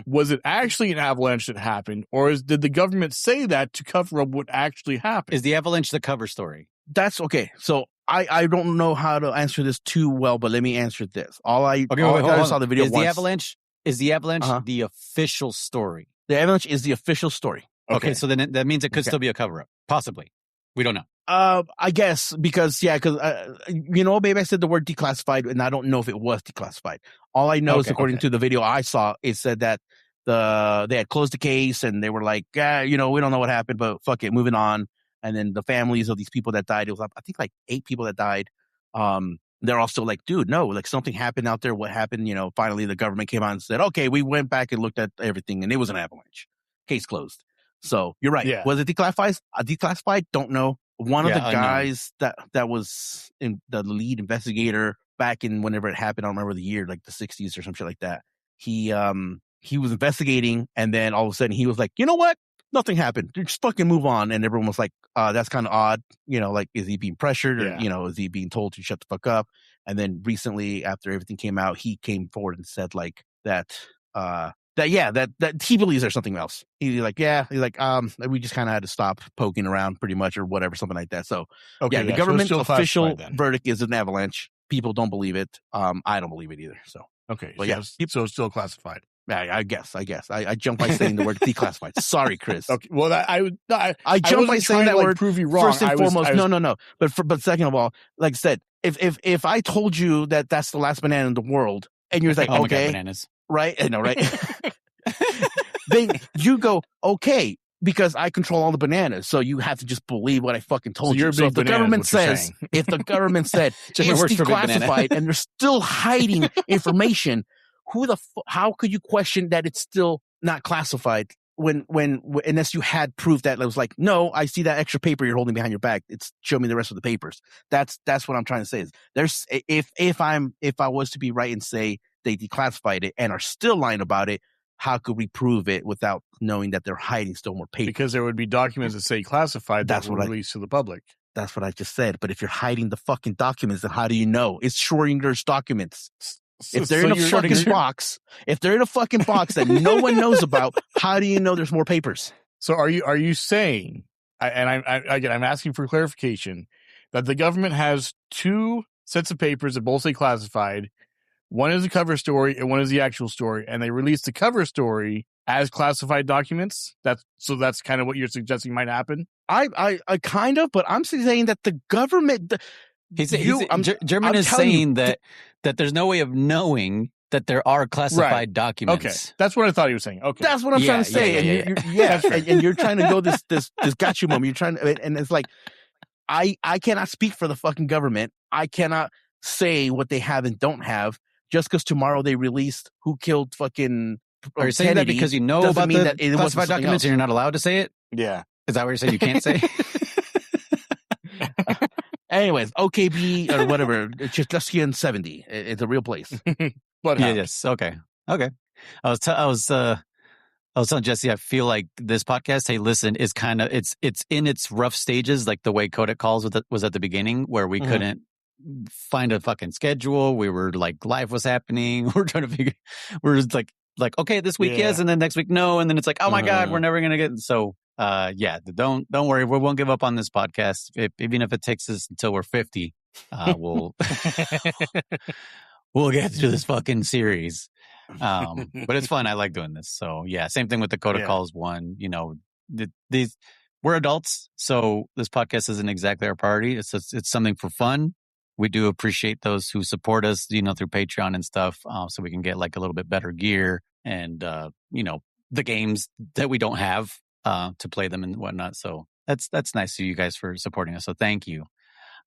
Was it actually an avalanche that happened, or did the government say that to cover up what actually happened? Is the avalanche the cover story? That's okay. So I don't know how to answer this too well, but let me answer this. I saw the video. Is the avalanche the official story? The avalanche is the official story. Okay, so then that means it could still be a cover up. Possibly. We don't know. I guess because maybe I said the word declassified, and I don't know if it was declassified. All I know is according to the video I saw, it said that they had closed the case and they were like, we don't know what happened, but fuck it, moving on. And then the families of these people that died, it was I think like 8 people that died. They're all still like, dude, no, like something happened out there. What happened? Finally the government came out and said, okay, we went back and looked at everything, and it was an avalanche. Case closed. So you're right. Yeah. Was it declassified? Declassified? Don't know. One of the guys that was in the lead investigator back in whenever it happened, I don't remember the year, like the 60s or some shit like that. He was investigating, and then all of a sudden he was like, you know what? Nothing happened. Just fucking move on. And everyone was like, that's kind of odd. Like, is he being pressured, or, is he being told to shut the fuck up? And then recently, after everything came out, he came forward and said like that that he believes there's something else. He's like, we just kind of had to stop poking around pretty much or whatever, something like that. So the government's official verdict is an avalanche. People don't believe it. I don't believe it either. So okay, but so it's still classified. Yeah, I guess. I jumped by saying the word declassified. Sorry, Chris. Okay, well, I jumped by saying that word. Prove you wrong. First and foremost, no. But second of all, like I said, if I told you that that's the last banana in the world, and you're like, okay, bananas, right? I know, right? Then you go, okay, because I control all the bananas, so you have to just believe what I fucking told you. So if the government says, it's declassified and they're still hiding information, how could you question that it's still not classified when unless you had proof that it was like, no, I see that extra paper you're holding behind your back. It's show me the rest of the papers. That's what I'm trying to say is there's if I was to be right and say they declassified it and are still lying about it, how could we prove it without knowing that they're hiding still more papers? Because there would be documents that say classified that were released to the public. That's what I just said. But if you're hiding the fucking documents, then how do you know? It's Schrodinger's documents. If they're in a fucking box, that no one knows about, how do you know there's more papers? So are you saying, I'm asking for clarification, that the government has two sets of papers that both say classified? One is the cover story and one is the actual story, and they released the cover story as classified documents. That's kind of what you're suggesting might happen. I kind of, but I'm saying that the government. German is saying that there's no way of knowing that there are classified documents. Okay, that's what I thought he was saying. Okay, that's what I'm trying to say. And you're trying to go this gotcha moment. You're trying to, and it's like I cannot speak for the fucking government. I cannot say what they have and don't have just because tomorrow they released who killed fucking. Are you saying Kennedy that because you know about the classified documents and you're not allowed to say it? Yeah, is that what you're saying? You can't say. Anyways, OKB or whatever, Chitleskian 70. It's a real place. But yes, okay. I was telling Jesse, I feel like this podcast, Hey Listen, is kind of it's in its rough stages, like the way Kodak Calls was at the beginning, where we couldn't find a fucking schedule. We were like, life was happening. We're trying to figure. We're just like okay, this week yes, and then next week no, and then it's like, oh my god, we're never gonna get. So don't worry, we won't give up on this podcast. Even if it takes us until we're 50, we'll get through this fucking series. But it's fun. I like doing this. So yeah, same thing with the Coda Calls one. You know, these we're adults, so this podcast isn't exactly our priority. It's something for fun. We do appreciate those who support us, through Patreon and stuff, so we can get like a little bit better gear and the games that we don't have to play them and whatnot. So that's nice of you guys for supporting us. So thank you.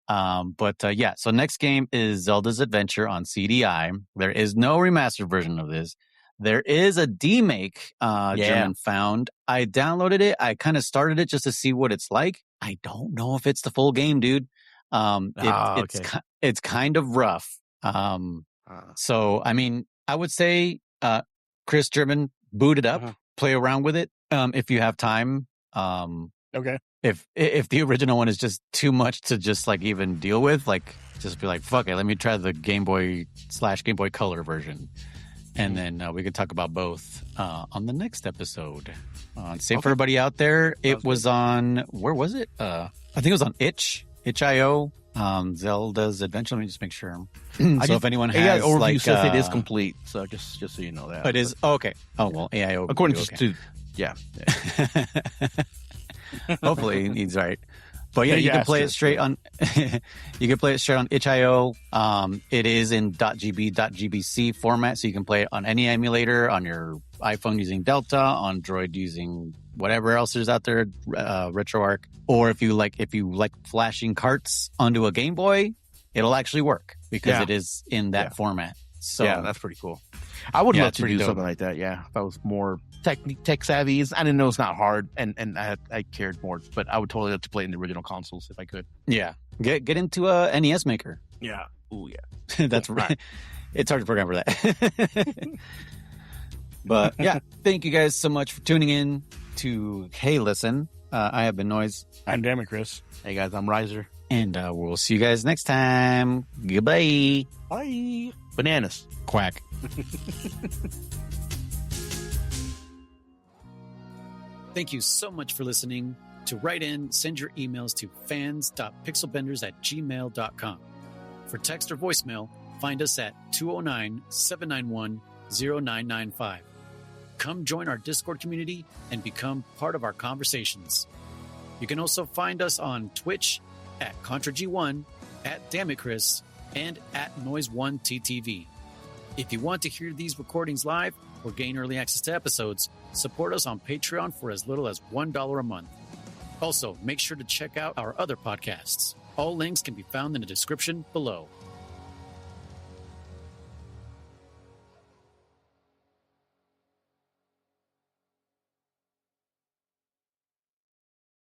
So next game is Zelda's Adventure on CDI. There is no remastered version of this. There is a demake German found. I downloaded it. I kind of started it just to see what it's like. I don't know if it's the full game, dude. It's kind of rough. So, I mean, I would say, Chris, German, boot it up, play around with it. If you have time. Okay. If the original one is just too much to just like even deal with, like just be like, fuck it, let me try the Game Boy / Game Boy Color version. And then we could talk about both on the next episode. For everybody out there, it was on, where was it? I think it was on itch.io. Zelda's Adventure. Let me just make sure. If anyone has overview says it is complete, so just so you know that. It is okay. Oh well, AI overview. According to hopefully he's right. But yeah, you can play it straight on. You can play it straight on itch.io. It is in .gb.gbc format, so you can play it on any emulator, on your iPhone using Delta, on Android using whatever else is out there, RetroArch, or if you like flashing carts onto a Game Boy, it'll actually work because it is in that format. So yeah, that's pretty cool. I would love to do something like that. Yeah, if I was more tech savvy. I didn't know it's not hard, and I cared more, but I would totally love to play in the original consoles if I could. Yeah, get into a NES maker. Yeah. Ooh, yeah. That's right. It's hard to program for that. But yeah, thank you guys so much for tuning in to Hey Listen. I have been Noise. I'm DammitKriss. Hey guys, I'm Rizer. And we'll see you guys next time. Goodbye. Bye. Bananas. Quack. Thank you so much for listening. To write in, send your emails to fans.pixelbenders@gmail.com. For text or voicemail, find us at 209-791-0995. Come join our Discord community and become part of our conversations. You can also find us on Twitch at ContraG1, at DammitKriss, and at Noise1TTV. If you want to hear these recordings live or gain early access to episodes, support us on Patreon for as little as $1 a month. Also, make sure to check out our other podcasts. All links can be found in the description below.